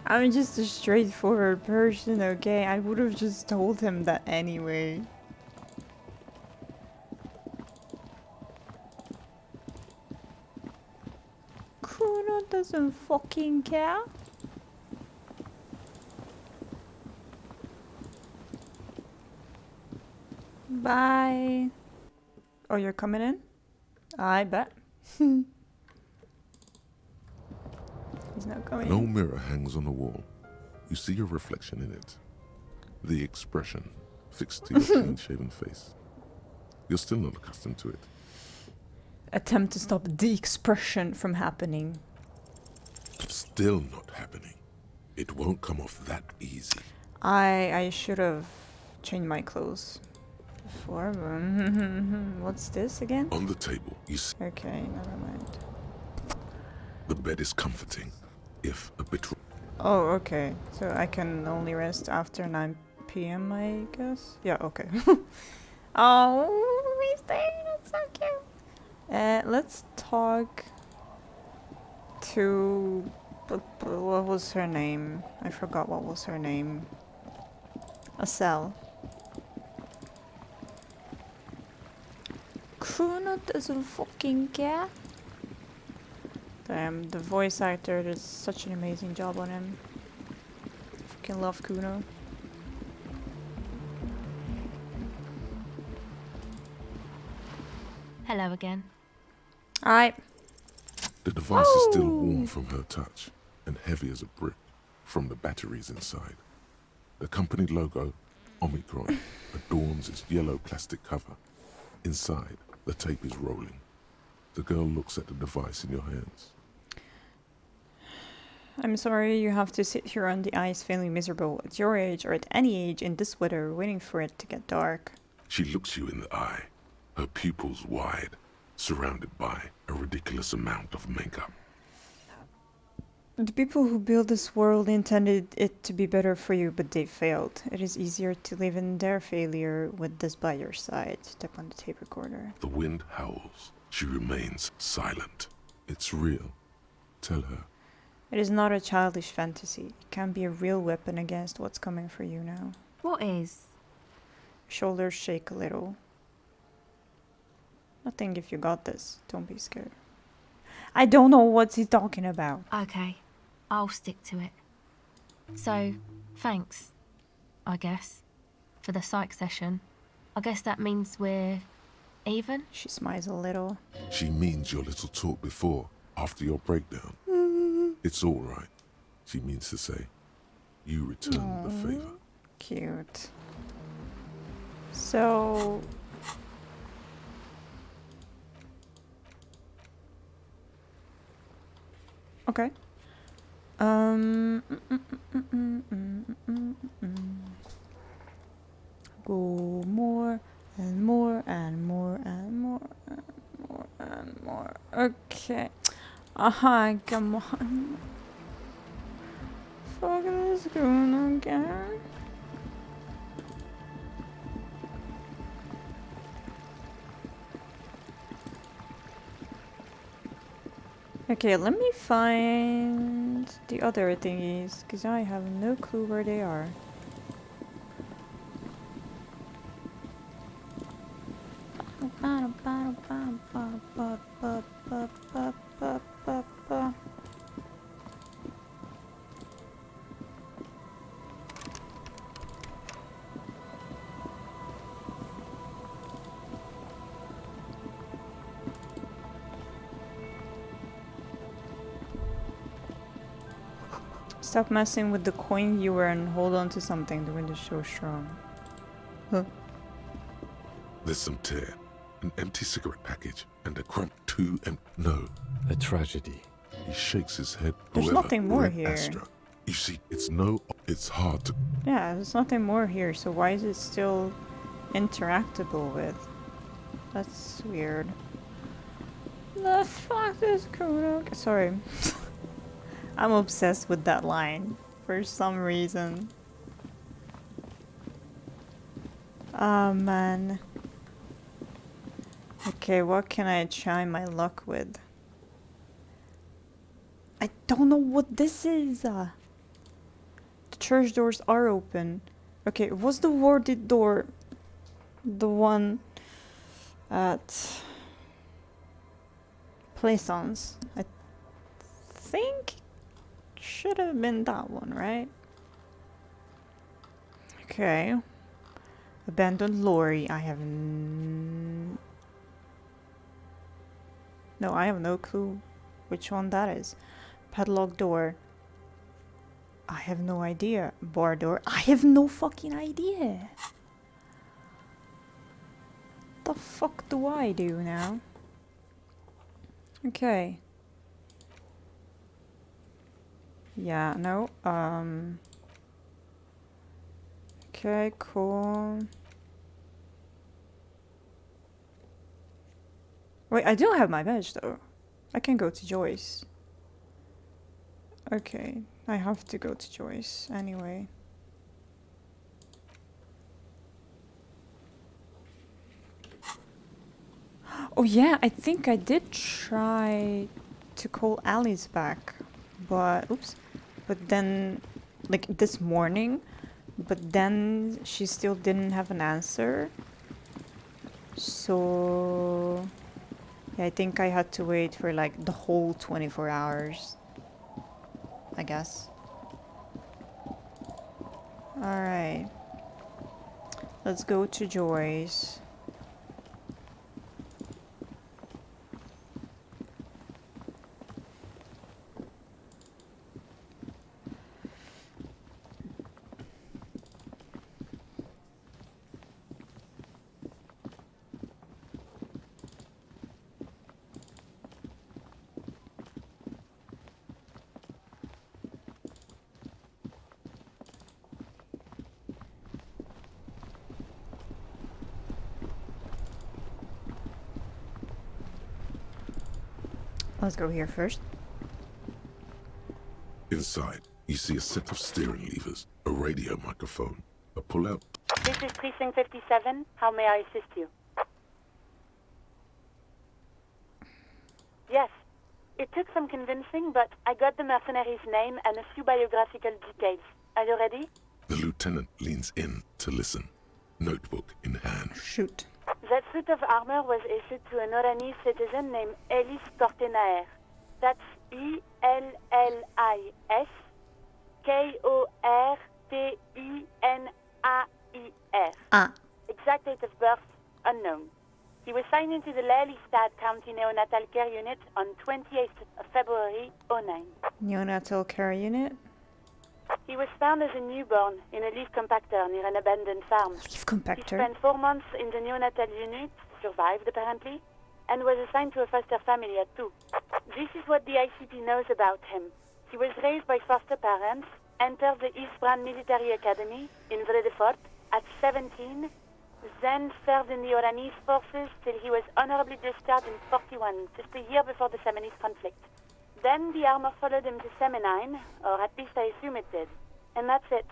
I'm just a straightforward person, okay? I would have just told him that anyway. CUNO doesn't fucking care. Bye. Oh, you're coming in? I bet. He's not coming An old in. mirror hangs on the wall. You see your reflection in it. The expression fixed to your clean-shaven face. You're still not accustomed to it. Attempt to stop the expression from happening. Still not happening. It won't come off that easy. I should have changed my clothes before. What's this again? On the table, you see Okay, never mind. the bed is comforting, if a bit... Oh, okay. So I can only rest after 9 p.m., I guess? Yeah, okay. Oh, he's there. That's so cute. Let's talk to... What was her name? I forgot what was her name. Acel. CUNO doesn't fucking care. Damn, the voice actor did such an amazing job on him. Fucking love CUNO. Hello again. Alright. The device is still warm from her touch and heavy as a brick from the batteries inside. The company logo, Omicron, adorns its yellow plastic cover. Inside, the tape is rolling. The girl looks at the device in your hands. I'm sorry you have to sit here on the ice feeling miserable at your age or at any age in this weather waiting for it to get dark. She looks you in the eye, her pupils wide, surrounded by a ridiculous amount of makeup. The people who built this world intended it to be better for you, but they failed. It is easier to live in their failure with this by your side. Tap on the tape recorder. The wind howls. She remains silent. It's real. Tell her. It is not a childish fantasy. It can be a real weapon against what's coming for you now. What is? Shoulders shake a little. Nothing if you got this. Don't be scared. I don't know what he's talking about. Okay, I'll stick to it. So, thanks, I guess, for the psych session. I guess that means we're even? She smiles a little. She means your little talk before, after your breakdown. It's all right, she means to say. You return the favor. Cute. So... Okay. Go more and more and more and more and more and more. Okay. Aha, come on. Fuck this going again. Okay, let me find the other thingies, because I have no clue where they are. Stop messing with the coin viewer and hold on to something. The wind is so strong. Huh. There's some tear, an empty cigarette package, and a crump no. A tragedy. He shakes his head. There's However, nothing more Red here. Astra. You see, it's hard to... Yeah, there's nothing more here, so why is it still interactable with? That's weird. The fuck is CUNO? Sorry. I'm obsessed with that line for some reason. Oh man. Okay, what can I try my luck with? I don't know what this is. The church doors are open. Okay, was the warded door the one at Plaisance? I think should have been that one, right? Okay. Abandoned lorry. I have no, I have no clue which one that is. Padlock door. I have no idea. Bar door. I have no fucking idea. The fuck do I do now? Okay. Yeah, no. Okay, cool. Wait, I do have my badge though. I can go to Joyce. Okay, I have to go to Joyce anyway. Oh yeah, I think I did try to call Alice back, but oops. But then, like this morning, but then she still didn't have an answer. So yeah, I think I had to wait for like the whole 24 hours, I guess. Alright. Let's go to Joyce. Let's go here first. Inside, you see a set of steering levers, a radio microphone, a pull-out. This is Precinct 57. How may I assist you? Yes. It took some convincing, but I got the mercenary's name and a few biographical details. Are you ready? The lieutenant leans in to listen, notebook in hand. Shoot. That suit of armor was issued to an Oranese citizen named Ellis Kortenaer. That's Ellis Kortenaer. Ah. Exact date of birth, unknown. He was signed into the Lelystad County Neonatal Care Unit on 28th of February, 09. Neonatal care unit? He was found as a newborn in a leaf compactor near an abandoned farm. Leaf compactor? He spent 4 months in the neonatal unit, survived apparently, and was assigned to a foster family at 2. This is what the ICP knows about him. He was raised by foster parents, entered the Eastbrand Military Academy in Vredefort at 17, then served in the Oranese forces till he was honorably discharged in 41, just a year before the Seminese conflict. Then the armor followed him to Seminine, or at least I assume it did. And that's it.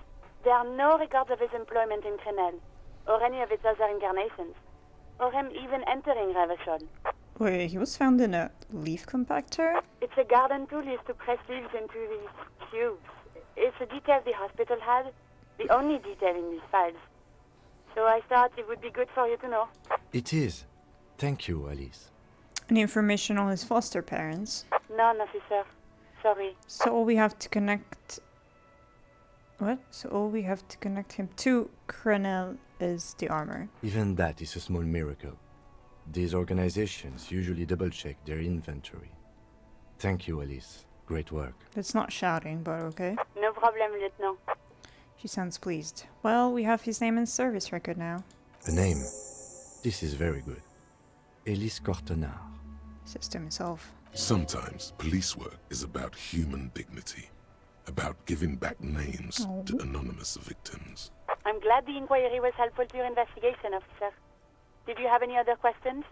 There are no records of his employment in Crenel, or any of its other incarnations, or him even entering Revachol. Wait, he was found in a leaf compactor? It's a garden tool used to press leaves into these cubes. It's a detail the hospital had, the only detail in these files. So I thought it would be good for you to know. It is. Thank you, Alice. Any information on his foster parents? None, officer. Sorry. So all we have to connect... What? So all we have to connect him to Crenel is the armor. Even that is a small miracle. These organizations usually double-check their inventory. Thank you, Alice. Great work. It's not shouting, but okay. No problem, Lieutenant. She sounds pleased. Well, we have his name and service record now. A name. This is very good. Ellis Kortenaer. Says to himself. Sometimes police work is about human dignity, about giving back names to anonymous victims. I'm glad the inquiry was helpful to your investigation, officer. Did you have any other questions?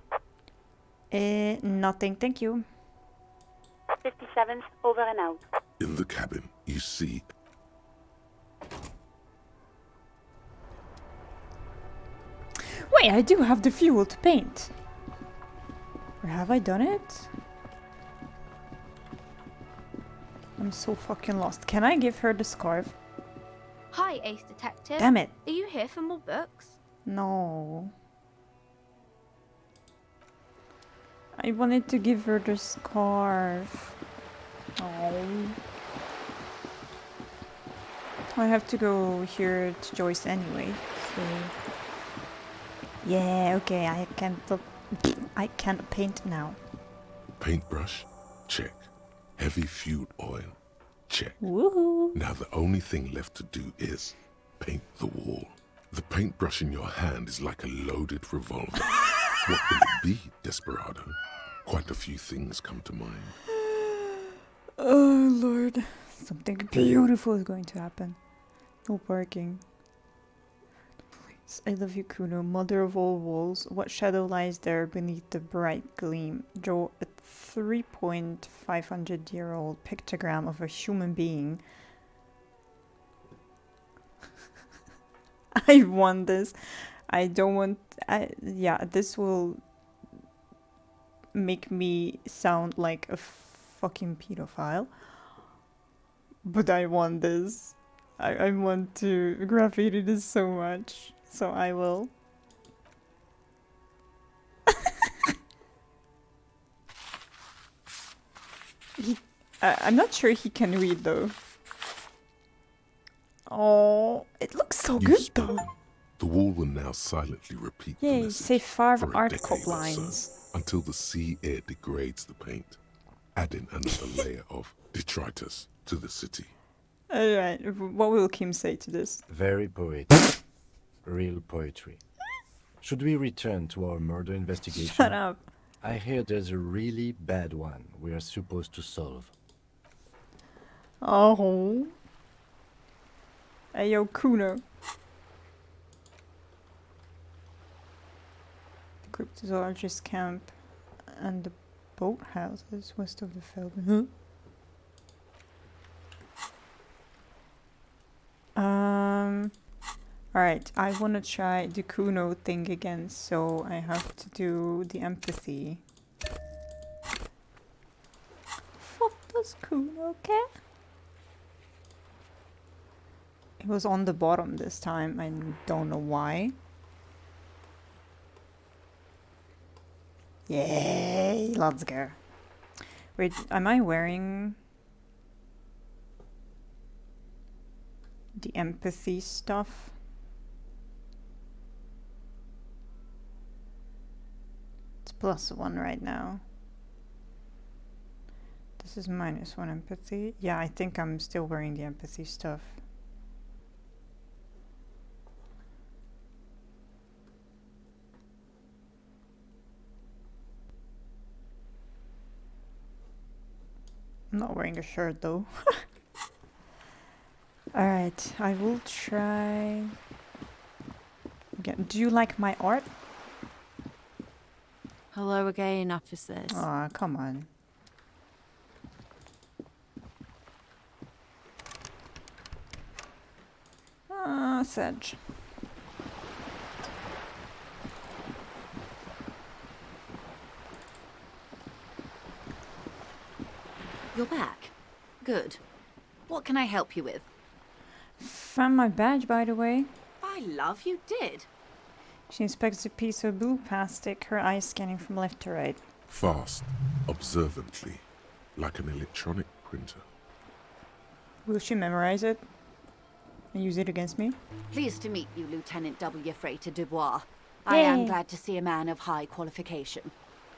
Nothing, thank you. 57's over and out. In the cabin, you see... Wait, I do have the fuel to paint. Or have I done it? I'm so fucking lost. Can I give her the scarf? Hi, Ace Detective. Damn it. Are you here for more books? No. I wanted to give her the scarf. Oh. I have to go here to Joyce anyway, so... Yeah, okay, I can paint now. Paintbrush? Check. Heavy fuel oil? Check. Woohoo! Now the only thing left to do is paint the wall. The paintbrush in your hand is like a loaded revolver. What will it be, Desperado? Quite a few things come to mind. Oh, Lord. Something beautiful is going to happen. No parking. Please. I love you, Kuno, mother of all walls. What shadow lies there beneath the bright gleam? Draw a 3.500-year-old pictogram of a human being. I want this. I don't want... yeah, this will make me sound like a fucking pedophile. But I want this. I want to graffiti this so much. So I will. I'm not sure he can read though. Oh, it looks so good though. The wall will now silently repeat the Yay, message say 5 for a art decade cop or so, lines. until the sea air degrades the paint, adding another layer of detritus to the city. Alright, what will Kim say to this? Very poetic. Real poetry. Should we return to our murder investigation? Shut up. I hear there's a really bad one we are supposed to solve. Oh. Hey, yo, Kuno. The cryptozoologist camp and the boathouses west of the field. Huh? Alright, I want to try the CUNO thing again, so I have to do the empathy. What does CUNO care? It was on the bottom this time, I don't know why. Yay, let's go. Wait, am I wearing the empathy stuff? It's +1 right now. This is -1 empathy. Yeah, I think I'm still wearing the empathy stuff. I'm not wearing a shirt though. Alright, I will try again. Do you like my art? Hello again, officers. Aw, come on. Sedge. You're back. Good. What can I help you with? Found my badge, by the way. By love, you did. She inspects a piece of blue plastic, her eyes scanning from left to right. Fast, observantly, like an electronic printer. Will she memorize it and use it against me? Pleased to meet you, Lieutenant W. Frater Dubois. I am Yay. glad to see a man of high qualification.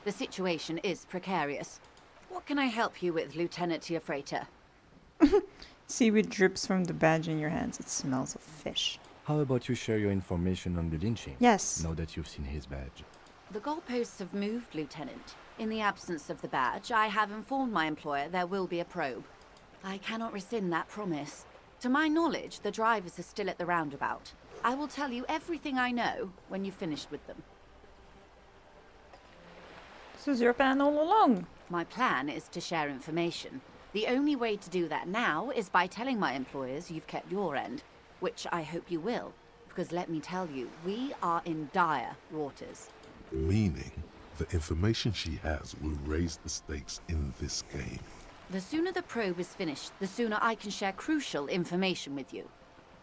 The situation is precarious. What can I help you with, Lieutenant Frater? Seaweed drips from the badge in your hands. It smells of fish. How about you share your information on the lynching? Yes. Now that you've seen his badge. The goalposts have moved, Lieutenant. In the absence of the badge, I have informed my employer there will be a probe. I cannot rescind that promise. To my knowledge, the drivers are still at the roundabout. I will tell you everything I know when you've finished with them. This is your plan all along. My plan is to share information. The only way to do that now is by telling my employers you've kept your end, which I hope you will, because let me tell you, we are in dire waters. Meaning, the information she has will raise the stakes in this game. The sooner the probe is finished, the sooner I can share crucial information with you.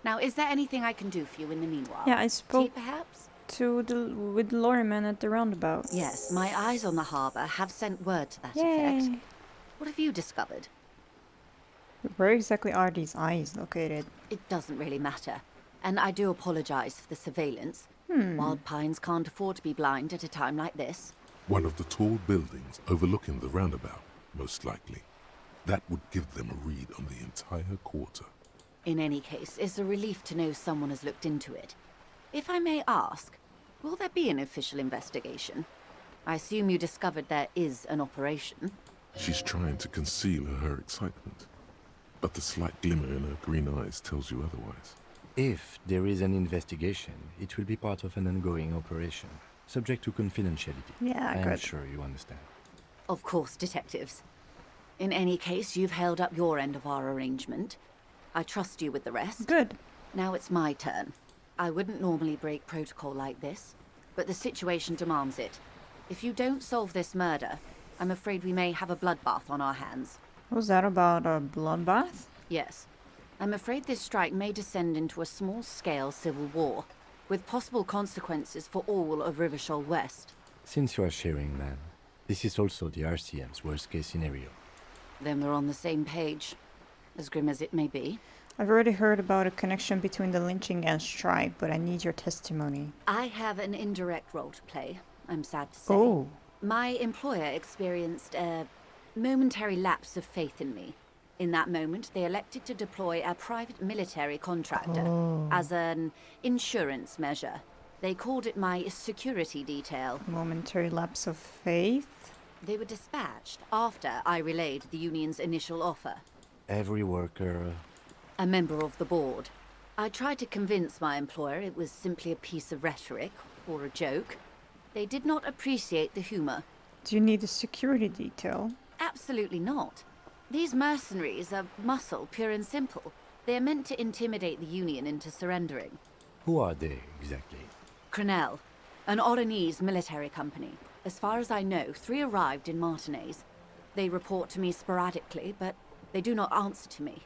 Now, is there anything I can do for you in the meanwhile? Yeah, I spoke Tea, perhaps? with the lorryman at the roundabout. Yes, my eyes on the harbour have sent word to that Yay. effect. What have you discovered? Where exactly are these eyes located? It doesn't really matter. And I do apologize for the surveillance. Hmm. Wild Pines can't afford to be blind at a time like this. One of the tall buildings overlooking the roundabout, most likely. That would give them a read on the entire quarter. In any case, it's a relief to know someone has looked into it. If I may ask, will there be an official investigation? I assume you discovered there is an operation. She's trying to conceal her excitement, but the slight glimmer in her green eyes tells you otherwise. If there is an investigation, it will be part of an ongoing operation, subject to confidentiality. Yeah, I'm good. sure you understand. Of course, detectives. In any case, you've held up your end of our arrangement. I trust you with the rest. Good. Now it's my turn. I wouldn't normally break protocol like this, but the situation demands it. If you don't solve this murder, I'm afraid we may have a bloodbath on our hands. Was that about a bloodbath? Yes. I'm afraid this strike may descend into a small-scale civil war, with possible consequences for all of Rivershoal West. Since you are sharing, ma'am, this is also the RCM's worst-case scenario. Then we're on the same page, as grim as it may be. I've already heard about a connection between the lynching and strike, but I need your testimony. I have an indirect role to play, I'm sad to say. Oh. My employer experienced a momentary lapse of faith in me. In that moment, they elected to deploy a private military contractor as an insurance measure. They called it my security detail. Momentary lapse of faith? They were dispatched after I relayed the union's initial offer. Every worker... A member of the board. I tried to convince my employer it was simply a piece of rhetoric or a joke. They did not appreciate the humor. Do you need a security detail? Absolutely not. These mercenaries are muscle, pure and simple. They are meant to intimidate the Union into surrendering. Who are they, exactly? Crenel, an Oranese military company. As far as I know, 3 arrived in Martinez. They report to me sporadically, but they do not answer to me.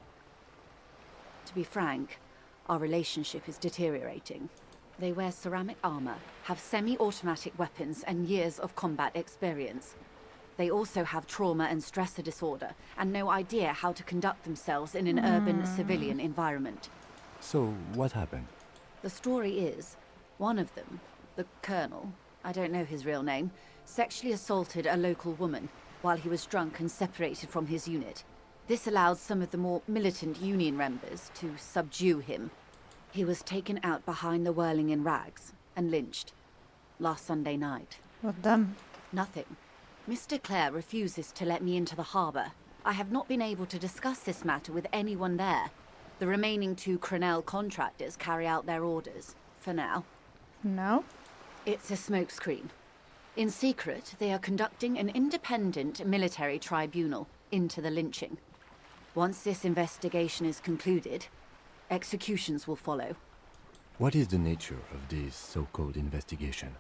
To be frank, our relationship is deteriorating. They wear ceramic armor, have semi-automatic weapons, and years of combat experience. They also have trauma and stressor disorder, and no idea how to conduct themselves in an urban civilian environment. So, what happened? The story is, one of them, the Colonel, I don't know his real name, sexually assaulted a local woman while he was drunk and separated from his unit. This allowed some of the more militant Union members to subdue him. He was taken out behind the whirling in rags and lynched last Sunday night. What then? Nothing. Mr. Clare refuses to let me into the harbor. I have not been able to discuss this matter with anyone there. The remaining 2 Crenel contractors carry out their orders, for now. No? It's a smokescreen. In secret, they are conducting an independent military tribunal into the lynching. Once this investigation is concluded, executions will follow. What is the nature of this so-called investigation?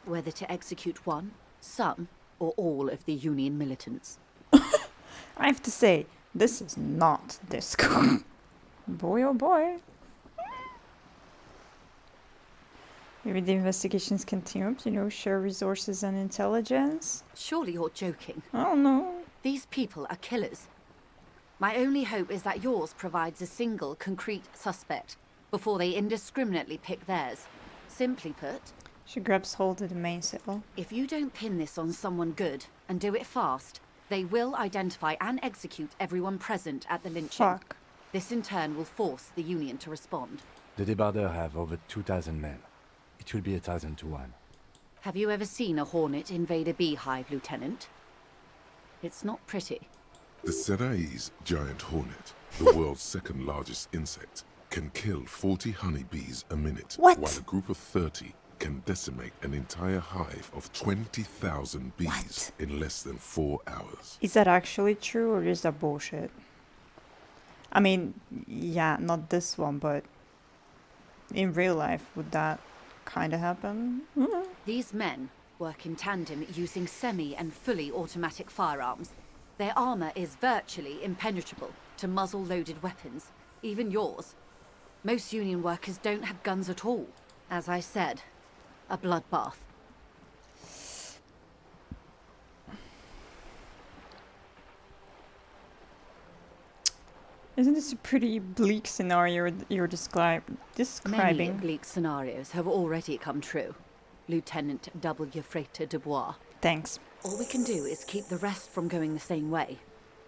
Whether to execute one, some, or all of the Union militants. I have to say, this is not disco. Boy, oh boy. Maybe the investigations can team up, you know, share resources and intelligence. Surely you're joking. I don't know. These people are killers. My only hope is that yours provides a single, concrete suspect before they indiscriminately pick theirs. Simply put... She grabs hold of the mainsail. If you don't pin this on someone good, and do it fast, they will identify and execute everyone present at the lynching. Fuck. This in turn will force the Union to respond. The Debardeurs have over 2,000 men. It will be 1,000 to 1. Have you ever seen a hornet invade a beehive, Lieutenant? It's not pretty. The Seraï's giant hornet, the world's second largest insect, can kill 40 honeybees a minute. What? While a group of 30 can decimate an entire hive of 20,000 bees in less than 4 hours. Is that actually true or is that bullshit? I mean, yeah, not this one, but in real life, would that kind of happen? These men work in tandem using semi and fully automatic firearms. Their armor is virtually impenetrable to muzzle-loaded weapons, even yours. Most Union workers don't have guns at all. As I said, a bloodbath. Isn't this a pretty bleak scenario you're describing? Many bleak scenarios have already come true. Lieutenant W. Frater Dubois. Thanks. All we can do is keep the rest from going the same way.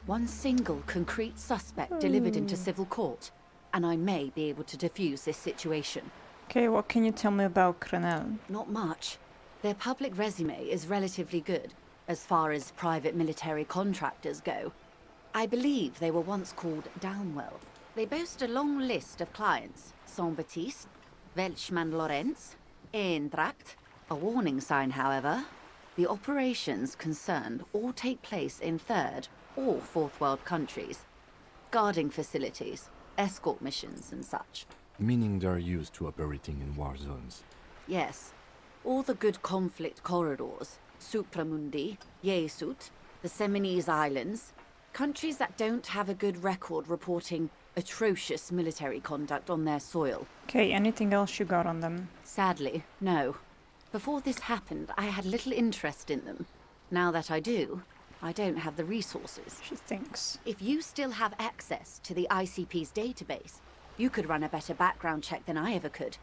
One single concrete suspect delivered into civil court, and I may be able to defuse this situation. Okay, what can you tell me about Crenel? Not much. Their public resume is relatively good, as far as private military contractors go. I believe they were once called Downwell. They boast a long list of clients. Saint-Baptiste, Welchman-Lorenz, Eintracht. A warning sign, however. The operations concerned all take place in third or fourth world countries. Guarding facilities, escort missions and such. Meaning they're used to operating in war zones. Yes. All the good conflict corridors. Supramundi, Yesut, the Seminese Islands. Countries that don't have a good record reporting atrocious military conduct on their soil. Okay, anything else you got on them? Sadly, no. Before this happened, I had little interest in them. Now that I do, I don't have the resources. She thinks. If you still have access to the ICP's database, you could run a better background check than I ever could.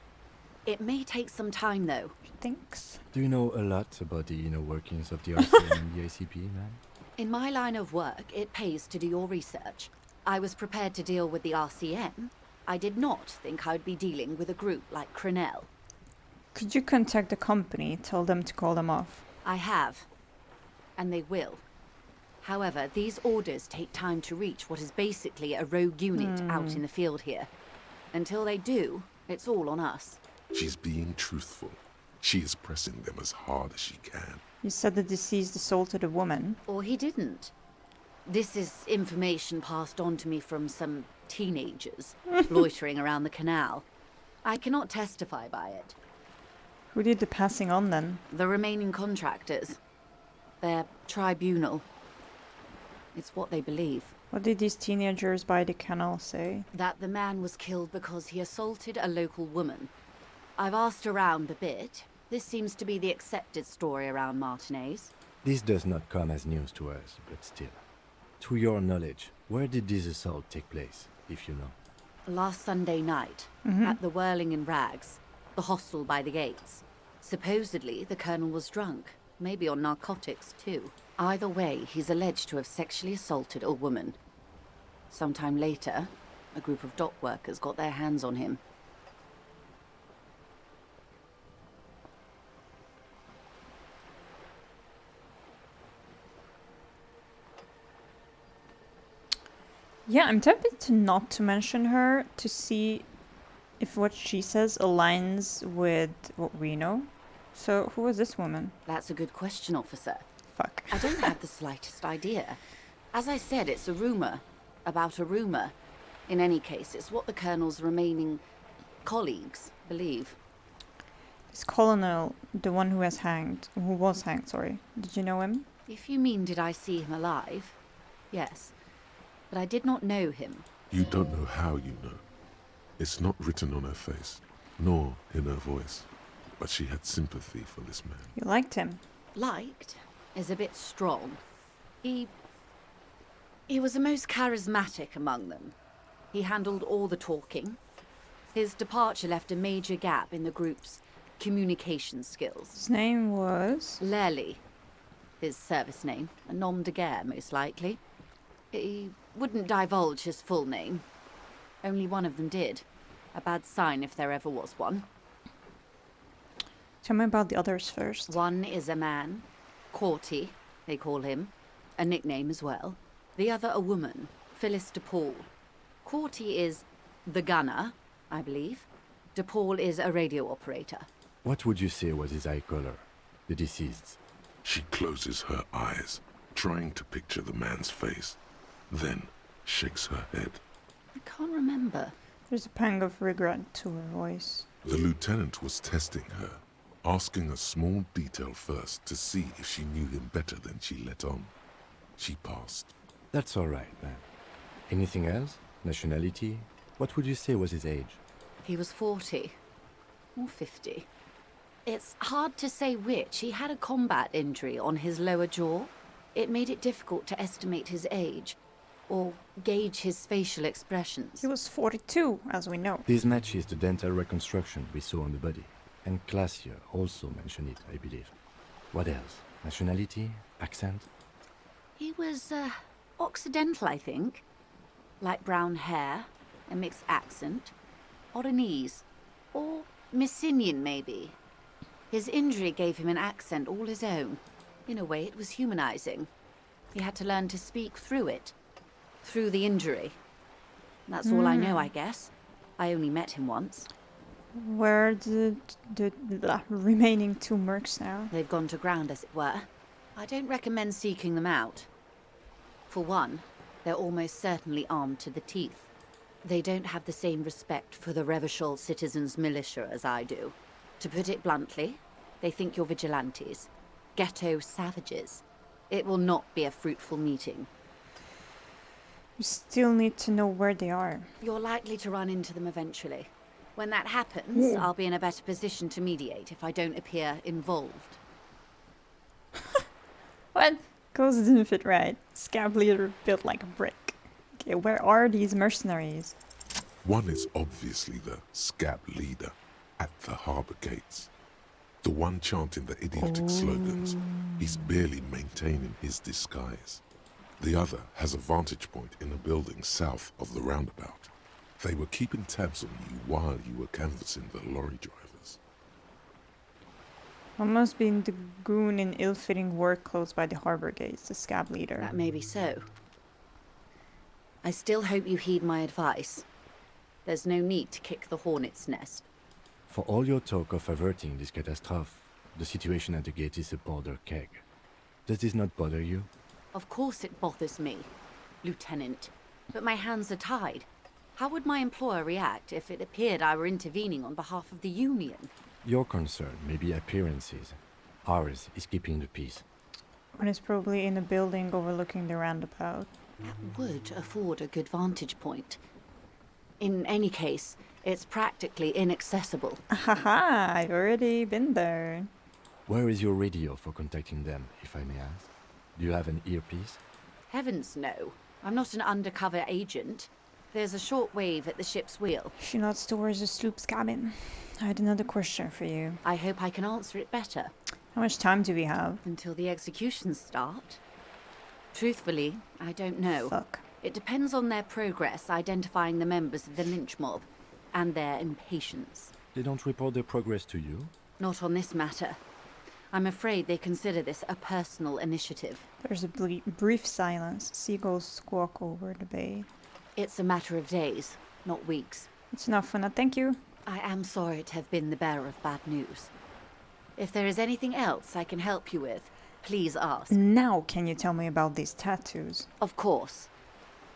It may take some time, though. She thinks. Do you know a lot about the inner workings of the RCM and the ICP, man? In my line of work, it pays to do your research. I was prepared to deal with the RCM. I did not think I'd be dealing with a group like Crenel. Could you contact the company, tell them to call them off? I have. And they will. However, these orders take time to reach what is basically a rogue unit out in the field here. Until they do, it's all on us. She's being truthful. She is pressing them as hard as she can. You said the deceased assaulted a woman. Or he didn't. This is information passed on to me from some teenagers loitering around the canal. I cannot testify by it. Who did the passing on then? The remaining contractors. Their tribunal. It's what they believe. What did these teenagers by the canal say? That the man was killed because he assaulted a local woman. I've asked around a bit. This seems to be the accepted story around Martinez. This does not come as news to us, but still. To your knowledge, where did this assault take place, if you know? Last Sunday night, at the Whirling in Rags, the hostel by the gates. Supposedly, the colonel was drunk, maybe on narcotics too. Either way, he's alleged to have sexually assaulted a woman. Sometime later, a group of dock workers got their hands on him. Yeah, I'm tempted to not to mention her to see if what she says aligns with what we know. So, who was this woman? That's a good question, officer. Fuck. I don't have the slightest idea. As I said, it's a rumor. About a rumor. In any case, it's what the colonel's remaining colleagues believe. This colonel, the one who was hanged, sorry. Did you know him? If you mean did I see him alive? Yes. But I did not know him. You don't know how you know. It's not written on her face, nor in her voice. But she had sympathy for this man. You liked him? Liked is a bit strong. He was the most charismatic among them. He handled all the talking. His departure left a major gap in the group's communication skills. His name was? Lely. His service name. A nom de guerre, most likely. He wouldn't divulge his full name. Only one of them did. A bad sign if there ever was one. Tell me about the others first. One is a man. Corty, they call him. A nickname as well. The other a woman. Phyllis DePaul. Corty is the gunner, I believe. DePaul is a radio operator. What would you say was his eye color? The deceased's? She closes her eyes, trying to picture the man's face. Then shakes her head. I can't remember. There's a pang of regret to her voice. The lieutenant was testing her, asking a small detail first to see if she knew him better than she let on. She passed. That's all right, man. Anything else? Nationality? What would you say was his age? He was 40. Or 50. It's hard to say which. He had a combat injury on his lower jaw. It made it difficult to estimate his age, or gauge his facial expressions. He was 42, as we know. This matches the dental reconstruction we saw on the body. And Glacier also mentioned it, I believe. What else? Nationality? Accent? He was, Occidental, I think. Light brown hair, a mixed accent. Oranese. Or Messinian, maybe. His injury gave him an accent all his own. In a way, it was humanizing. He had to learn to speak through it. Through the injury. That's all I know, I guess. I only met him once. Where are the remaining two mercs now? They've gone to ground, as it were. I don't recommend seeking them out. For one, they're almost certainly armed to the teeth. They don't have the same respect for the Revachol citizens' militia as I do. To put it bluntly, they think you're vigilantes. Ghetto savages. It will not be a fruitful meeting. You still need to know where they are. You're likely to run into them eventually. When that happens, Yeah. I'll be in a better position to mediate if I don't appear involved. What? Clothes didn't fit right. Scab leader built like a brick. Okay, where are these mercenaries? One is obviously the scab leader at the harbour gates. The one chanting the idiotic slogans. He's barely maintaining his disguise. The other has a vantage point in a building south of the roundabout. They were keeping tabs on you while you were canvassing the lorry drivers. One must be the goon in ill-fitting work clothes by the harbour gates, the scab leader. That may be so. I still hope you heed my advice. There's no need to kick the hornet's nest. For all your talk of averting this catastrophe, The situation at the gate is a powder keg. Does this not bother you? Of course it bothers me, Lieutenant. But my hands are tied. How would my employer react if it appeared I were intervening on behalf of the Union? Your concern may be appearances. Ours is keeping the peace. One is probably in a building overlooking the roundabout. That would afford a good vantage point. In any case, it's practically inaccessible. Haha, I've already been there. Where is your radio for contacting them, if I may ask? Do you have an earpiece? Heavens no. I'm not an undercover agent. There's a short wave at the ship's wheel. She nods towards the sloop's cabin. I had another question for you. I hope I can answer it better. How much time do we have? Until the executions start. Truthfully, I don't know. Fuck. It depends on their progress identifying the members of the lynch mob, and their impatience. They don't report their progress to you? Not on this matter. I'm afraid they consider this a personal initiative. There's a brief silence. Seagulls squawk over the bay. It's a matter of days, not weeks. It's enough for now, thank you. I am sorry to have been the bearer of bad news. If there is anything else I can help you with, please ask. Now can you tell me about these tattoos? Of course.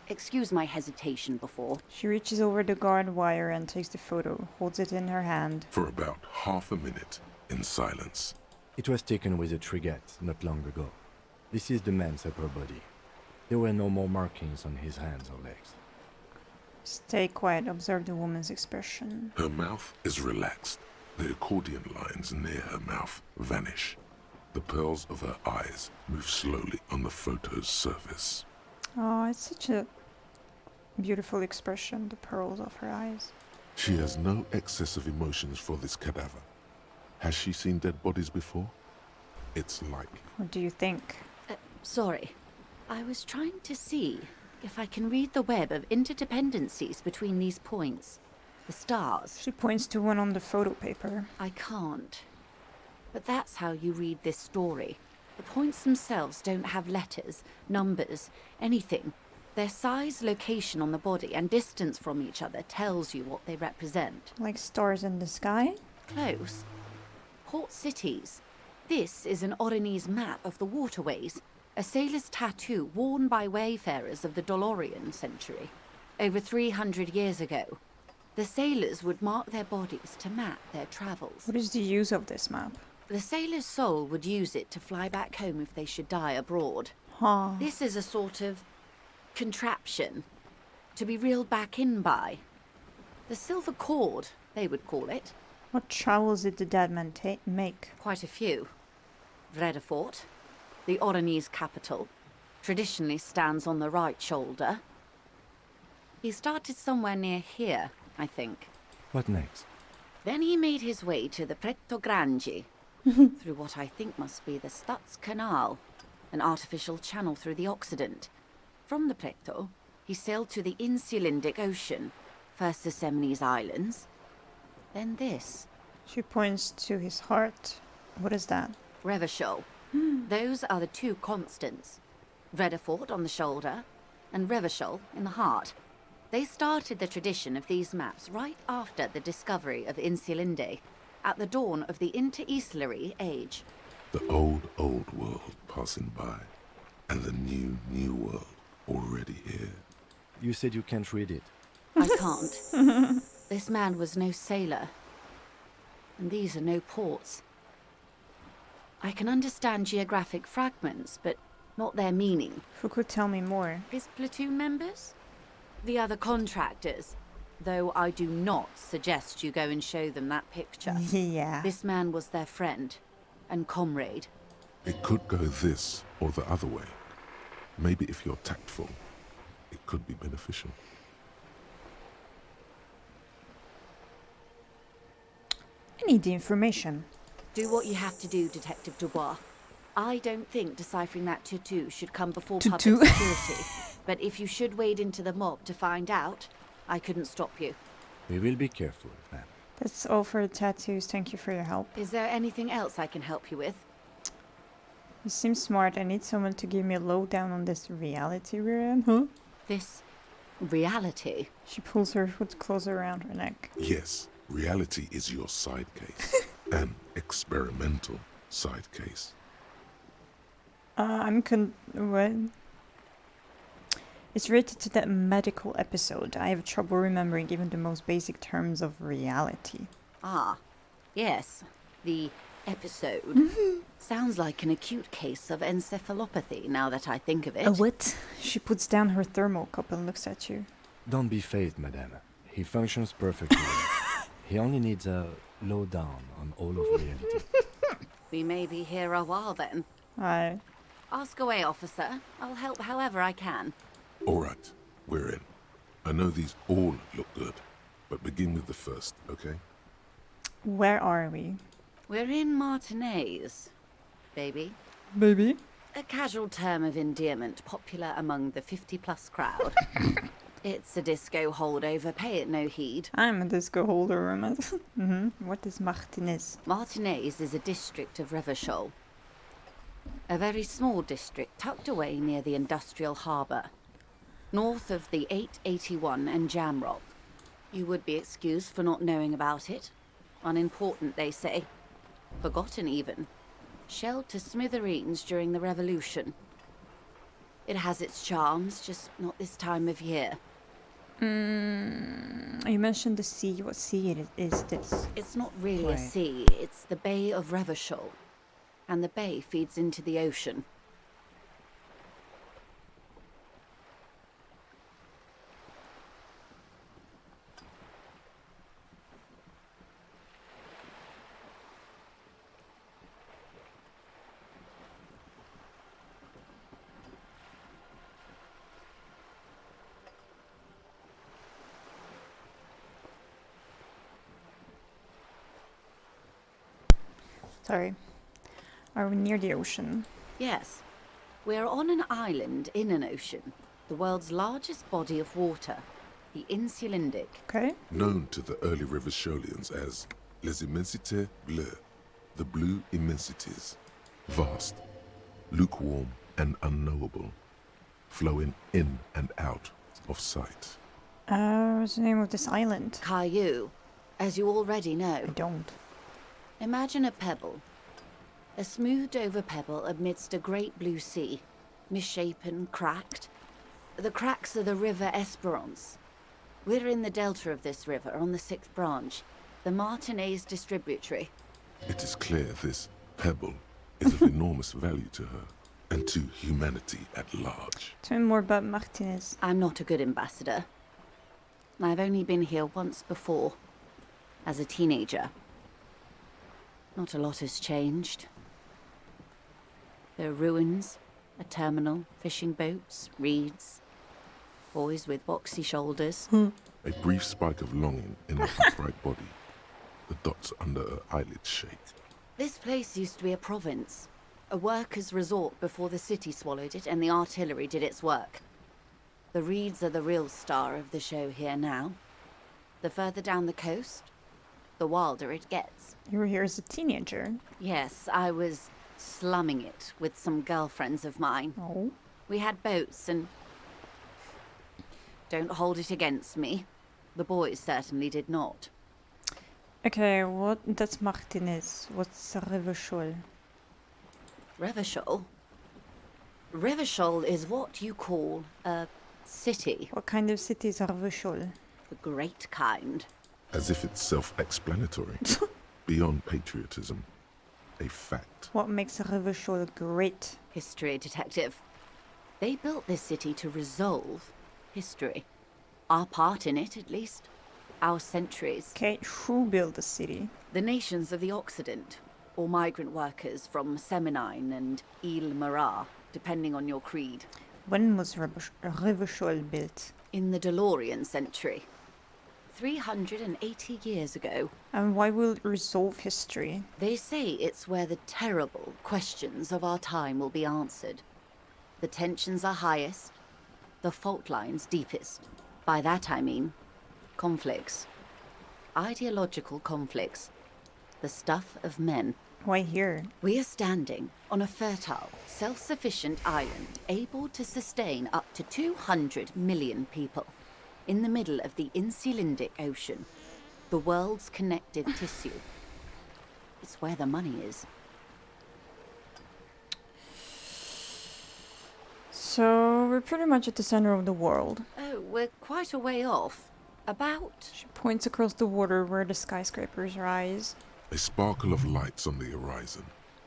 Excuse my hesitation before. She reaches over the guard wire and takes the photo, holds it in her hand. For about half a minute, in silence. It was taken with a Triget not long ago. This is the man's upper body. There were no more markings on his hands or legs. Stay quiet, observe the woman's expression. Her mouth is relaxed. The accordion lines near her mouth vanish. The pearls of her eyes move slowly on the photo's surface. Oh, it's such a beautiful expression, the pearls of her eyes. She has no excess of emotions for this cadaver. Has she seen dead bodies before? It's likely. What do you think? Sorry. I was trying to see if I can read the web of interdependencies between these points. The stars. She points to one on the photo paper. I can't. But that's how you read this story. The points themselves don't have letters, numbers, anything. Their size, location on the body, and distance from each other tells you what they represent. Like stars in the sky? Close. Port cities. This is an Oronese map of the waterways, a sailor's tattoo worn by wayfarers of the Dolorian century. Over 300 years ago, the sailors would mark their bodies to map their travels. What is the use of this map? The sailor's soul would use it to fly back home if they should die abroad. Huh. This is a sort of contraption to be reeled back in by. The silver cord, they would call it. What travels did the dead man make? Quite a few. Vredefort, the Oronese capital, traditionally stands on the right shoulder. He started somewhere near here, I think. What next? Then he made his way to the Pretto Grande, through what I think must be the Stutz Canal, an artificial channel through the Occident. From the Pretto, he sailed to the Insulindic Ocean, first the Semines Islands, then this. She points to his heart. What is that? Revachol. Those are the two constants. Vredefort on the shoulder, and Revachol in the heart. They started the tradition of these maps right after the discovery of Insulinde, at the dawn of the Interinsulary Age. The old world passing by, and the new world already here. You said you can't read it. I can't. This man was no sailor, and these are no ports. I can understand geographic fragments, but not their meaning. Who could tell me more? His platoon members? The other contractors. Though I do not suggest you go and show them that picture. Yeah. This man was their friend and comrade. It could go this or the other way. Maybe if you're tactful, it could be beneficial. I need the information. Do what you have to do, Detective Dubois. I don't think deciphering that tattoo should come before Tutu. public security. But if you should wade into the mob to find out, I couldn't stop you. We will be careful, ma'am. That's all for the tattoos. Thank you for your help. Is there anything else I can help you with? You seem smart. I need someone to give me a lowdown on this reality we're in, huh? This reality? She pulls her foot closer around her neck. Yes, reality is your side case. An experimental side case. What? It's related to that medical episode. I have trouble remembering even the most basic terms of reality. Ah, yes. The episode. Sounds like an acute case of encephalopathy, now that I think of it. A what? She puts down her thermal cup and looks at you. Don't be phased, madame. He functions perfectly. He only needs a lowdown on all of reality. We may be here a while then. Aye. Ask away, officer. I'll help however I can. All right, we're in. I know these all look good, but begin with the first, okay? Where are we? We're in Martinez, baby. Baby? A casual term of endearment popular among the 50-plus crowd. It's a disco holdover, pay it no heed. I'm a disco holder, What is Martinez? Martinez is a district of Revachol. A very small district tucked away near the industrial harbour. North of the 881 and Jamrock. You would be excused for not knowing about it. Unimportant, they say. Forgotten, even. Shelled to smithereens during the Revolution. It has its charms, just not this time of year. You mentioned the sea. What sea is this? It's not really a sea. It's the Bay of Revachol. And the bay feeds into the ocean. Sorry. Are we near the ocean? Yes. We're on an island in an ocean. The world's largest body of water. The Insulindic. Okay. Known to the early Revacholians as Les Immensités Bleues, the blue immensities. Vast, lukewarm and unknowable, flowing in and out of sight. What's the name of this island? Caillou. As you already know. I don't. Imagine a pebble. A smoothed over pebble amidst a great blue sea. Misshapen, cracked. The cracks are the river Esperance. We're in the delta of this river on the 6th branch. The Martinez distributary. It is clear this pebble is of enormous value to her and to humanity at large. Tell me more about Martinez. I'm not a good ambassador. I've only been here once before, as a teenager. Not a lot has changed. There are ruins, a terminal, fishing boats, reeds, boys with boxy shoulders. A brief spike of longing in her upright body. The dots under her eyelids shake. This place used to be a province, a workers' resort before the city swallowed it and the artillery did its work. The reeds are the real star of the show here now. The further down the coast, the wilder it gets. You were here as a teenager? Yes, I was slumming it with some girlfriends of mine. Oh. We had boats and... Don't hold it against me. The boys certainly did not. Okay, that's Martinez. What's Revachol? Revachol? Revachol is what you call a city. What kind of city is Revachol? The great kind. As if it's self-explanatory. Beyond patriotism. A fact. What makes Revachol great? History, detective. They built this city to resolve history. Our part in it, at least. Our centuries. Okay, who built the city? The nations of the Occident, or migrant workers from Seminine and Ile-Marat, depending on your creed. When was Revachol built? In the DeLorean century. 380 years ago. And why will it resolve history? They say it's where the terrible questions of our time will be answered. The tensions are highest, the fault lines deepest. By that I mean conflicts. Ideological conflicts. The stuff of men. Why here? We are standing on a fertile, self-sufficient island able to sustain up to 200 million people. In the middle of the Insulindic Ocean, the world's connective tissue. It's where the money is. So we're pretty much at the center of the world. Oh, we're quite a way off. About? She points across the water where the skyscrapers rise. A sparkle of lights on the horizon,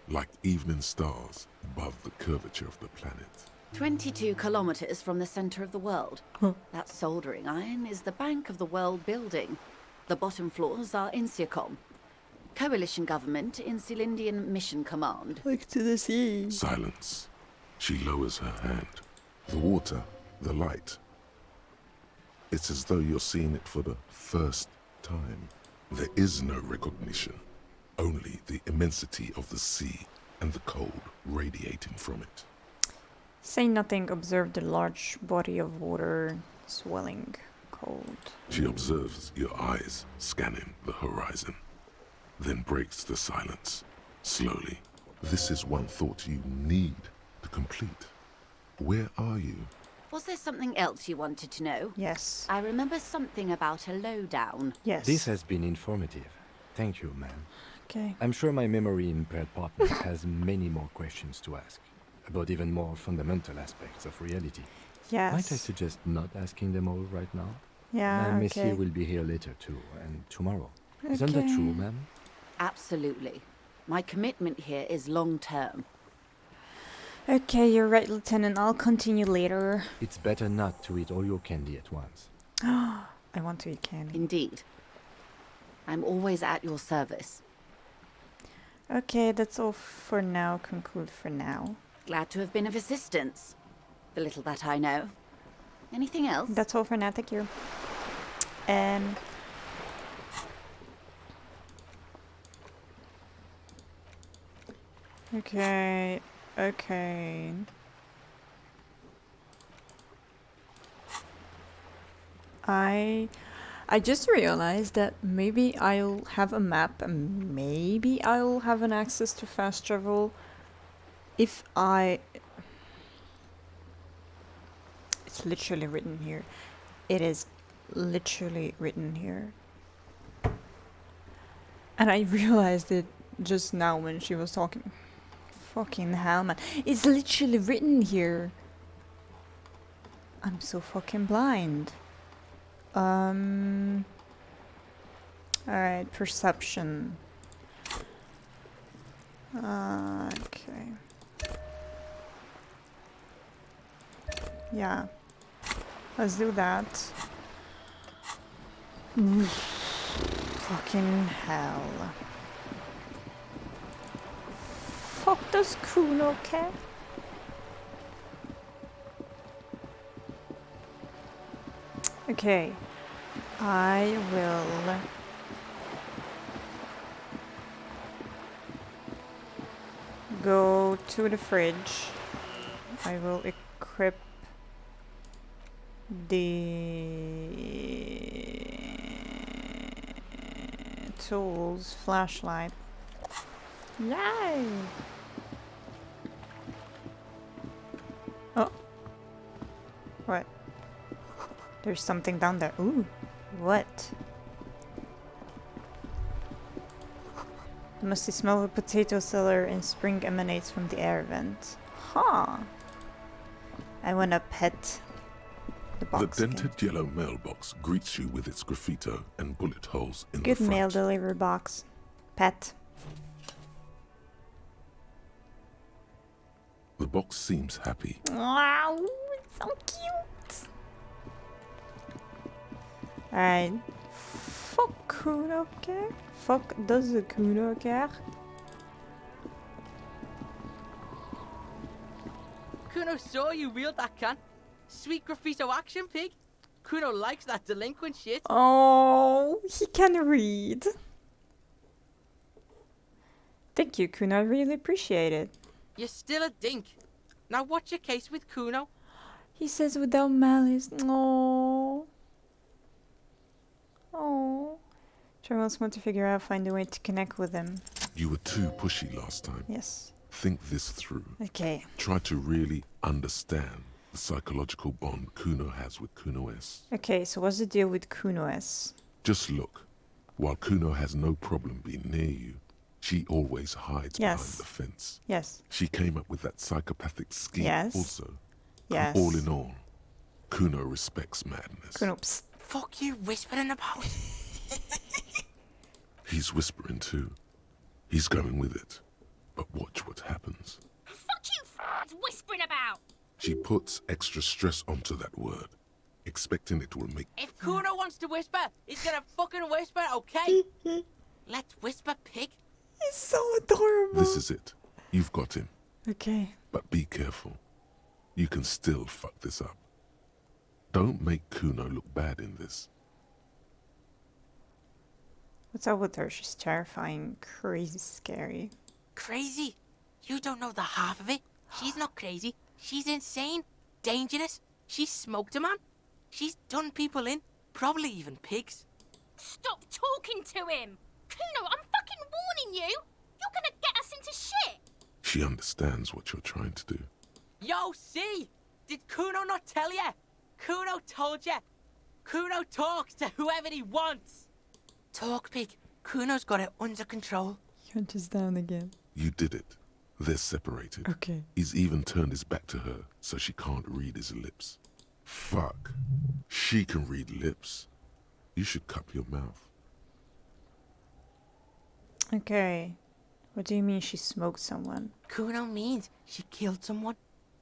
like evening stars above the curvature of the planet. 22 kilometers from the center of the world. That soldering iron is the bank of the world building. The bottom floors are Insiacom. Coalition government in Cylindian Mission Command. Like to the sea. Silence. She lowers her hand. The water, the light. It's as though you're seeing it for the first time. There is no recognition, only the immensity of the sea and the cold radiating from it. Say nothing, observe the large body of water swelling cold. She observes your eyes scanning the horizon, then breaks the silence, slowly. This is one thought you need to complete. Where are you? Was there something else you wanted to know? Yes. I remember something about a lowdown. Yes. This has been informative. Thank you, ma'am. Okay. I'm sure my memory-impaired partner has many more questions to ask, about even more fundamental aspects of reality. Yes. Might I suggest not asking them all right now? Yeah, Monsieur okay. will be here later too, and tomorrow. Isn't that true, ma'am? Absolutely. My commitment here is long-term. Okay, you're right, Lieutenant. I'll continue later. It's better not to eat all your candy at once. I want to eat candy. Indeed. I'm always at your service. Okay, that's all for now. Conclude for now. Glad to have been of assistance. The little that I know. Anything else? That's all for now. Thank you. Okay. Okay. I just realized that maybe I'll have a map and maybe I'll have an access to fast travel if I... It's literally written here. It is literally written here. And I realized it just now when she was talking. Fucking hell, man. It's literally written here. I'm so fucking blind. Alright, perception. Okay. Yeah. Let's do that. Fucking hell. Fuck does CUNO care? Okay. I will go to the fridge. I will equip the tools, flashlight. Yay! Oh. What? There's something down there. Ooh. What? The musty smell of a potato cellar in spring emanates from the air vent. Huh. I wanna pet the box. The dented yellow mailbox greets you with its graffito and bullet holes in Good the front. mail delivery box. Pet. The box seems happy. Wow, it's so cute. Alright. Fuck CUNO care? Fuck does the CUNO care? CUNO saw you wield that can. Sweet graffito action, pig. CUNO likes that delinquent shit. Oh, he can read. Thank you, CUNO. I really appreciate it. You're still a dink. Now what's your case with CUNO? He says without malice. Oh. Oh. Charles wants to figure out, find a way to connect with him. You were too pushy last time. Yes. Think this through. Okay. Try to really understand the psychological bond CUNO has with CUNO-S. Okay, so what's the deal with CUNO-S? Just look. While CUNO has no problem being near you, she always hides behind the fence. Yes. She came up with that psychopathic scheme Yes. also. Yes. All in all, Kuno respects madness. Kuno, psst. Fuck you whispering about? He's whispering too. He's going with it. But watch what happens. Fuck you whispering about! She puts extra stress onto that word, expecting it will make... If Kuno wants to whisper, he's gonna fucking whisper, okay? Let's whisper, pig. He's so adorable. This is it. You've got him. Okay. But be careful. You can still fuck this up. Don't make Kuno look bad in this. What's up with her? She's terrifying, crazy, scary. Crazy? You don't know the half of it. She's not crazy. She's insane, dangerous. She's smoked a man. She's done people in, probably even pigs. Stop talking to him! Kuno, I'm fucking warning you! You're gonna get us into shit! She understands what you're trying to do. Yo, see? Did Kuno not tell ya? Kuno told ya. Kuno talks to whoever he wants. Talk, pig. Kuno's got it under control. You're just down again. You did it. They're separated. Okay. He's even turned his back to her, so she can't read his lips. Fuck. She can read lips. You should cup your mouth. Okay. What do you mean she smoked someone? Kuno means she killed someone.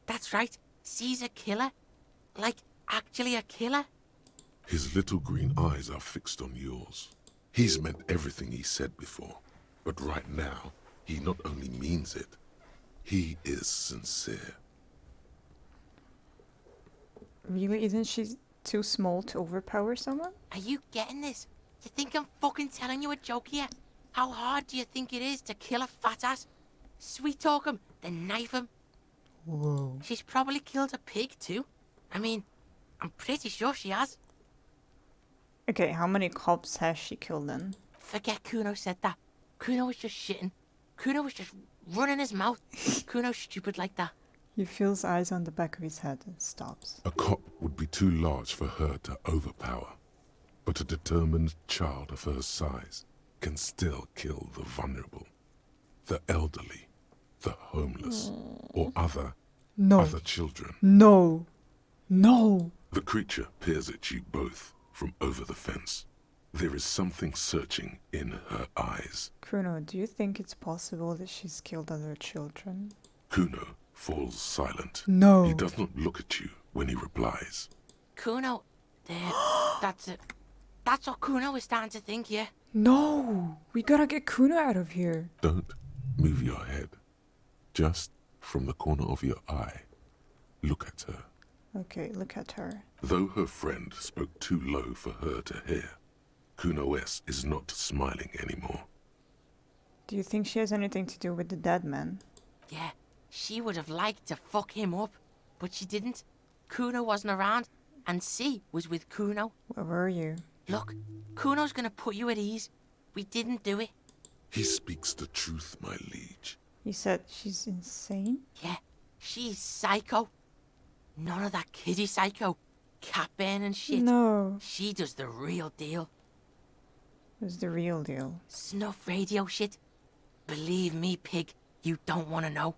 That's right. She's a killer. Like, actually a killer. His little green eyes are fixed on yours. He's meant everything he said before. But right now, he not only means it, he is sincere. Really? Isn't she too small to overpower someone? Are you getting this? You think I'm fucking telling you a joke here? How hard do you think it is to kill a fat ass? Sweet talk him, then knife him. Whoa. She's probably killed a pig too. I mean, I'm pretty sure she has. Okay, how many cops has she killed then? Forget Kuno said that. Kuno was just shitting. Kuno was just running his mouth. Kuno's stupid like that. He feels eyes on the back of his head and stops. A cop would be too large for her to overpower. But a determined child of her size can still kill the vulnerable, the elderly, the homeless, or other children. No. No. The creature peers at you both from over the fence. There is something searching in her eyes. Kuno, do you think it's possible that she's killed other children? Kuno falls silent. No. He does not look at you when he replies. Kuno, there. That's it. That's what Kuno is starting to think, yeah. No. We gotta get Kuno out of here. Don't move your head. Just from the corner of your eye, look at her. Okay, look at her. Though her friend spoke too low for her to hear, Kuno S is not smiling anymore. Do you think she has anything to do with the dead man? Yeah, she would have liked to fuck him up, but she didn't. Kuno wasn't around, and C was with Kuno. Where were you? Look, Kuno's gonna put you at ease. We didn't do it. He speaks the truth, my liege. You said she's insane? Yeah, she's psycho. None of that kiddie psycho. Cat burning shit. No. She does the real deal. What's the real deal? Snuff radio shit. Believe me, pig, you don't want to know.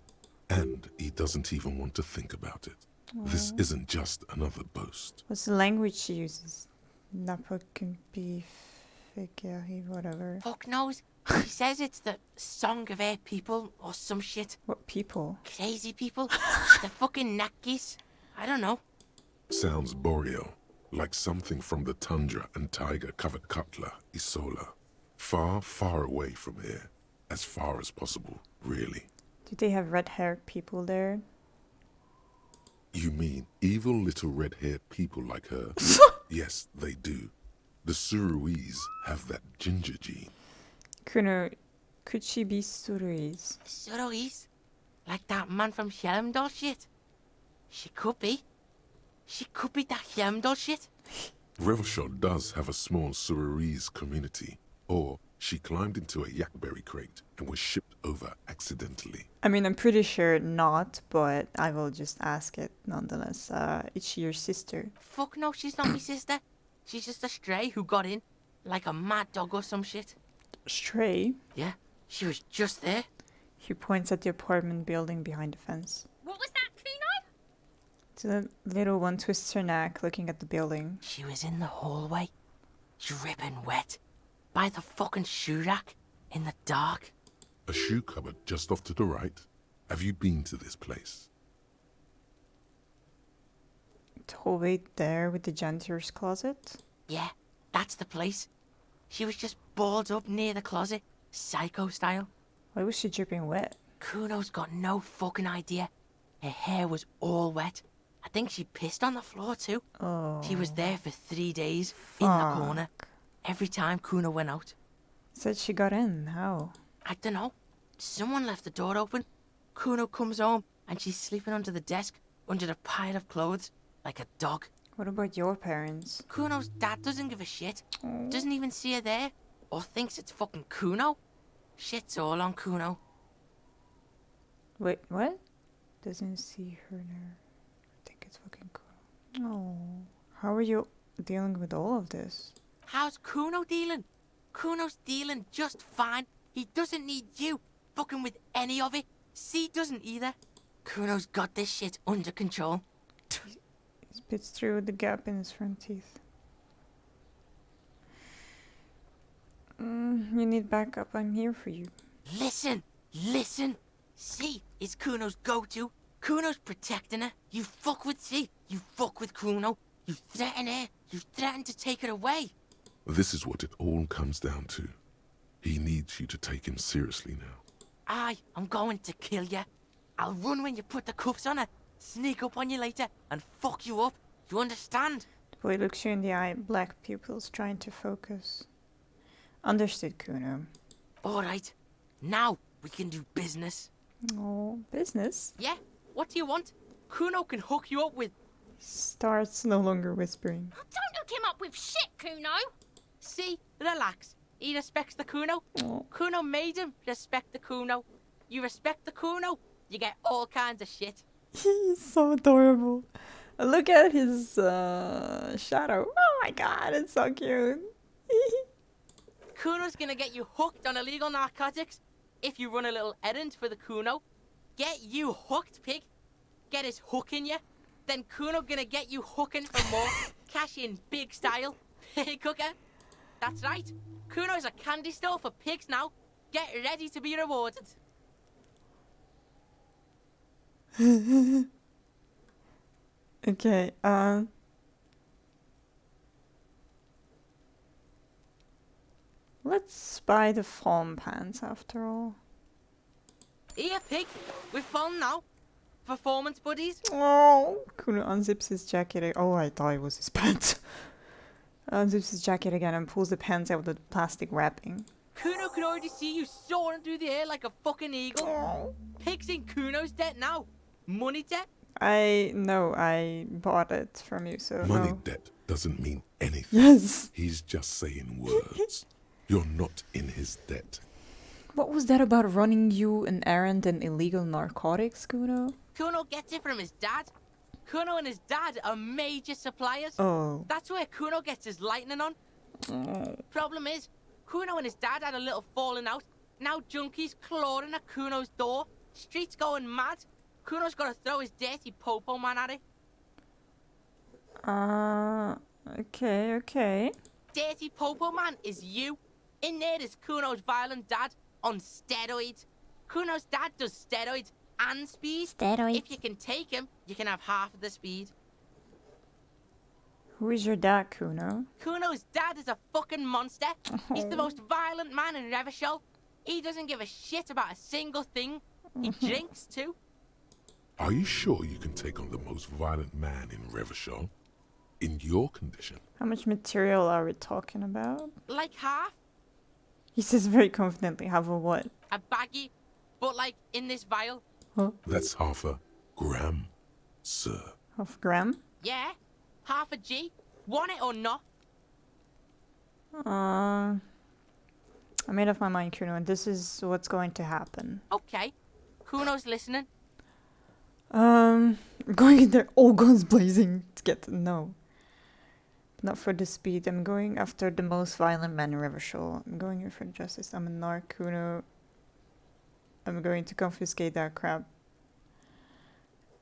And he doesn't even want to think about it. This isn't just another boast. What's the language she uses? Napokimpi, Figari, whatever. Fuck knows. She says it's the song of her people or some shit. What people? Crazy people. The fucking Nakis. I don't know. Sounds boreal, like something from the tundra and tiger-covered cutler, Isola. Far, far away from here. As far as possible, really. Do they have red-haired people there? You mean evil little red-haired people like her? Yes, they do. The Suruese have that ginger gene. Kuno, could she be Suruese? Suruese? Like that man from Helmdall shit? She could be. She could be that Helmdall shit. Revachol does have a small Suruese community. Or she climbed into a yakberry crate and was shipped over accidentally. I mean, I'm pretty sure not, but I will just ask it nonetheless. Is she your sister? Fuck no, she's not my sister. She's just a stray who got in. Like a mad dog or some shit. Stray? Yeah, she was just there. He points at the apartment building behind the fence. What was that, Kuno? The little one twists her neck, looking at the building. She was in the hallway, dripping wet, by the fucking shoe rack, in the dark. A shoe cupboard just off to the right. Have you been to this place? The hallway there with the janitor's closet? Yeah, that's the place. She was just balled up near the closet, psycho style. Why was she dripping wet? Kuno's got no fucking idea. Her hair was all wet. I think she pissed on the floor too. Oh. She was there for 3 days, in the corner, every time Kuno went out. Said she got in. How? I don't know. Someone left the door open. Kuno comes home and she's sleeping under the desk, under a pile of clothes, like a dog. What about your parents? Kuno's dad doesn't give a shit. Doesn't even see her there, or thinks it's fucking Kuno. Shit's all on Kuno. Wait, what? Doesn't see her there. I think it's fucking cool. Oh. How are you dealing with all of this? How's Kuno dealing? Kuno's dealing just fine. He doesn't need you fucking with any of it. C doesn't either. Kuno's got this shit under control. He spits through the gap in his front teeth. You need backup. I'm here for you. Listen. C is Kuno's go-to. Kuno's protecting her. You fuck with C, you fuck with Kuno. You threaten her. You threaten to take her away. This is what it all comes down to. He needs you to take him seriously now. I'm going to kill you. I'll run when you put the cuffs on her, sneak up on you later, and fuck you up. You understand? The boy looks you in the eye, black pupils trying to focus. Understood, Kuno. Alright. Now we can do business. Oh, business? Yeah? What do you want? Kuno can hook you up with... Starts no longer whispering. Don't hook him up with shit, Kuno. See? Relax. He respects the Kuno. Oh. Kuno made him respect the Kuno. You respect the Kuno, you get all kinds of shit. He's so adorable. Look at his shadow. Oh my god, it's so cute. Kuno's gonna get you hooked on illegal narcotics if you run a little errand for the Kuno. Get you hooked, pig. Get his hook in you. Then Kuno gonna get you hooking for more. Cash in big style. Pig hooker. That's right. Kuno's a candy store for pigs now. Get ready to be rewarded. Okay, let's buy the foam pants after all. Here, pig. We're fun now. Performance buddies. Oh, Kuno unzips his jacket. Oh, I thought it was his pants. Unzips his jacket again and pulls the pants out with the plastic wrapping. Kuno can already see you soaring through the air like a fucking eagle. Oh. Pig's in Kuno's debt now. Money debt. I bought it from you, so Money no. debt doesn't mean anything. Yes. He's just saying words. You're not in his debt. What was that about running you an errand and illegal narcotics, Kuno? Kuno gets it from his dad. Kuno and his dad are major suppliers. Oh. That's where Kuno gets his lightning on. Oh. Problem is, Kuno and his dad had a little falling out. Now junkies clawing at Kuno's door. Streets going mad. Kuno's got to throw his dirty popo man at it. Okay. Dirty popo man is you. In there is Kuno's violent dad on steroids. Kuno's dad does steroids and speed. Steroids. If you can take him, you can have half of the speed. Who is your dad, Kuno? Kuno's dad is a fucking monster. He's the most violent man in Revachol. He doesn't give a shit about a single thing. He drinks too. Are you sure you can take on the most violent man in Revachol? In your condition? How much material are we talking about? Like half. He says very confidently, half of what? A baggie, but like in this vial. Huh? That's half a gram, sir. Half a gram? Yeah, half a G. Want it or not? I made up my mind, Kuno, and this is what's going to happen. Okay. Kuno's listening. I'm going in there, all guns blazing to get no. Not for the speed. I'm going after the most violent man in Revachol. I'm going here for justice. I'm a narc, Kuno. I'm going to confiscate that crap.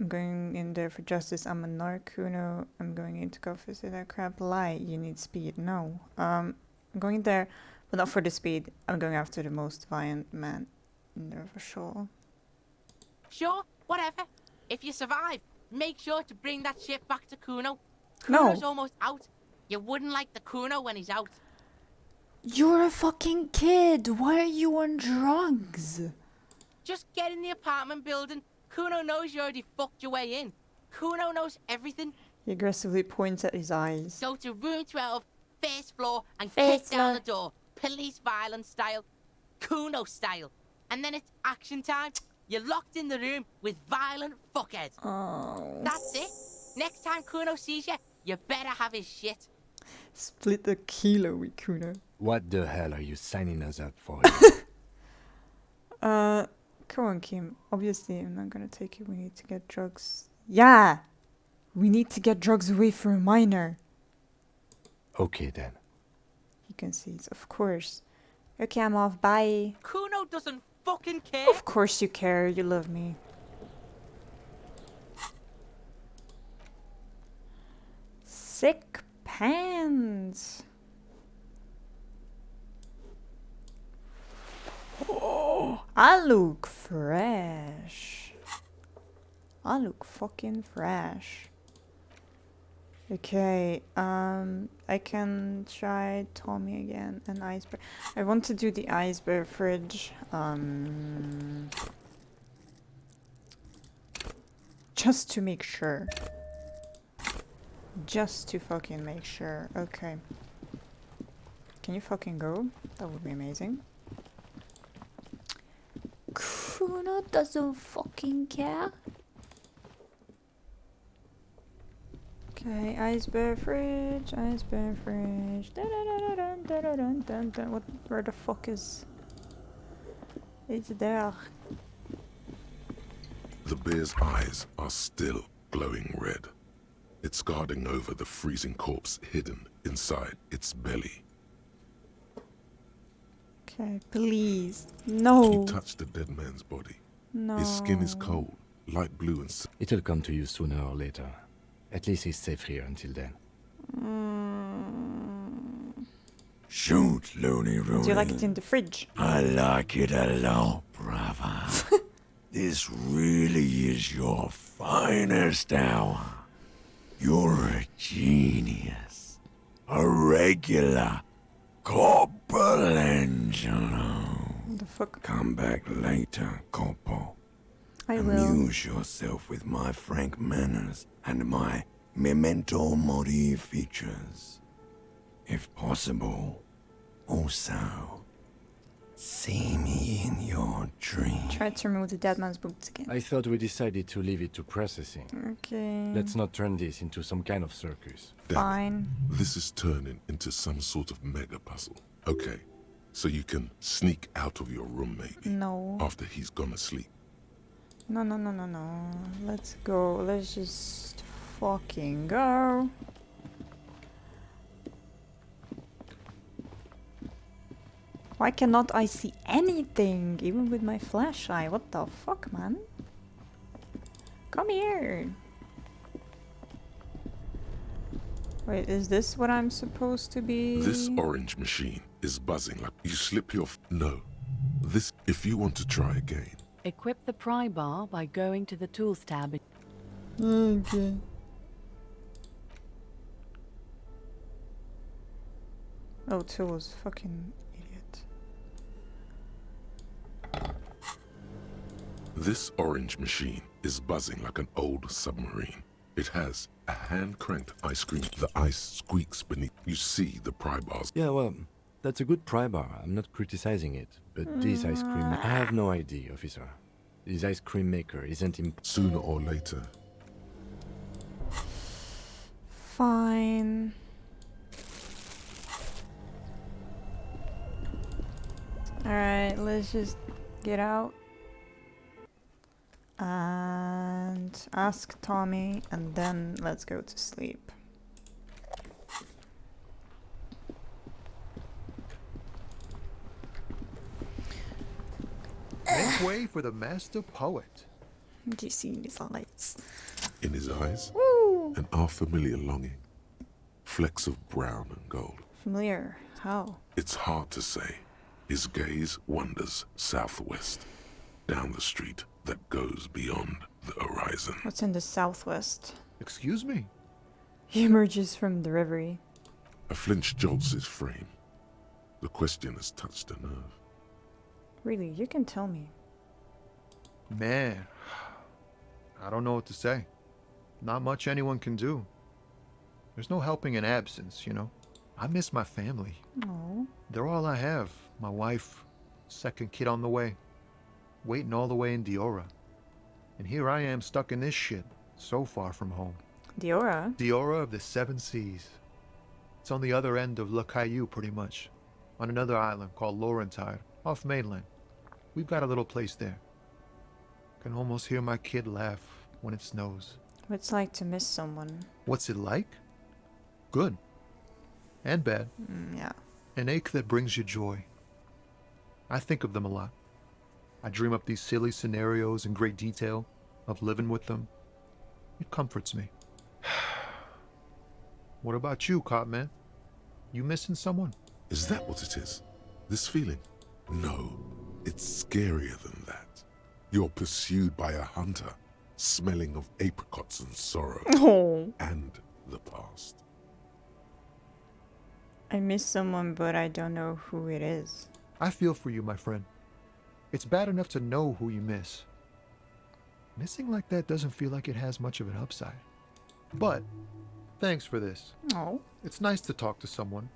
I'm going in there for justice. I'm a narc. CUNO. I'm going into office. That crap lie. You need speed. No. I'm going there, but not for the speed. I'm going after the most violent man in there for sure. Sure, whatever. If you survive, make sure to bring that shit back to CUNO. No. CUNO's almost out. You wouldn't like the CUNO when he's out. You're a fucking kid. Why are you on drugs? Just get in the apartment building. CUNO knows you already fucked your way in. CUNO knows everything. He aggressively points at his eyes. Go to room 12, first floor, and First kick down floor. the door. Police violence style. CUNO style. And then it's action time. You're locked in the room with violent fuckhead. Oh. That's it. Next time CUNO sees you, you better have his shit. Split the kilo with CUNO. What the hell are you signing us up for? Come on, Kim. Obviously, I'm not gonna take it. We need to get drugs. Yeah! We need to get drugs away from a minor. Okay, then. He concedes. Of course. Okay, I'm off. Bye. CUNO doesn't fucking care. Of course you care. You love me. Sick pants. Oh, I look fresh. I look fucking fresh. Okay, I can try Tommy again and ice bear. I want to do the ice bear fridge. Just to make sure. Just to fucking make sure. Okay. Can you fucking go? That would be amazing. CUNO doesn't fucking care. Okay, ice bear fridge, ice bear fridge. What? Where the fuck is? It's there. The bear's eyes are still glowing red. It's guarding over the freezing corpse hidden inside its belly. Okay, please. No. You touch the dead man's body. No. His skin is cold, light blue and... It'll come to you sooner or later. At least he's safe here until then. Shoot, Looney Rooney. Do you like it in the fridge? I like it a lot, brother. This really is your finest hour. You're a genius. A regular Corporal Angelo. The fuck? Come back later, Corporal. I will. Amuse yourself with my frank manners and my memento mori features. If possible, also, see me in your dreams. Try to remove the dead man's boots again. I thought we decided to leave it to processing. Okay. Let's not turn this into some kind of circus. Fine. This is turning into some sort of mega puzzle. Okay, so you can sneak out of your room maybe. No. After he's gone asleep. No. Let's go. Let's just fucking go. Why cannot I see anything, even with my flashlight? What the fuck, man? Come here. Wait, is this what I'm supposed to be? This orange machine is buzzing like you slip your... No. This, if you want to try again. Equip the pry bar by going to the Tools tab. Okay. Oh, tools. Fucking idiot. This orange machine is buzzing like an old submarine. It has a hand-cranked ice cream. The ice squeaks beneath. You see the pry bars. Yeah, well, that's a good pry bar. I'm not criticizing it. But this ice cream... I have no idea, officer. This ice cream maker isn't Sooner or later. Fine. Alright, let's just get out. And ask Tommy, and then let's go to sleep. Make way for the master poet. Do you see his eyes? In his eyes, Woo! an unfamiliar longing. Flecks of brown and gold. Familiar. How? It's hard to say. His gaze wanders southwest, down the street that goes beyond the horizon. What's in the southwest? Excuse me? He emerges from the reverie. A flinch jolts his frame. The question has touched a nerve. Really, you can tell me. Man, I don't know what to say. Not much anyone can do. There's no helping in absence, you know. I miss my family. Oh. They're all I have. My wife, second kid on the way, waiting all the way in Diora. And here I am stuck in this shit, so far from home. Diora? Diora of the Seven Seas. It's on the other end of Le Caillou, pretty much. On another island called Laurentide, off mainland. We've got a little place there. Can almost hear my kid laugh when it snows. What's it like to miss someone? What's it like? Good. And bad. Yeah. An ache that brings you joy. I think of them a lot. I dream up these silly scenarios in great detail of living with them. It comforts me. What about you, Cop Man? You missing someone? Is that what it is? This feeling? No, it's scarier than that. You're pursued by a hunter, smelling of apricots and sorrow. Oh. And the past. I miss someone, but I don't know who it is. I feel for you, my friend. It's bad enough to know who you miss. Missing like that doesn't feel like it has much of an upside. But, thanks for this. Oh. It's nice to talk to someone.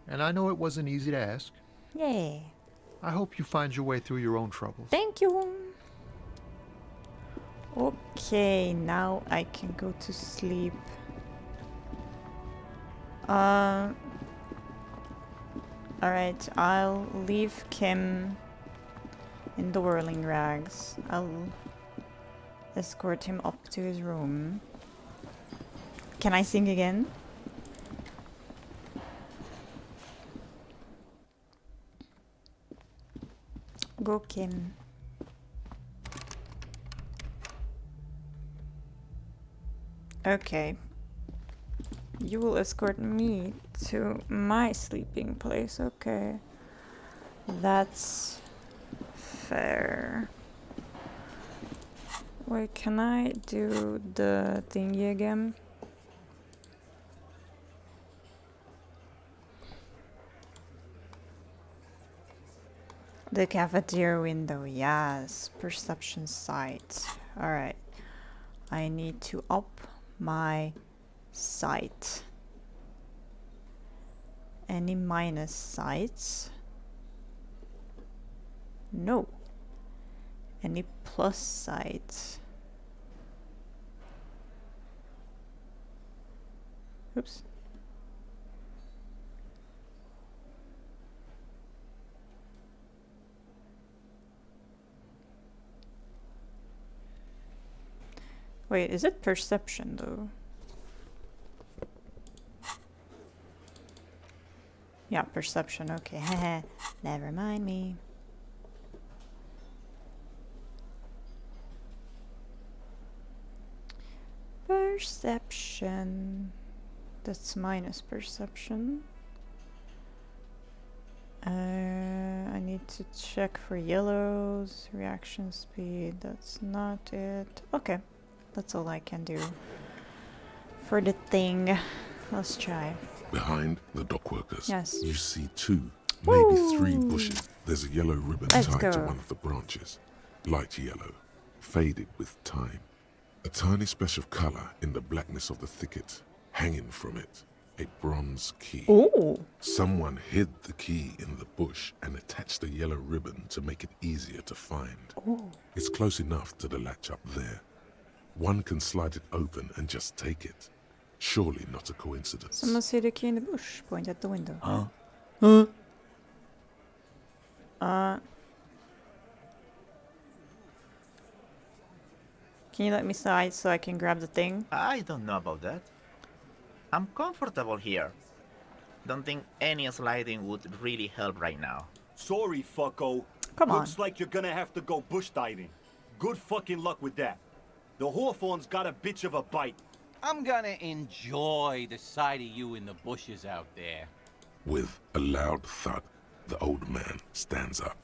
And I know it wasn't easy to ask. Yay. I hope you find your way through your own troubles. Thank you. Okay, now I can go to sleep. Alright, I'll leave Kim in the whirling rags. I'll escort him up to his room. Can I sing again? Go, Kim. Okay. You will escort me to my sleeping place. Okay. That's fair. Wait, can I do the thingy again? The cafeteria window, yes. Perception sight. Alright. I need to up my sight. Any minus sights? No. Any plus sights? Oops. Wait, is it perception though? Yeah, perception, okay. Never mind me. Perception. That's minus perception. I need to check for yellows. Reaction speed, that's not it. Okay, that's all I can do for the thing. Let's try. Behind the dockworkers, yes, you see 2, maybe 3 bushes. There's a yellow ribbon Let's tied to go. one of the branches. Light yellow, faded with time. A tiny splash of color in the blackness of the thicket. Hanging from it, a bronze key. Ooh. Someone hid the key in the bush and attached a yellow ribbon to make it easier to find. Ooh. It's close enough to the latch up there. One can slide it open and just take it. Surely not a coincidence. Someone see the key in the bush. Point at the window. Huh? Can you let me slide so I can grab the thing? I don't know about that. I'm comfortable here. Don't think any sliding would really help right now. Sorry, fucko. Come on. Looks like you're gonna have to go bush diving. Good fucking luck with that. The Hawthorne's got a bitch of a bite. I'm gonna enjoy the sight of you in the bushes out there. With a loud thud, the old man stands up,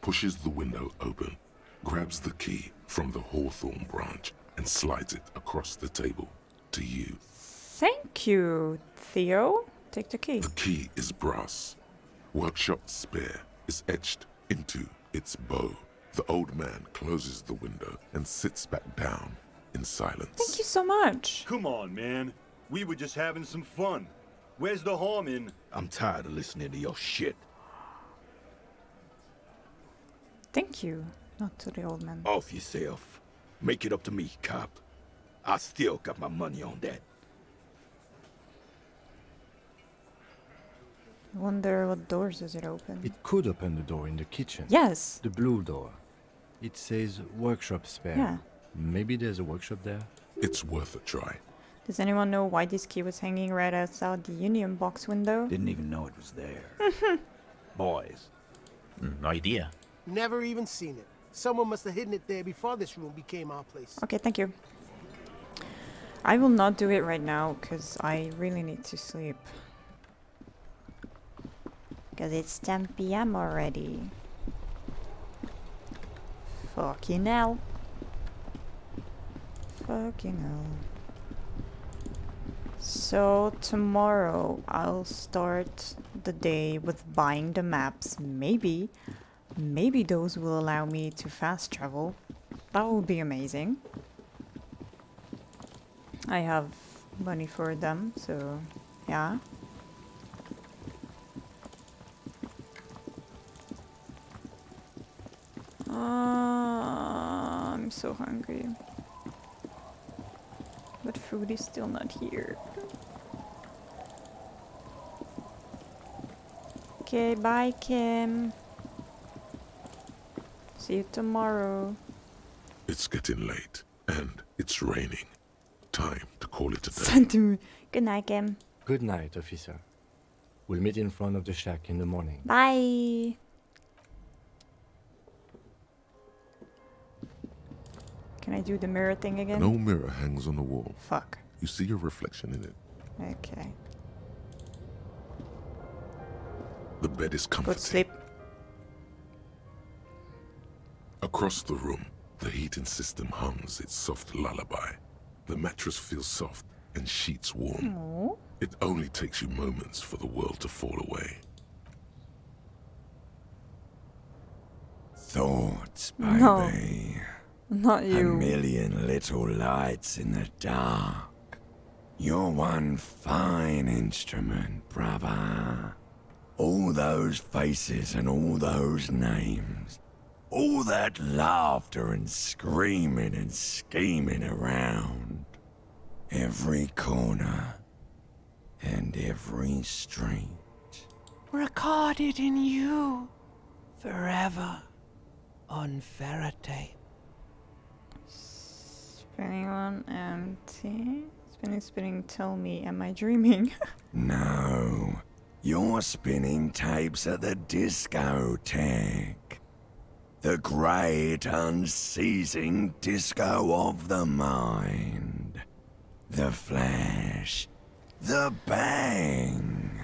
pushes the window open, grabs the key from the hawthorn branch, and slides it across the table to you. Thank you, Theo. Take the key. The key is brass. Workshop spare is etched into its bow. The old man closes the window and sits back down in silence. Thank you so much. Come on, man. We were just having some fun. Where's the harm in? I'm tired of listening to your shit. Thank you. Not to the old man. Off yourself. Make it up to me, cop. I still got my money on that. I wonder what doors does it open. It could open the door in the kitchen. Yes. The blue door. It says workshop spare. Yeah. Maybe there's a workshop there. It's worth a try. Does anyone know why this key was hanging right outside the Union box window? Didn't even know it was there. Boys. No idea. Never even seen it. Someone must have hidden it there before this room became our place. Okay, thank you. I will not do it right now because I really need to sleep. Because it's 10 p.m. already. Fucking hell. Fucking hell. So tomorrow I'll start the day with buying the maps. Maybe those will allow me to fast travel. That would be amazing. I have money for them, so yeah. I'm so hungry. But food is still not here. Okay, bye Kim. See you tomorrow. It's getting late, and it's raining. Time to call it a day. Send to me. Good night, Kim. Good night, officer. We'll meet in front of the shack in the morning. Bye. Can I do the mirror thing again? An old mirror hangs on the wall. Fuck. You see your reflection in it. Okay. The bed is comforting. Good sleep. Across the room, the heating system hums its soft lullaby. The mattress feels soft and sheets warm. Aww. It only takes you moments for the world to fall away. Thoughts, baby. No. Not you. A million little lights in the dark. You're one fine instrument, brother. All those faces and all those names. All that laughter and screaming and scheming around. Every corner and every street. Recorded in you. Forever. On Faraday. Spinning on empty. Spinning, tell me, am I dreaming? No. You're spinning tapes at the discotheque. The great unceasing disco of the mind. The flash. The bang.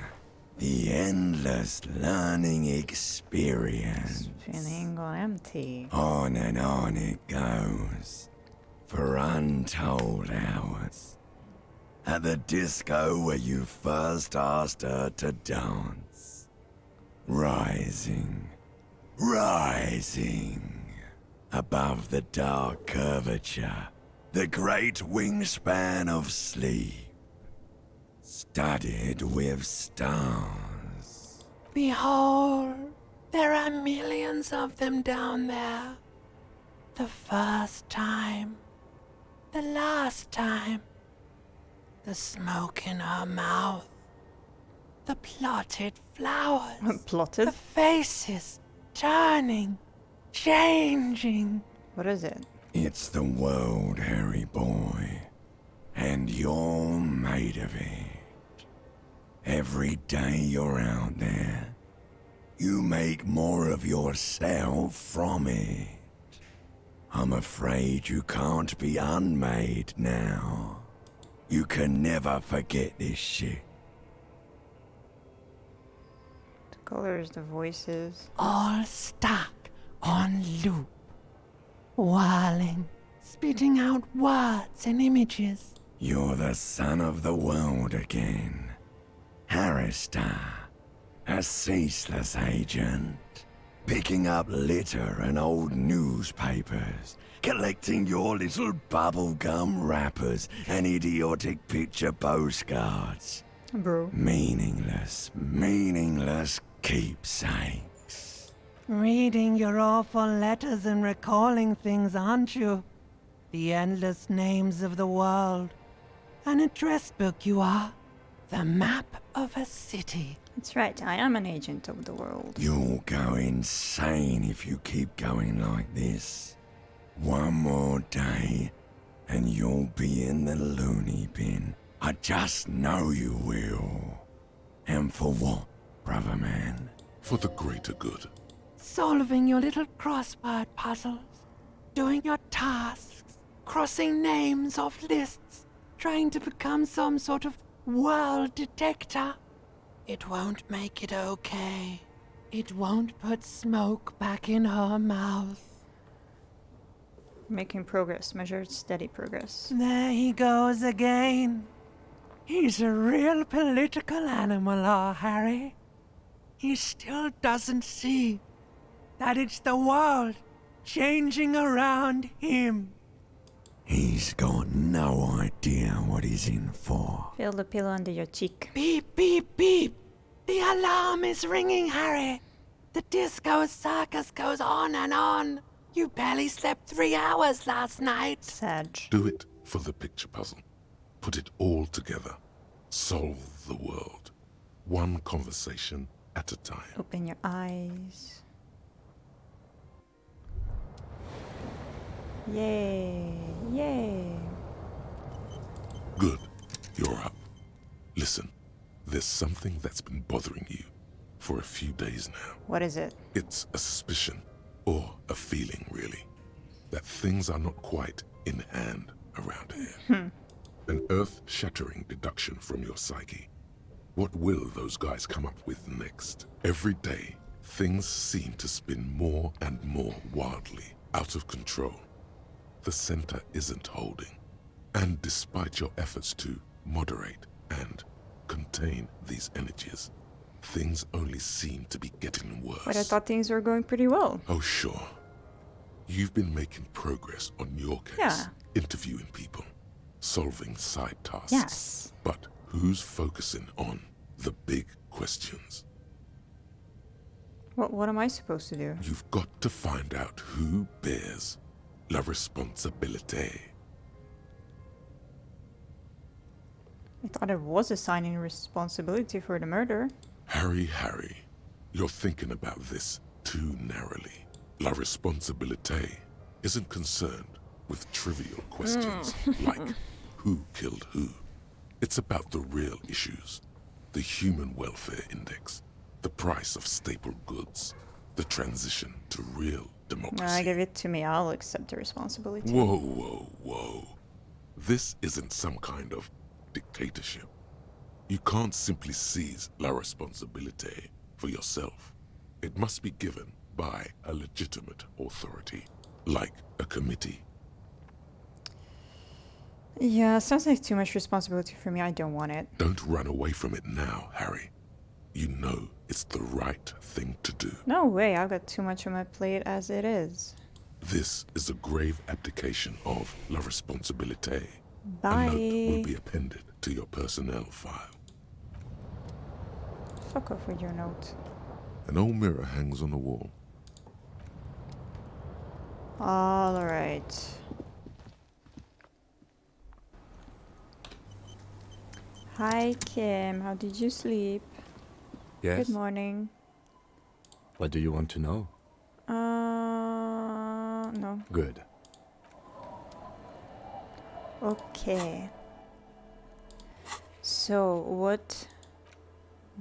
The endless learning experience. Spinning on empty. On and on it goes. For untold hours. At the disco where you first asked her to dance. Rising. Rising. Above the dark curvature. The great wingspan of sleep. Studded with stars. Behold, there are millions of them down there. The first time. The last time. The smoke in her mouth. The plotted flowers. Plotted? The faces turning, changing. What is it? It's the world, Harry boy. And you're made of it. Every day you're out there, you make more of yourself from it. I'm afraid you can't be unmade now. You can never forget this shit. The colors, the voices. All stuck on loop. Whirling, spitting out words and images. You're the son of the world again. Harristar, a ceaseless agent. Picking up litter and old newspapers. Collecting your little bubblegum wrappers and idiotic picture postcards. Bro. Meaningless keepsakes. Reading your awful letters and recalling things, aren't you? The endless names of the world. An address book you are. The map of a city. That's right, I am an agent of the world. You'll go insane if you keep going like this. One more day, and you'll be in the loony bin. I just know you will. And for what, brother man? For the greater good. Solving your little crossword puzzles. Doing your tasks. Crossing names off lists. Trying to become some sort of world detector. It won't make it okay. It won't put smoke back in her mouth. Making progress, measured steady progress. There he goes again. He's a real political animal, our Harry. He still doesn't see that it's the world changing around him. He's got no idea what he's in for. Feel the pillow under your cheek. Beep, beep, beep. The alarm is ringing, Harry. The disco circus goes on and on. You barely slept 3 hours last night. Sad. Do it for the picture puzzle. Put it all together. Solve the world. One conversation at a time. Open your eyes. Yay. Yay. Good. You're up. Listen, there's something that's been bothering you for a few days now. What is it? It's a suspicion, or a feeling really, that things are not quite in hand around here. An earth-shattering deduction from your psyche. What will those guys come up with next? Every day, things seem to spin more and more wildly, out of control. The center isn't holding. And despite your efforts to moderate and contain these energies, things only seem to be getting worse. But I thought things were going pretty well. Oh, sure. You've been making progress on your case. Yeah. Interviewing people, solving side tasks. Yes. But who's focusing on the big questions? What am I supposed to do? You've got to find out who bears la responsabilité. I thought it was assigning responsibility for the murder. Harry, you're thinking about this too narrowly. La responsabilité isn't concerned with trivial questions like who killed who. It's about the real issues. The human welfare index, the price of staple goods, the transition to real democracy. Give it to me, I'll accept the responsibility. Whoa. This isn't some kind of dictatorship. You can't simply seize la responsabilité for yourself. It must be given by a legitimate authority, like a committee. Yeah, sounds like too much responsibility for me. I don't want it. Don't run away from it now, Harry. You know it's the right thing to do. No way, I've got too much on my plate as it is. This is a grave abdication of la responsabilité. Bye. A note will be appended to your personnel file. Fuck off with your note. An old mirror hangs on the wall. Alright. Hi, Kim. How did you sleep? Yes. Good morning. What do you want to know? No. Good. Okay. So, what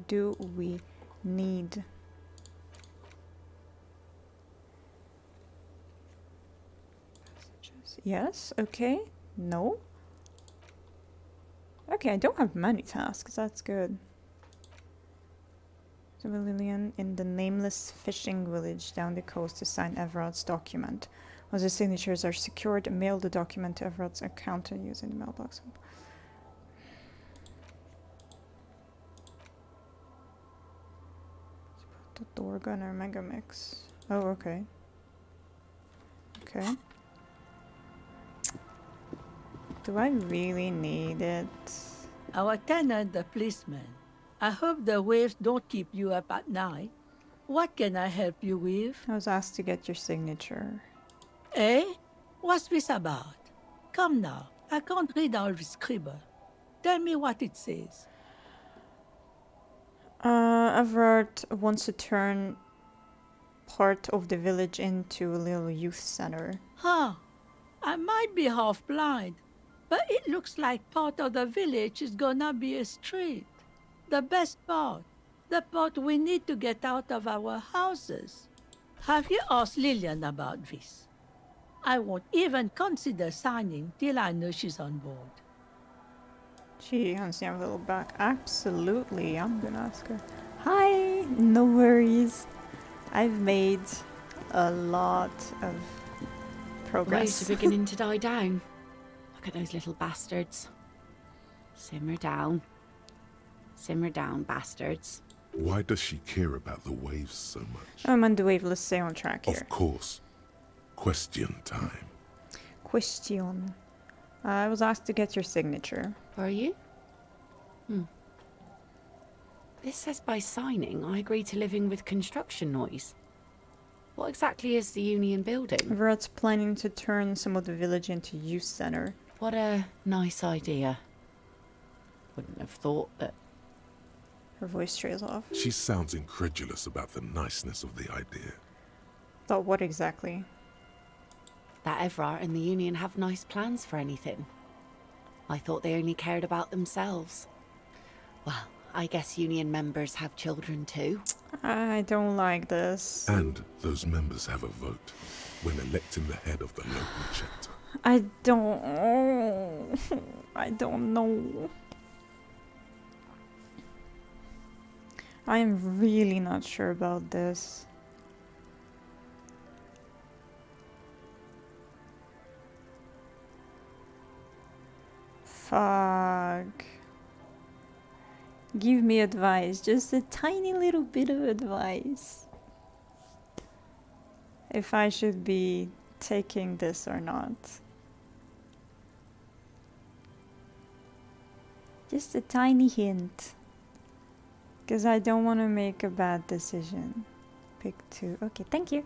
do we need? Yes, okay. No. Okay, I don't have many tasks, that's good. Civilian in the nameless fishing village down the coast to sign Everard's document. Once the signatures are secured, mail the document to Everard's account and use in the mailbox. The door gunner mega mix. Oh, okay. Okay. Do I really need it? Our tenant, the policeman. I hope the waves don't keep you up at night. What can I help you with? I was asked to get your signature. Eh? What's this about? Come now, I can't read all this scribble. Tell me what it says. Everard wants to turn part of the village into a little youth center. Huh. I might be half blind, but it looks like part of the village is gonna be a street. The best part. The part we need to get out of our houses. Have you asked Lillian about this? I won't even consider signing till I know she's on board. She hands the envelope back. Absolutely, I'm gonna ask her. Hi, no worries. I've made a lot of progress. Waves are beginning to die down. Look at those little bastards. Simmer down. Simmer down, bastards. Why does she care about the waves so much? I'm on the wave, let's stay on track here. Of course. Question time. Question. I was asked to get your signature. Are you? This says by signing, I agree to living with construction noise. What exactly is the Union building? Everard's planning to turn some of the village into youth center. What a nice idea. Wouldn't have thought that. Her voice trails off. She sounds incredulous about the niceness of the idea. But what exactly? That Everard and the Union have nice plans for anything. I thought they only cared about themselves. Well, I guess Union members have children too. I don't like this. And those members have a vote when electing the head of the local chapter. I don't know. I am really not sure about this. Fuck. Give me advice, just a tiny little bit of advice. If I should be taking this or not. Just a tiny hint. Because I don't want to make a bad decision. Pick 2. Okay, thank you.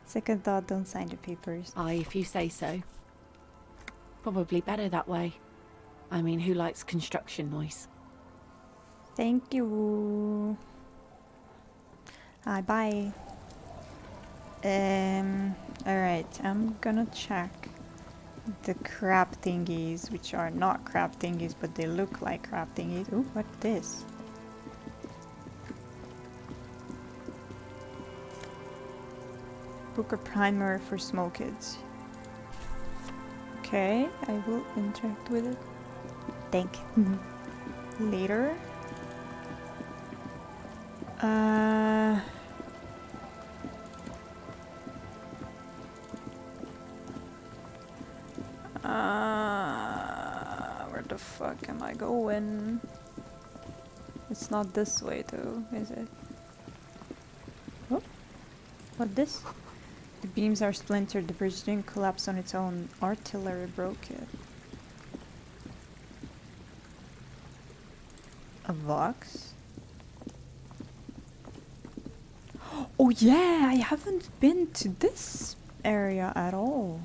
Second thought, don't sign the papers. Aye, if you say so. Probably better that way. I mean, who likes construction noise? Thank you. Bye. Alright, I'm gonna check the crab thingies, which are not crab thingies, but they look like crab thingies. Ooh, what's this? Book a primer for small kids. Okay, I will interact with it. Thank you. Later. Where the fuck am I going? It's not this way though, is it? Oh, what this? The beams are splintered, the bridge didn't collapse on its own. Artillery broke it. A box? Oh yeah, I haven't been to this area at all.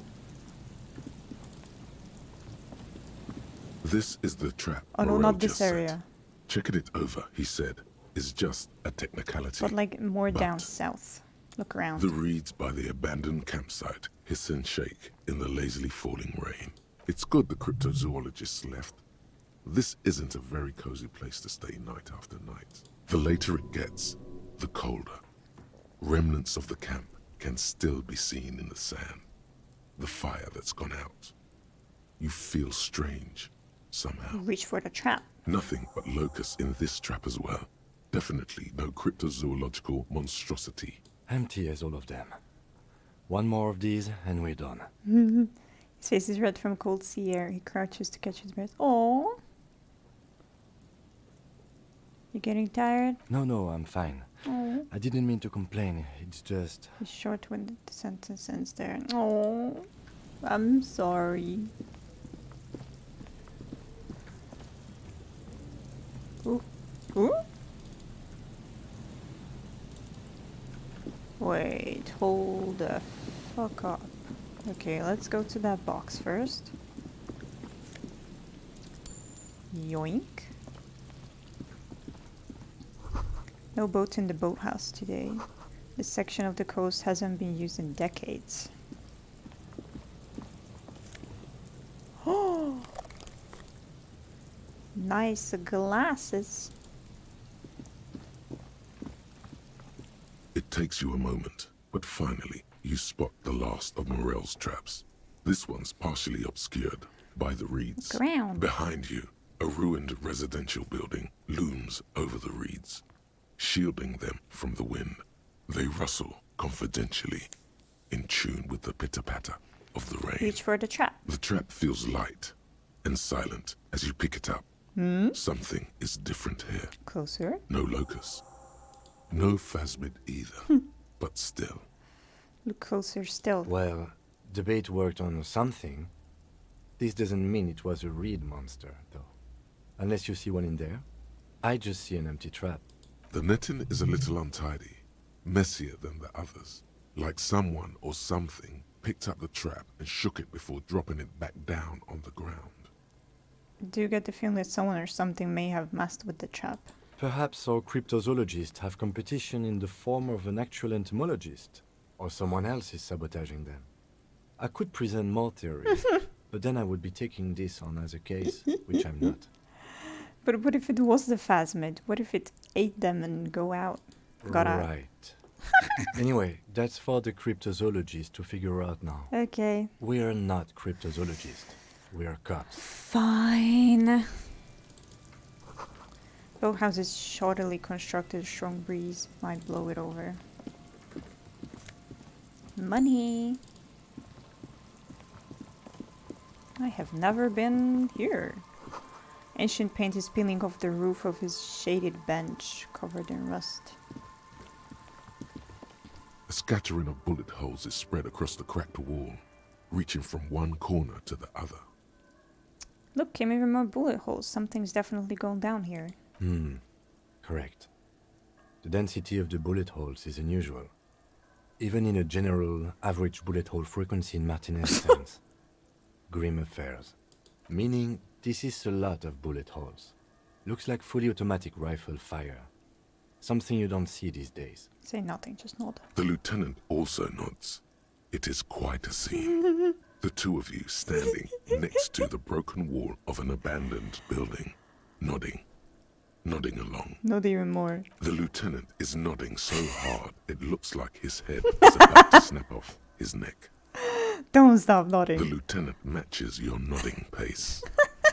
This is the trap. Oh no, Morel not this just set. area. Checking it over, he said, is just a technicality. But like more down south. Look around. The reeds by the abandoned campsite hiss and shake in the lazily falling rain. It's good the cryptozoologists left. This isn't a very cozy place to stay night after night. The later it gets, the colder. Remnants of the camp can still be seen in the sand. the fire that's gone out. You feel strange, somehow. Reach for the trap. Nothing but locusts in this trap as well. Definitely no cryptozoological monstrosity. Empty as all of them. One more of these and we're done. His face is red from cold sea air. He crouches to catch his breath. Oh. You getting tired? No, I'm fine. Oh. I didn't mean to complain. It's just... He's short when the sentence ends there. Oh. I'm sorry. Ooh. Ooh? Wait, hold the fuck up. Okay, let's go to that box first. Yoink. No boats in the boathouse today. This section of the coast hasn't been used in decades. Oh! Nice glasses. It takes you a moment, but finally you spot the last of Morel's traps. This one's partially obscured by the reeds. Ground. Behind you, a ruined residential building looms over the reeds, shielding them from the wind. They rustle confidentially, in tune with the pitter-patter of the rain. Reach for the trap. The trap feels light and silent as you pick it up. Something is different here. Closer. No locust. No phasmid either. But still. Look closer still. Well, the bait worked on something. This doesn't mean it was a reed monster, though. Unless you see one in there. I just see an empty trap. The netting is a little untidy, messier than the others. Like someone or something picked up the trap and shook it before dropping it back down on the ground. Do you get the feeling that someone or something may have messed with the trap? Perhaps our cryptozoologists have competition in the form of an actual entomologist, or someone else is sabotaging them. I could present more theories, but then I would be taking this on as a case, which I'm not. But what if it was the phasmid? What if it ate them and got out? Right. Anyway, that's for the cryptozoologists to figure out now. Okay. We're not cryptozoologists. We're cops. Fine. Boathouse is shoddily constructed. A strong breeze might blow it over. Money. I have never been here. Ancient paint is peeling off the roof of his shaded bench, covered in rust. A scattering of bullet holes is spread across the cracked wall, reaching from one corner to the other. Look, came even more bullet holes. Something's definitely going down here. Correct. The density of the bullet holes is unusual. Even in a general average bullet hole frequency in Martinez sense. Grim affairs. Meaning, this is a lot of bullet holes. Looks like fully automatic rifle fire. Something you don't see these days. Say nothing, just nod. The lieutenant also nods. It is quite a scene. The two of you standing next to the broken wall of an abandoned building, nodding along. Not even more. The lieutenant is nodding so hard it looks like his head is about to snap off his neck. Don't stop nodding. The lieutenant matches your nodding pace.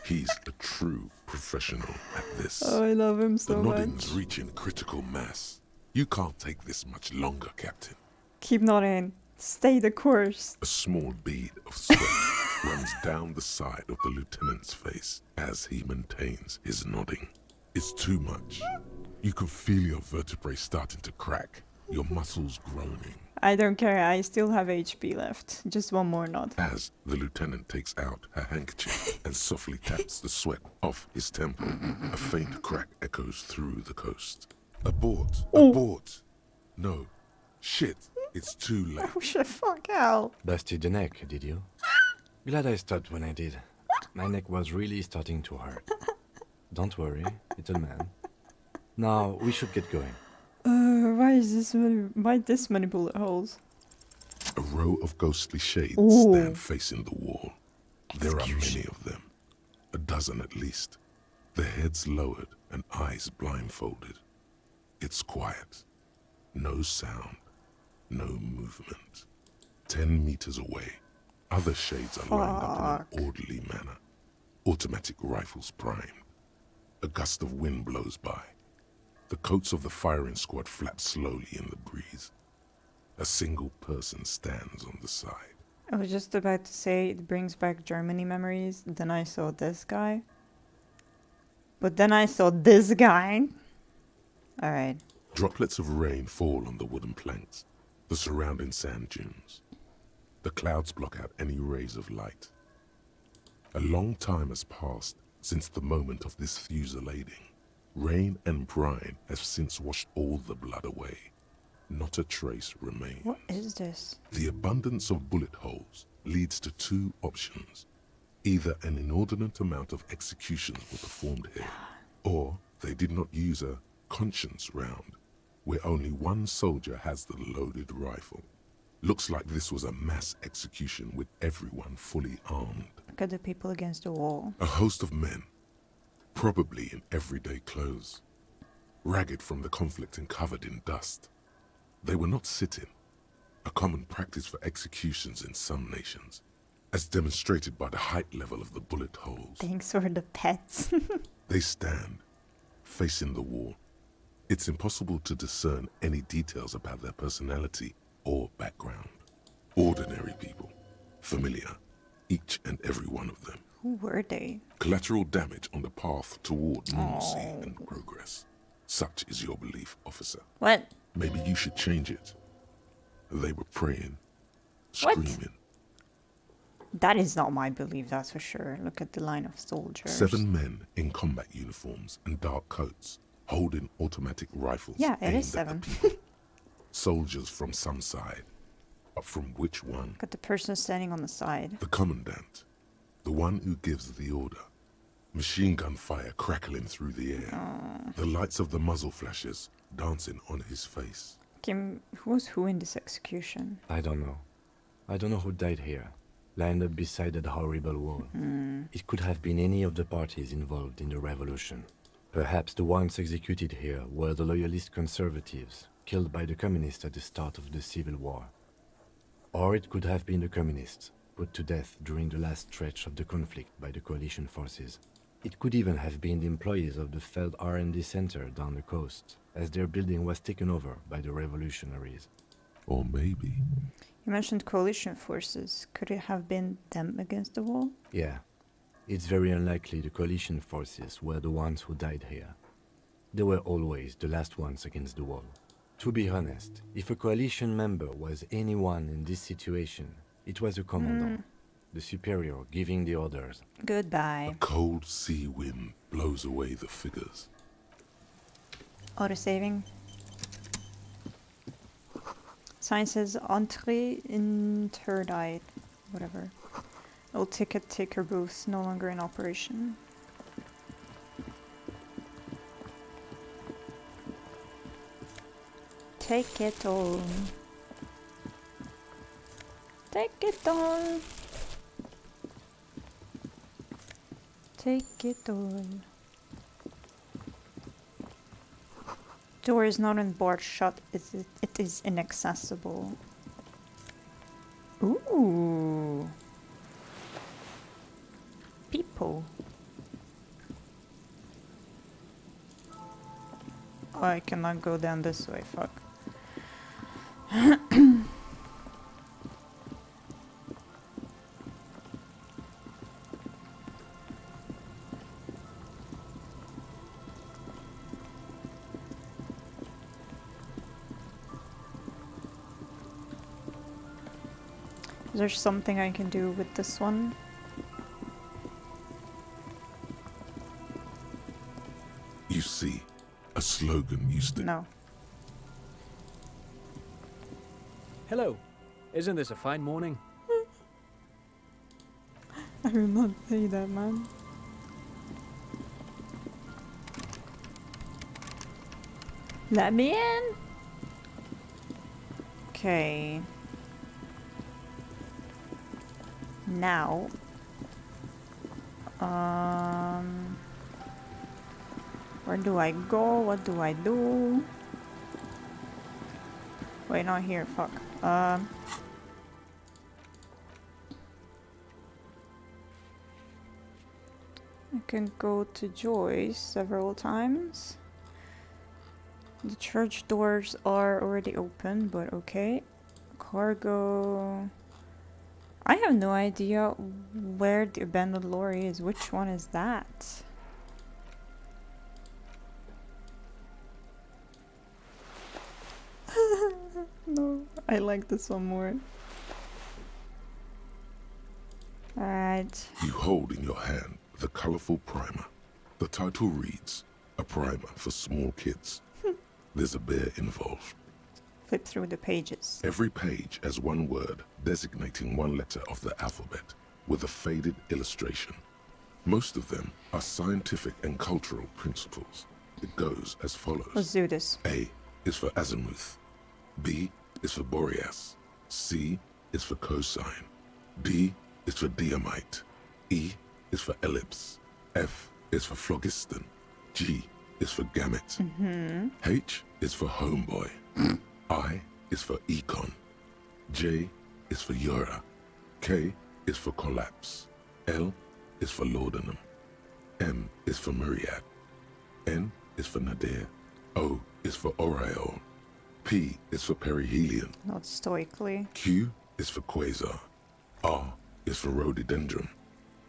He's a true professional at this. Oh, I love him so much. The much. nodding's reaching critical mass. You can't take this much longer, Captain. Keep nodding. Stay the course. A small bead of sweat runs down the side of the lieutenant's face as he maintains his nodding. It's too much. You can feel your vertebrae starting to crack, your muscles groaning. I don't care, I still have HP left. Just one more nod. As the lieutenant takes out her handkerchief and softly taps the sweat off his temple, a faint crack echoes through the coast. Abort! Abort! No. Shit, it's too late. Oh shit, fuck hell. Busted the neck, did you? Glad I stopped when I did. My neck was really starting to hurt. Don't worry, little man. Now, we should get going. Why this many bullet holes? A row of ghostly shades stand facing the wall. There are many of them. A dozen at least. Their heads lowered and eyes blindfolded. It's quiet. No sound. No movement. 10 meters away, Other shades are lined up in an orderly manner, automatic rifles primed. A gust of wind blows by. The coats of the firing squad flap slowly in the breeze. A single person stands on the side. I was just about to say it brings back Germany memories. Then I saw this guy. But then I saw this guy. Alright. Droplets of rain fall on the wooden planks, the surrounding sand dunes. The clouds block out any rays of light. A long time has passed since the moment of this fusillading. Rain and brine have since washed all the blood away. Not a trace remains. What is this? The abundance of bullet holes leads to two options. Either an inordinate amount of executions were performed here, or they did not use a conscience round, where only one soldier has the loaded rifle. Looks like this was a mass execution with everyone fully armed. Look at the people against the wall. A host of men, probably in everyday clothes, ragged from the conflict and covered in dust. They were not sitting, a common practice for executions in some nations, as demonstrated by the height level of the bullet holes. Thanks for the pets. They stand, facing the wall. It's impossible to discern any details about their personality or background. Ordinary people, familiar, each and every one of them. Who were they? Collateral damage on the path toward normalcy and progress. Such is your belief, officer. What? Maybe you should change it. They were praying, screaming. That is not my belief, that's for sure. Look at the line of soldiers. 7 men in combat uniforms and dark coats, holding automatic rifles. Yeah, it is aimed at 7. the people. Soldiers from some side. But from which one? Look at the person standing on the side. The commandant. The one who gives the order. Machine gun fire crackling through the air. The lights of the muzzle flashes dancing on his face. Kim, who was who in this execution? I don't know. I don't know who died here, lined up beside that horrible wall. It could have been any of the parties involved in the revolution. Perhaps the ones executed here were the loyalist conservatives, killed by the communists at the start of the Civil War. Or it could have been the communists, put to death during the last stretch of the conflict by the coalition forces. It could even have been the employees of the failed R&D center down the coast, as their building was taken over by the revolutionaries. Or maybe... You mentioned coalition forces. Could it have been them against the wall? Yeah. It's very unlikely the coalition forces were the ones who died here. They were always the last ones against the wall. To be honest, if a coalition member was anyone in this situation, it was a commandant, the superior giving the orders. Goodbye. A cold sea wind blows away the figures. Auto-saving. Sign says entrée interdite. Whatever. Old ticket taker booth no longer in operation. Take it all. Take it all. Take it all. Door is not on board shut. It is inaccessible. Ooh. People. Oh, I cannot go down this way. Fuck. Is there something I can do with this one? You see, a slogan used to... No. Hello. Isn't this a fine morning? I will not say that, man. Let me in. Okay. Now. Where do I go? What do I do? Wait, not here. Fuck. I can go to Joyce several times. The church doors are already open, but okay. Cargo. I have no idea where the abandoned lorry is. Which one is that? No, I like this one more. Alright. You hold in your hand the colorful primer. The title reads, "A primer for small kids." There's a bear involved. Flip through the pages. Every page has one word designating one letter of the alphabet with a faded illustration. Most of them are scientific and cultural principles. It goes as follows. Let's do this. A is for azimuth. B is for Boreas. C is for cosine. D is for diamite. E is for ellipse. F is for phlogiston. G is for gamete. H is for homeboy. I is for econ. J is for Eura. K is for collapse. L is for laudanum. M is for myriad. N is for nadir. O is for aureole. P is for perihelion. Not stoically. Q is for quasar. R is for rhododendron.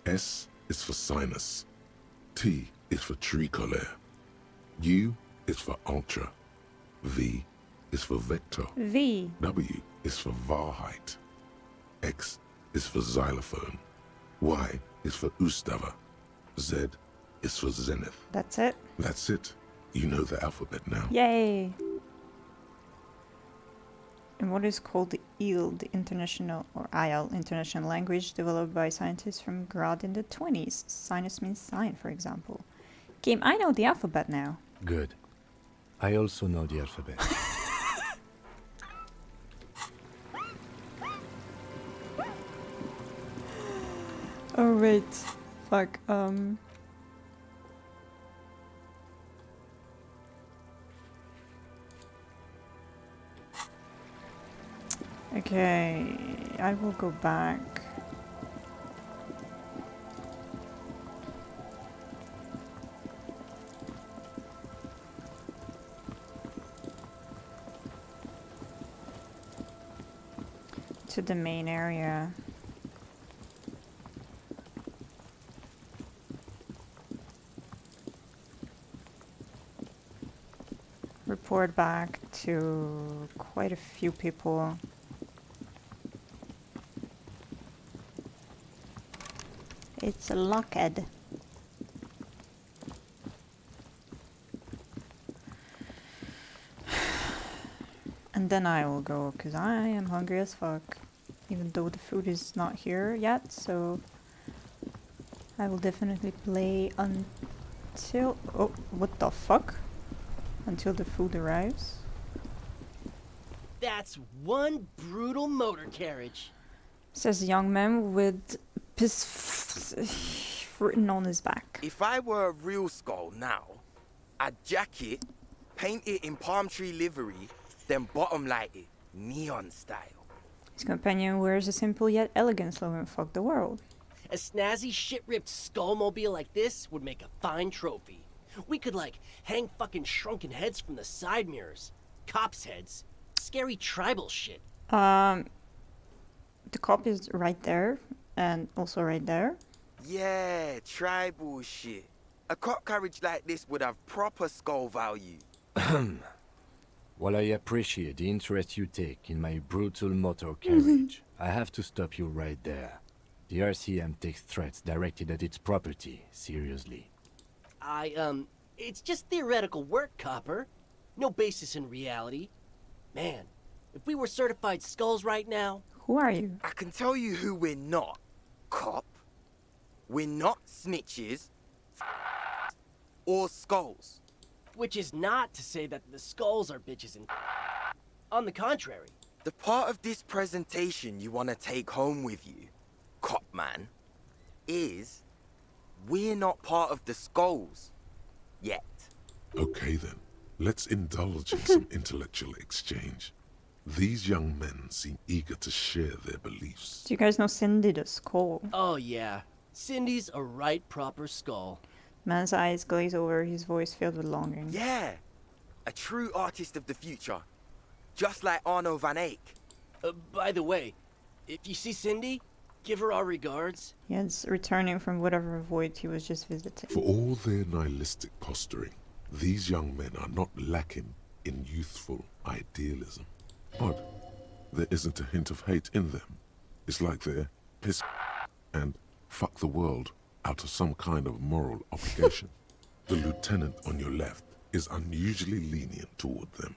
S is for sinus. T is for tricolor. U is for ultra. V is for vector. V. W is for Wahrheit. X is for xylophone. Y is for Ustava. Z is for zenith. That's it. That's it. You know the alphabet now. Yay! And what is called the IL, the international or IL, international language developed by scientists from Grad in the 20s. Sinus means sign, for example. Game, I know the alphabet now. Good. I also know the alphabet. Oh wait, fuck. Okay, I will go back. To the main area. Report back to quite a few people. It's a lockhead. And then I will go, because I am hungry as fuck. Even though the food is not here yet, so I will definitely play until... Oh, what the fuck? Until the food arrives. That's one brutal motor carriage. Says a young man with piss written on his back. If I were a real skull now, I'd jack it, paint it in palm tree livery, then bottom light it, neon style. His companion wears a simple yet elegant slogan, "Fuck the world." A snazzy shit-ripped skullmobile like this would make a fine trophy. We could, like, hang fucking shrunken heads from the side mirrors. Cops' heads. Scary tribal shit. The cop is right there, and also right there. Yeah, tribal shit. A cop carriage like this would have proper skull value. While I appreciate the interest you take in my brutal motor carriage, I have to stop you right there. The RCM takes threats directed at its property seriously. It's just theoretical work, Copper. No basis in reality. Man, if we were certified skulls right now... Who are you? I can tell you who we're not, cop. We're not snitches or skulls. Which is not to say that the skulls are bitches and... On the contrary. The part of this presentation you want to take home with you, cop man, is we're not part of the skulls. Yet. Okay then, let's indulge in some intellectual exchange. These young men seem eager to share their beliefs. Do you guys know Cindy the Skull? Oh yeah. Cindy's a right proper skull. Man's eyes glaze over, his voice filled with longing. Yeah, a true artist of the future. Just like Arno van Eyck. By the way, if you see Cindy, give her our regards. Yes, returning from whatever void he was just visiting. For all their nihilistic posturing, these young men are not lacking in youthful idealism. Odd, there isn't a hint of hate in them. It's like they're piss and fuck the world out of some kind of moral obligation. The lieutenant on your left is unusually lenient toward them.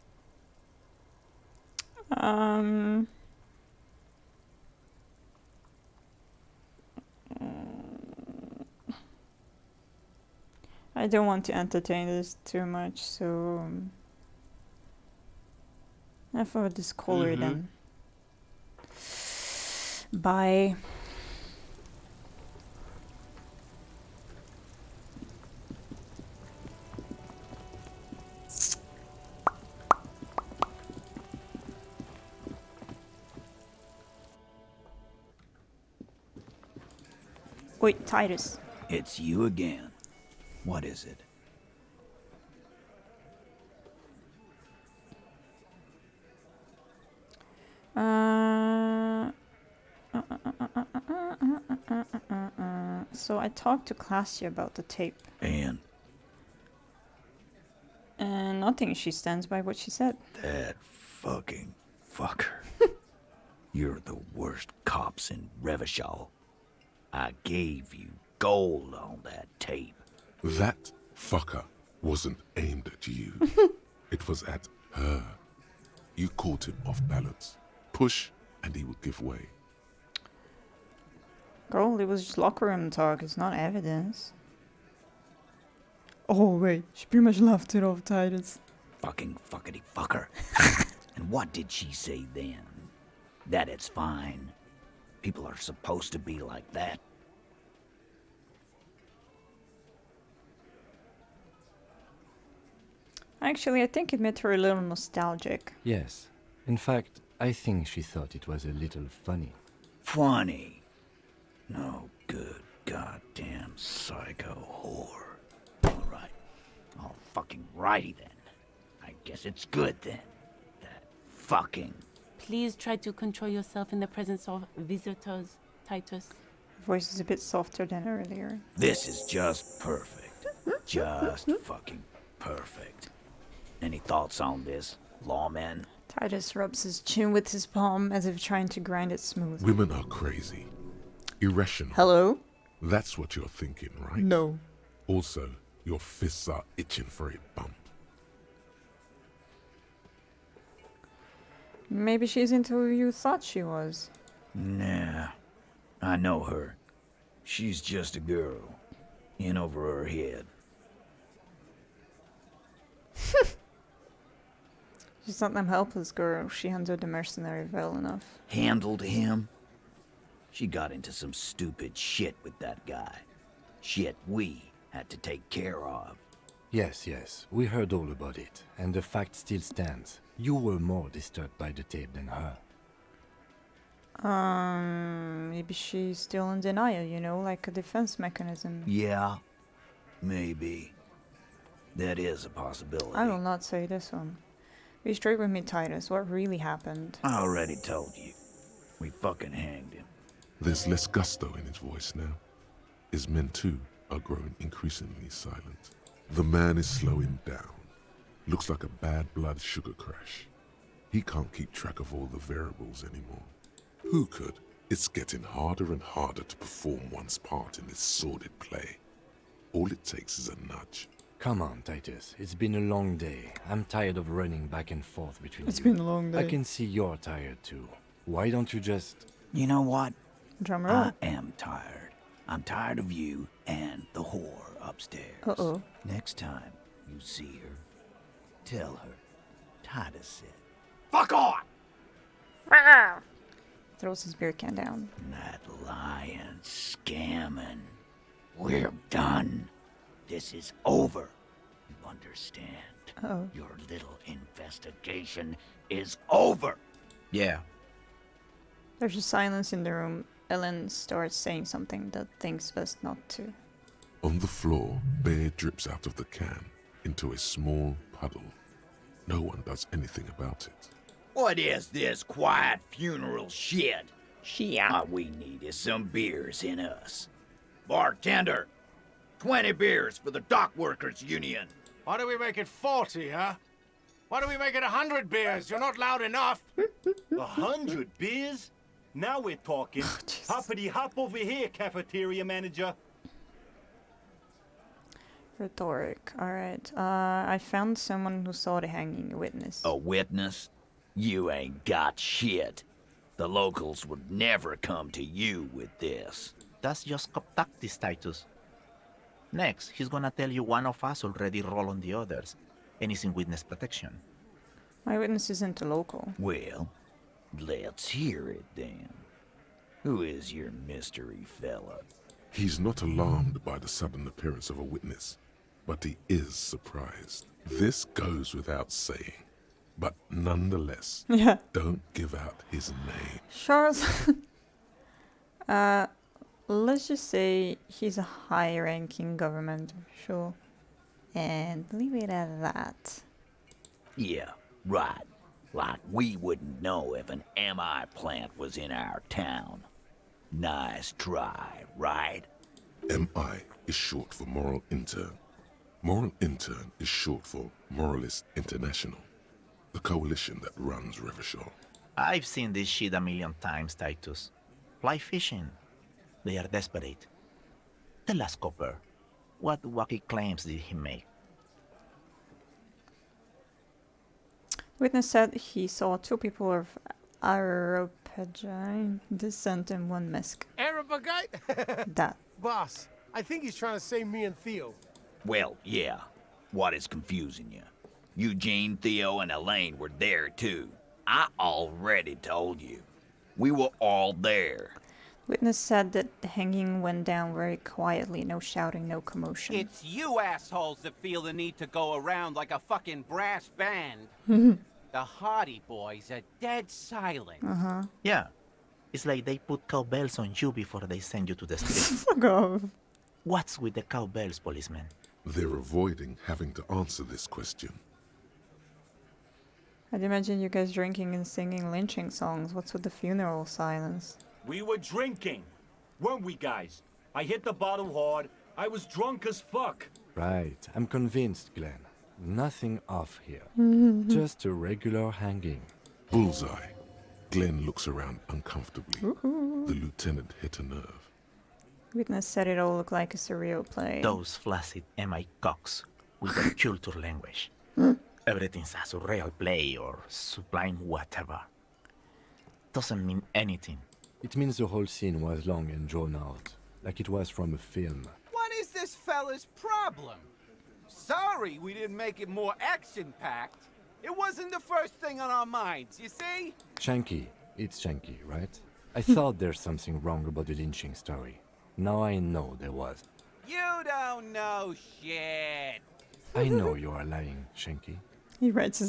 I don't want to entertain this too much, so I thought this color then. Bye. Wait, Titus. It's you again. What is it? So I talked to Classia about the tape. And? Nothing. She stands by what she said. That fucking fucker. You're the worst cops in Revachol. I gave you gold on that tape. That fucker wasn't aimed at you. It was at her. You caught him off balance. Push, and he would give way. Girl, it was just locker room talk. It's not evidence. Oh, wait. She pretty much laughed it off, Titus. Fucking fuckity fucker. And what did she say then? That it's fine. People are supposed to be like that. Actually, I think it made her a little nostalgic. Yes. In fact, I think she thought it was a little funny. Funny? No good goddamn psycho whore. Alright. All fucking righty then. I guess it's good then. That fucking... Please try to control yourself in the presence of visitors, Titus. Her voice is a bit softer than earlier. This is just perfect. Just fucking perfect. Any thoughts on this, lawman? Titus rubs his chin with his palm as if trying to grind it smooth. Women are crazy. Irrational. Hello? That's what you're thinking, right? No. Also, your fists are itching for a bump. Maybe she's into who you thought she was. Nah. I know her. She's just a girl. In over her head. She's not them helpless girl. She handled the mercenary well enough. Handled him? She got into some stupid shit with that guy. Shit we had to take care of. Yes, yes, we heard all about it, and the fact still stands. You were more disturbed by the tape than her. Maybe she's still in denial, you know, like a defense mechanism. Yeah, maybe. That is a possibility. I will not say this one. Be straight with me, Titus. What really happened? I already told you. We fucking hanged him. There's less gusto in his voice now. His men, too, are growing increasingly silent. The man is slowing down. Looks like a bad blood sugar crash. He can't keep track of all the variables anymore. Who could? It's getting harder and harder to perform one's part in this sordid play. All it takes is a nudge. Come on, Titus. It's been a long day. I'm tired of running back and forth between It's you. been a long day. I can see you're tired too. Why don't you just... You know what? Drum roll. I am tired. I'm tired of you and the whore upstairs. Uh-oh. Next time you see her, tell her Titus said, "Fuck off!" Throws his beer can down. That lying, scamming. We're done. This is over. You understand? Uh-oh. Your little investigation is over. Yeah. There's a silence in the room. Ellen starts saying something that thinks best not to. On the floor, beer drips out of the can into a small puddle. No one does anything about it. What is this quiet funeral shit? Shit. All we need is some beers in us. Bartender, 20 beers for the Dock Workers Union. Why do we make it 40, huh? Why do we make it 100 beers? You're not loud enough. 100 beers? Now we're talking. Hoppity hop over here, cafeteria manager. Rhetoric. Alright. I found someone who saw the hanging, a witness. A witness? You ain't got shit. The locals would never come to you with this. That's just cop tactics, Titus. Next, he's gonna tell you one of us already roll on the others, and he's in witness protection. My witness isn't a local. Well, let's hear it then. Who is your mystery fella? He's not alarmed by the sudden appearance of a witness, but he is surprised. This goes without saying, but nonetheless, Yeah. don't give out his name. Charles. Let's just say he's a high-ranking government official, and leave it at that. Yeah, right. Like we wouldn't know if an MI plant was in our town. Nice try, right? MI is short for Moral Intern. Moral Intern is short for Moralist International, the coalition that runs Revachol. I've seen this shit a million times, Titus. Fly fishing. They are desperate. Tell us, Copper, what wacky claims did he make? Witness said he saw 2 people of Aropagine descent in one Mesk. Arabagite? That. Boss, I think he's trying to say me and Theo. Well, yeah. What is confusing you? Eugene, Theo, and Elaine were there too. I already told you. We were all there. Witness said that the hanging went down very quietly, no shouting, no commotion. It's you assholes that feel the need to go around like a fucking brass band. The Hardy Boys are dead silent. Uh-huh. Yeah. It's like they put cowbells on you before they send you to the street. Fuck off. What's with the cowbells, policeman? They're avoiding having to answer this question. I'd imagine you guys drinking and singing lynching songs. What's with the funeral silence? We were drinking, weren't we, guys? I hit the bottle hard. I was drunk as fuck. Right, I'm convinced, Glenn. Nothing off here. Just a regular hanging. Bullseye. Glenn looks around uncomfortably. Woohoo. The lieutenant hit a nerve. Witness said it all looked like a surreal play. Those flaccid MI cocks with a culture language. Everything's a surreal play or sublime whatever. Doesn't mean anything. It means the whole scene was long and drawn out, like it was from a film. What is this fella's problem? Sorry we didn't make it more action-packed. It wasn't the first thing on our minds, you see? Shanky. It's Shanky, right? I thought there's something wrong about the lynching story. Now I know there was. You don't know shit. I know you are lying, Shanky. He writes in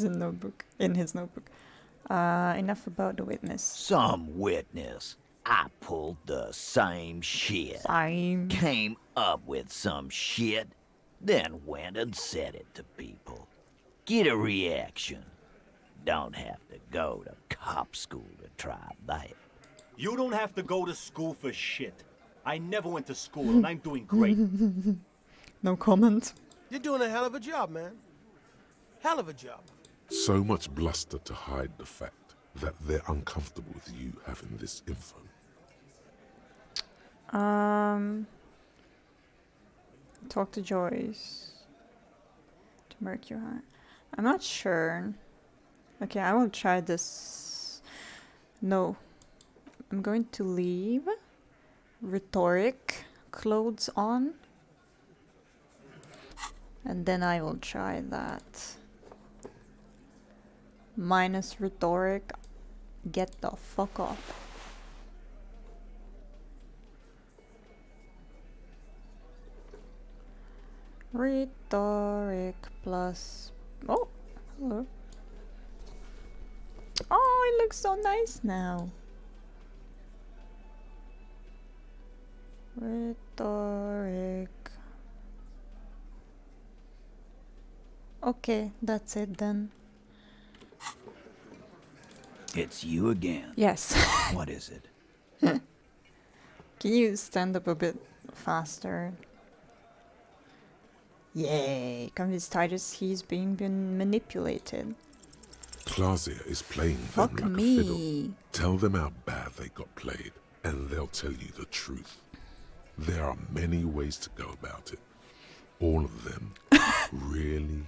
his notebook. Enough about the witness. Some witness. I pulled the same shit. Same. Came up with some shit, then went and said it to people. Get a reaction. Don't have to go to cop school to try that. You don't have to go to school for shit. I never went to school and I'm doing great. No comment. You're doing a hell of a job, man. Hell of a job. So much bluster to hide the fact that they're uncomfortable with you having this info. Talk to Joyce. To Mercury. I'm not sure. Okay, I will try this. No. I'm going to leave rhetoric clothes on. And then I will try that. Minus rhetoric. Get the fuck off. Rhetoric plus... Oh, hello. Oh, it looks so nice now. Rhetoric. Okay, that's it then. It's you again. Yes. What is it? Can you stand up a bit faster? Yay! Convince Titus he's been manipulated. Clausia is playing Fuck them like me. a fiddle. Tell them how bad they got played, and they'll tell you the truth. There are many ways to go about it. All of them really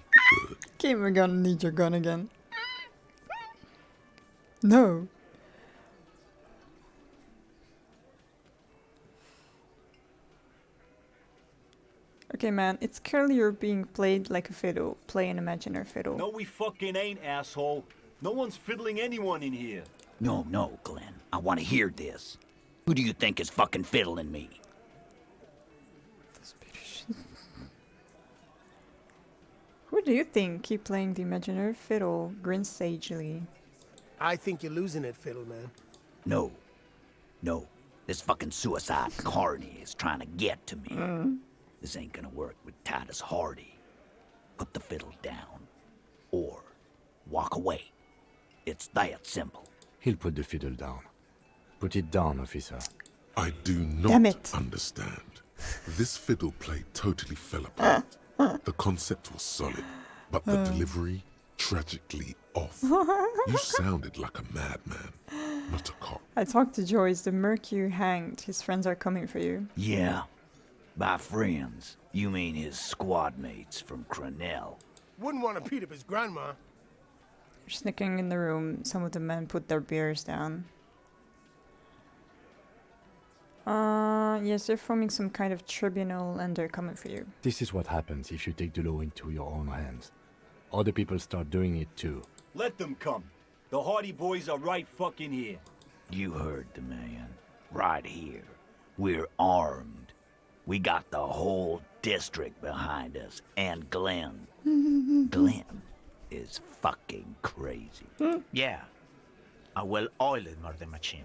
good. Okay, we're gonna need your gun again. No. Okay, man, it's clearly you're being played like a fiddle. Play an imaginary fiddle. No, we fucking ain't, asshole. No one's fiddling anyone in here. No, no, Glenn. I want to hear this. Who do you think is fucking fiddling me? Who do you think? Keep playing the imaginary fiddle. Grin sagely. I think you're losing it, Fiddle Man. No. No. This fucking suicide carny is trying to get to me. This ain't gonna work with Titus Hardy. Put the fiddle down. Or walk away. It's that simple. He'll put the fiddle down. Put it down, officer. I do Damn not it. understand. This fiddle play totally fell apart. The concept was solid, but the delivery tragically off. You sounded like a madman, not a cop. I talked to Joyce. The Mercury hanged. His friends are coming for you. Yeah. By friends, you mean his squad mates from Cronell. Wouldn't want to beat up his grandma. Sneaking in the room, some of the men put their beers down. Yes, they're forming some kind of tribunal and they're coming for you. This is what happens if you take the law into your own hands. Other people start doing it too. Let them come. The Hardy boys are right fucking here. You heard the man. Right here. We're armed. We got the whole district behind us. And Glenn. Glenn is fucking crazy. Yeah. I will oil it, Murder Machine.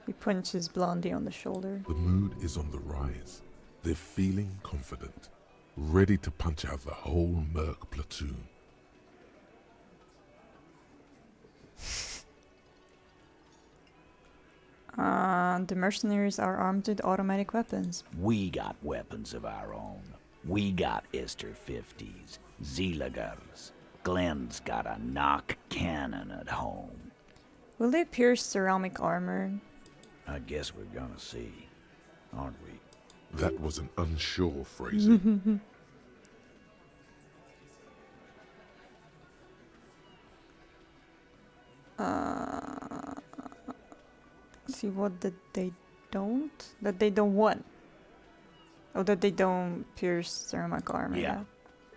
He punches Blondie on the shoulder. The mood is on the rise. They're feeling confident, ready to punch out the whole Merc platoon. The mercenaries are armed with automatic weapons. We got weapons of our own. We got Ister 50s, Zeelagers. Glenn's got a knock cannon at home. Will they pierce ceramic armor? I guess we're gonna see, aren't we? That was an unsure phrasing. See what that they don't? That they don't what? Oh, that they don't pierce ceramic armor. Yeah.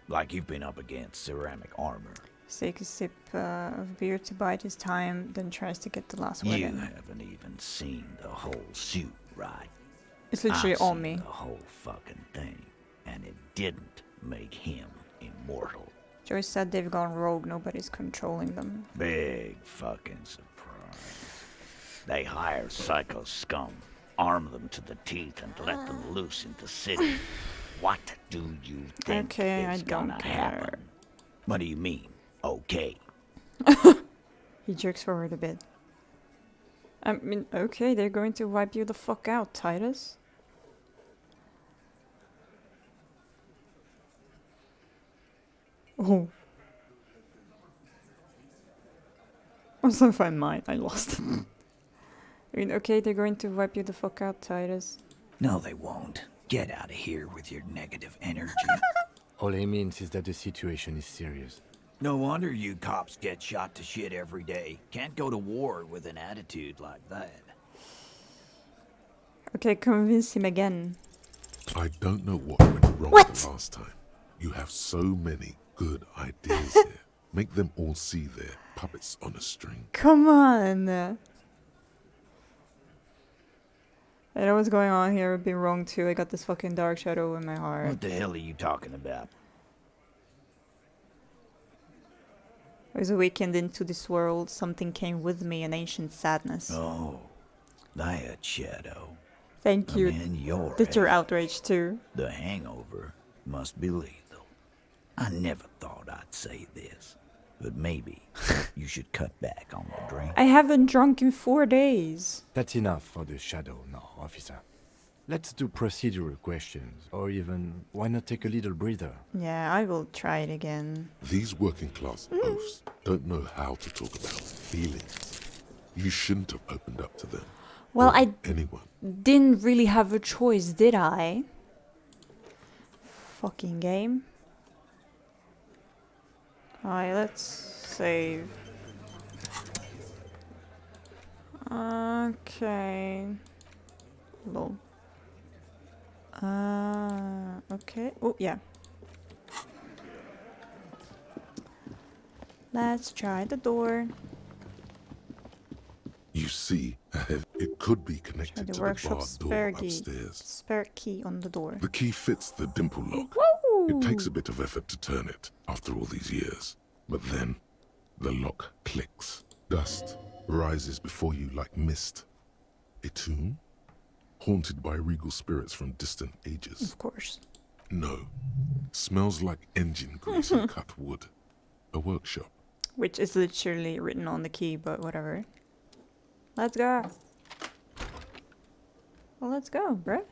Like you've been up against ceramic armor. Take a sip of beer to bide his time, then tries to get the last one You in. haven't even seen the whole suit, right? It's literally I've on seen me. the whole fucking thing, and it didn't make him immortal. Joyce said they've gone rogue, nobody's controlling them. Big fucking surprise. They hire psycho scum, arm them to the teeth, and let them loose in the city. What do you think Okay, is I don't gonna care. happen? What do you mean, okay? He jerks forward a bit. I mean, okay, they're going to wipe you the fuck out, Titus. Oh. Also, if I'm mine, I lost it. I mean, okay, they're going to wipe you the fuck out, Titus. No, they won't. Get out of here with your negative energy. All he means is that the situation is serious. No wonder you cops get shot to shit every day. Can't go to war with an attitude like that. Okay, convince him again. I don't know what went wrong the last time. You have so many good ideas here. Make them all see they're puppets on a string. Come on! I know what's going on here. I've been wrong too. I got this fucking dark shadow in my heart. What the hell are you talking about? I was awakened into this world. Something came with me, an ancient sadness. Oh, that shadow. Thank I'm you. in your That's your head. outrage too. The hangover must be lethal. I never thought I'd say this, but maybe you should cut back on the drink. I haven't drunk in 4 days. That's enough for the shadow now, officer. Let's do procedural questions, or even, why not take a little breather? Yeah, I will try it again. These working class oafs don't know how to talk about feelings. You shouldn't have opened up to them. Well, or I anyone. didn't really have a choice, did I? Fucking game. Alright, let's save. Okay. Lol. Okay. Oh, yeah. Let's try the door. You see, it could be Try connected the to workshop the barred door spare key. upstairs. Spare key on the door. The key fits the dimple lock. Woo! It takes a bit of effort to turn it after all these years. But then, the lock clicks. Dust rises before you like mist. A tomb? Haunted by regal spirits from distant ages. Of course. No. Smells like engine grease and cut wood. A workshop. Which is literally written on the key, but whatever. Let's go. Well, let's go, bruh.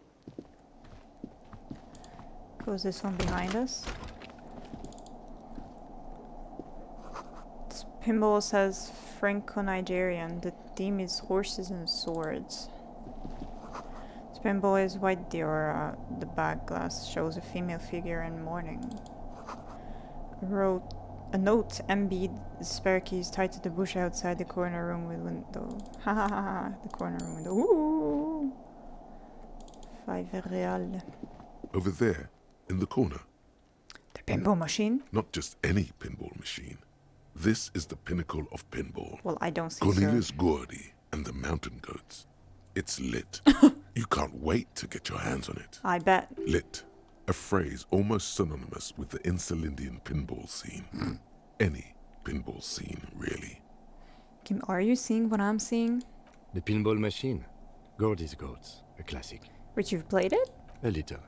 Close this one behind us. This pinball says Franco-Nigerian. The theme is horses and swords. This pinball is white Diora. The back glass shows a female figure in mourning. A note, MB, the spare key is tied to the bush outside the corner room with window. Ha ha ha ha, the corner room window. Ooh! 5 real. Over there, in the corner. The pinball machine? Not just any pinball machine. This is the pinnacle of pinball. Well, I don't see Cornelius Gordy and the Mountain Goats. It's lit. You can't wait to get your hands on it. I bet. Lit. A phrase almost synonymous with the Insulindian pinball scene. Any pinball scene, really. Kim, are you seeing what I'm seeing? The pinball machine. Gordy's Goats. A classic. Which you've played it? A little.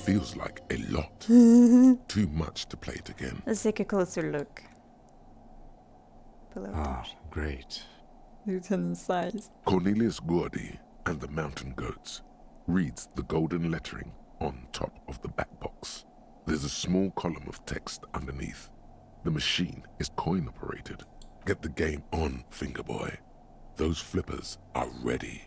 Feels like a lot. Too much to play it again. Let's take a closer look. Below Ah, great. Lieutenant size. Cornelius Gordy and the Mountain Goats reads the golden lettering on top of the back box. There's a small column of text underneath. The machine is coin operated. Get the game on, Fingerboy. Those flippers are ready.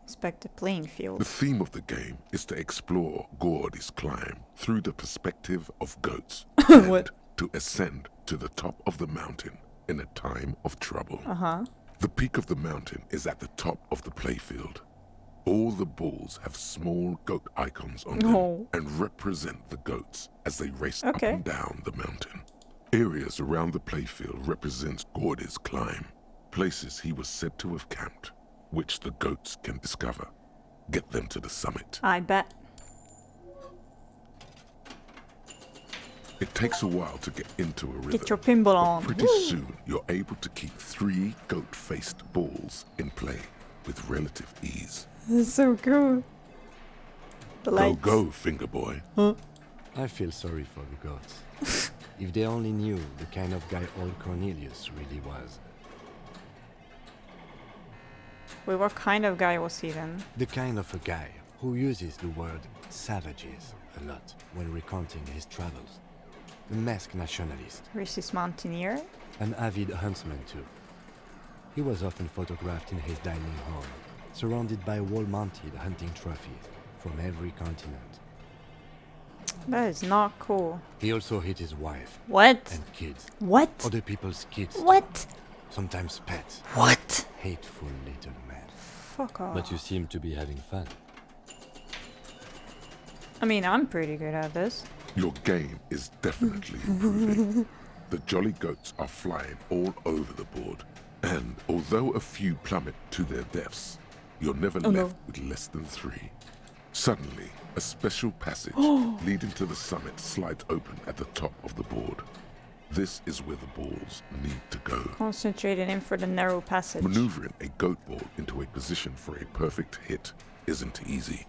Inspect the playing field. The theme of the game is to explore Gordy's climb through the perspective of goats. And to ascend to the top of the mountain in a time of trouble. The peak of the mountain is at the top of the playfield. All the balls have small goat icons on them and represent the goats as they race up and down the mountain. Areas around the playfield represent Gordy's climb, places he was said to have camped, which the goats can discover. Get them to the summit. I bet. It takes a while to get into a rhythm. Get your pinball on. Pretty soon, you're able to keep 3 goat-faced balls in play with relative ease. This is so cool. The lights. Go, Fingerboy. I feel sorry for the goats. If they only knew the kind of guy old Cornelius really was. Wait, what kind of guy was he then? The kind of a guy who uses the word savages a lot when recounting his travels. A masked nationalist. Racist mountaineer? An avid huntsman too. He was often photographed in his dining hall, surrounded by wall-mounted hunting trophies from every continent. That is not cool. He also hit his wife. What? And kids. What? Other people's kids. What? Sometimes pets. What? Hateful little man. Fuck off. But you seem to be having fun. I mean, I'm pretty good at this. Your game is definitely improving. The jolly goats are flying all over the board. And although a few plummet to their deaths, you're never left with less than 3. Suddenly, a special passage leading to the summit slides open at the top of the board. This is where the balls need to go. Concentrating in for the narrow passage. Maneuvering a goat ball into a position for a perfect hit isn't easy.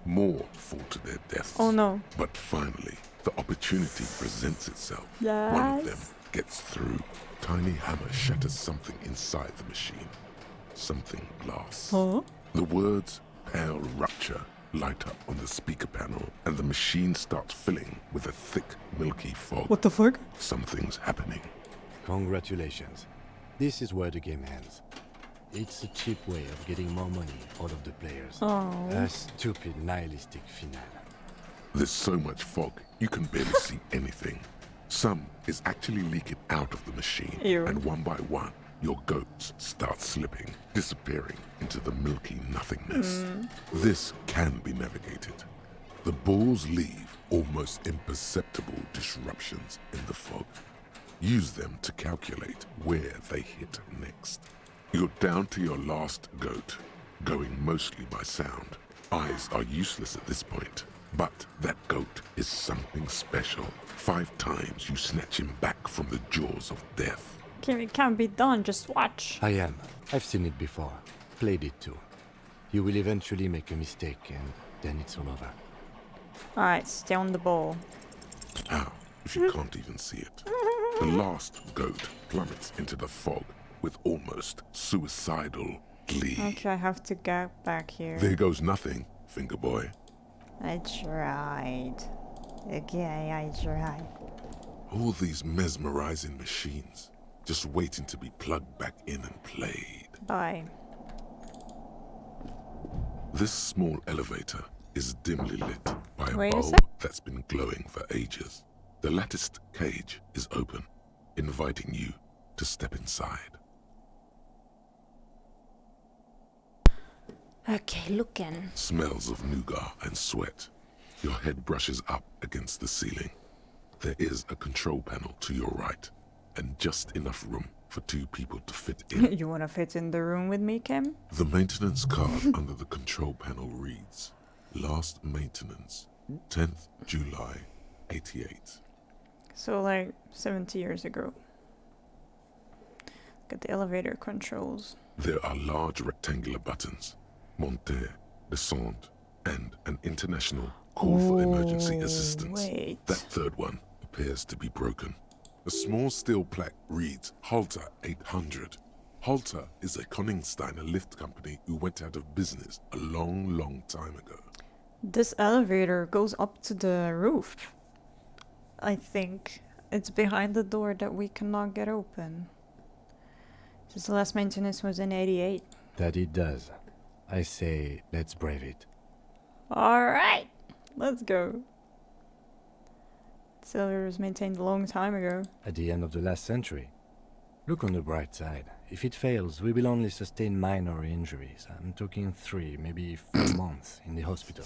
More fall to their deaths. Oh no. But finally, the opportunity presents itself. Yes. One of them gets through. Tiny hammer shatters something inside the machine. Something glass. Huh? The words "pale rupture" light up on the speaker panel, and the machine starts filling with a thick, milky fog. What the fuck? Something's happening. Congratulations. This is where the game ends. It's a cheap way of getting more money out of the players. Oh. A stupid, nihilistic finale. There's so much fog, you can barely see anything. Some is actually leaking out of the machine, Ew. and one by one, your goats start slipping, disappearing into the milky nothingness. This can be navigated. The balls leave almost imperceptible disruptions in the fog. Use them to calculate where they hit next. You're down to your last goat, going mostly by sound. Eyes are useless at this point, but that goat is something special. 5 times you snatch him back from the jaws of death. It can't be done, just watch. I am. I've seen it before. Played it too. You will eventually make a mistake and then it's all over. Alright, stay on the ball. How, if you can't even see it? The last goat plummets into the fog with almost suicidal glee. Okay, I have to get back here. There goes nothing, finger boy. I tried. Okay, I tried. All these mesmerizing machines, just waiting to be plugged back in and played. Bye. This small elevator is dimly lit by a Wait a bulb sec. that's been glowing for ages. The latticed cage is open, inviting you to step inside. Okay, looking. Smells of nougat and sweat. Your head brushes up against the ceiling. There is a control panel to your right, and just enough room for 2 people to fit in. You wanna fit in the room with me, Kim? The maintenance card under the control panel reads, last maintenance, 10th July, 88. So like 70 years ago. Got the elevator controls. There are large rectangular buttons, monter, descente, and an international call for emergency assistance. Wait. That third one appears to be broken. A small steel plaque reads Halter 800. Halter is a Koningsteiner lift company who went out of business a long, long time ago. This elevator goes up to the roof. I think it's behind the door that we cannot get open. Since the last maintenance was in 88. That it does. I say, let's brave it. Alright, let's go. This elevator was maintained a long time ago. At the end of the last century. Look on the bright side. If it fails, we will only sustain minor injuries. I'm talking 3, maybe 4 months in the hospital.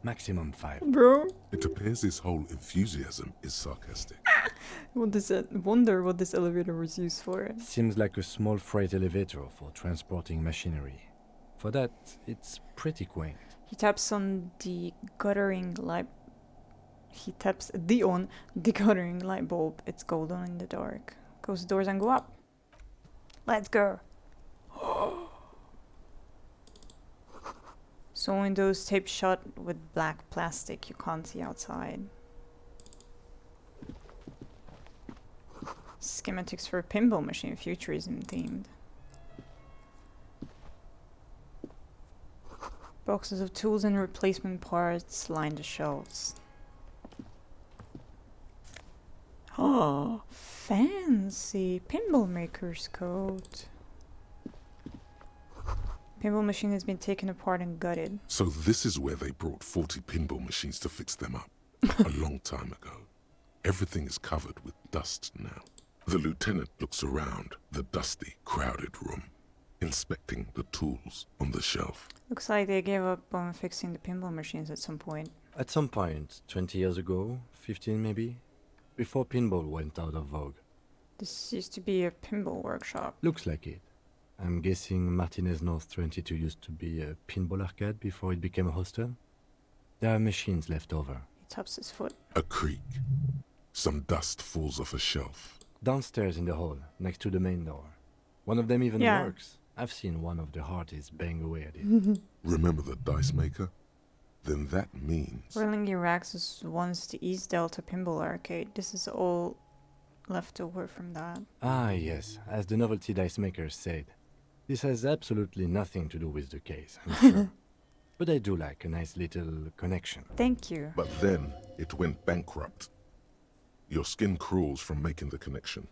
Maximum 5. Bro. It appears his whole enthusiasm is sarcastic. Wonder what this elevator was used for. Seems like a small freight elevator for transporting machinery. For that, it's pretty quaint. He taps on the guttering light. He taps on the guttering light bulb. It's golden in the dark. Close the doors and go up. Let's go. So windows taped shut with black plastic. You can't see outside. Schematics for a pinball machine, futurism themed. Boxes of tools and replacement parts line the shelves. Oh, fancy pinball maker's coat. Pinball machine has been taken apart and gutted. So this is where they brought 40 pinball machines to fix them up, a long time ago. Everything is covered with dust now. The lieutenant looks around the dusty, crowded room, inspecting the tools on the shelf. Looks like they gave up on fixing the pinball machines at some point. At some point, 20 years ago, 15 maybe, before pinball went out of vogue. This used to be a pinball workshop. Looks like it. I'm guessing Martinez North 22 used to be a pinball arcade before it became a hostel. There are machines left over. He taps his foot. A creak. Some dust falls off a shelf. Downstairs in the hall, next to the main door. One of them even Yeah. works. I've seen one of the hearties bang away at it. Remember the dice maker? Then that means... Whirling Rags was once the East Delta Pinball Arcade. This is all left over from that. Ah, yes, as the novelty dice makers said. This has absolutely nothing to do with the case, I'm sure. But I do like a nice little connection. Thank you. But then it went bankrupt. Your skin crawls from making the connection.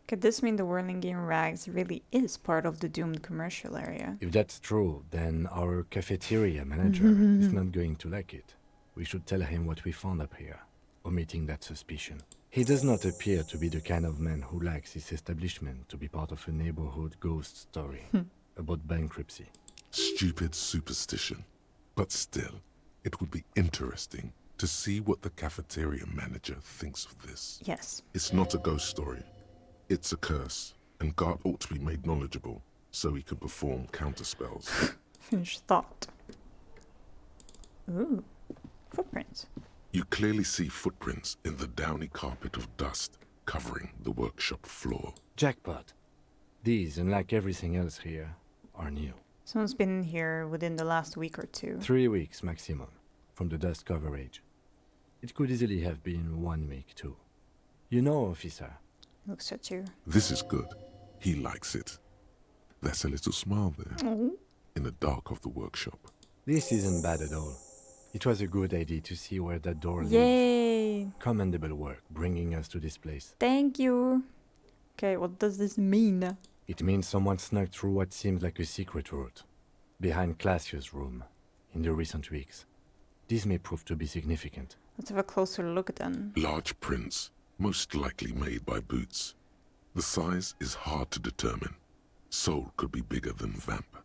Could this mean the Whirling Rags really is part of the doomed commercial area? If that's true, then our cafeteria manager is not going to like it. We should tell him what we found up here, omitting that suspicion. He does not appear to be the kind of man who likes his establishment to be part of a neighborhood ghost story about bankruptcy. Stupid superstition. But still, it would be interesting to see what the cafeteria manager thinks of this. Yes. It's not a ghost story. It's a curse, and Gart ought to be made knowledgeable so he can perform counterspells. Finish thought. Ooh. Footprints. You clearly see footprints in the downy carpet of dust covering the workshop floor. Jackpot. These, unlike everything else here, are new. Someone's been here within the last week or two. 3 weeks maximum, from the dust coverage. It could easily have been 1 week too. You know, officer. Looks at you. This is good. He likes it. There's a little smile there. In the dark of the workshop. This isn't bad at all. It was a good idea to see where that door leads. Yay! Commendable work bringing us to this place. Thank you. Okay, what does this mean? It means someone snuck through what seems like a secret route, behind Classius' room, in the recent weeks. This may prove to be significant. Let's have a closer look then. Large prints, most likely made by Boots. The size is hard to determine. Soul could be bigger than Vamp.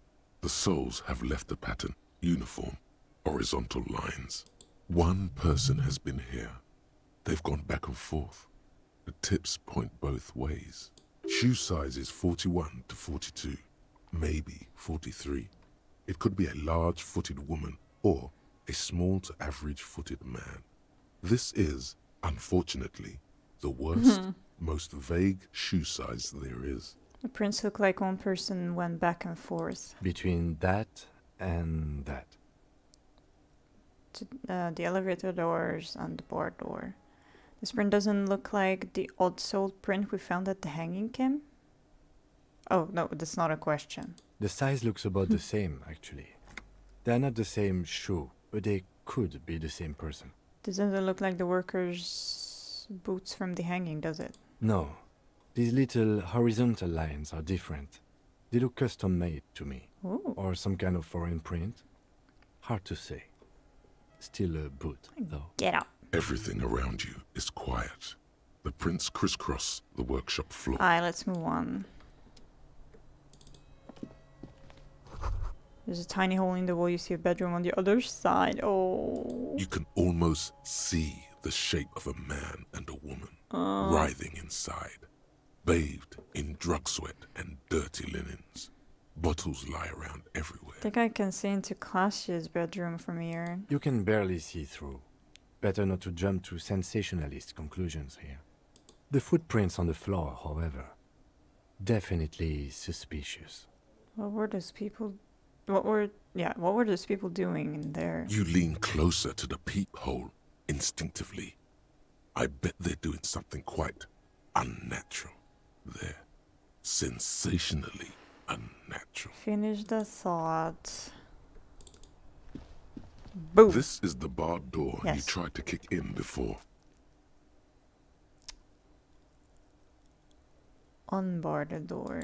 The soles have left the pattern, uniform, horizontal lines. One person has been here. They've gone back and forth. The tips point both ways. Shoe size is 41 to 42, maybe 43. It could be a large-footed woman or a small to average-footed man. This is, unfortunately, the worst, most vague shoe size there is. The prints look like one person went back and forth. Between that and that. The elevator doors and the bar door. This print doesn't look like the odd-soled print we found at the hanging camp. Oh, no, that's not a question. The size looks about the same, actually. They're not the same shoe, but they could be the same person. This doesn't look like the workers' boots from the hanging, does it? No. These little horizontal lines are different. They look custom-made to me. Ooh. Or some kind of foreign print. Hard to say. Still a boot, though. Get up. Everything around you is quiet. The prints crisscross the workshop floor. Alright, let's move on. There's a tiny hole in the wall. You see a bedroom on the other side. Oh. You can almost see the shape of a man and a woman writhing inside, bathed in drug sweat and dirty linens. Bottles lie around everywhere. I think I can see into Classia's bedroom from here. You can barely see through. Better not to jump to sensationalist conclusions here. The footprints on the floor, however, definitely suspicious. What were those people? What were those people doing in there? You lean closer to the peephole instinctively. I bet they're doing something quite unnatural there. Sensationally unnatural. Finish the thought. Boom. This is the barred door you tried to kick in before. Unbar the door.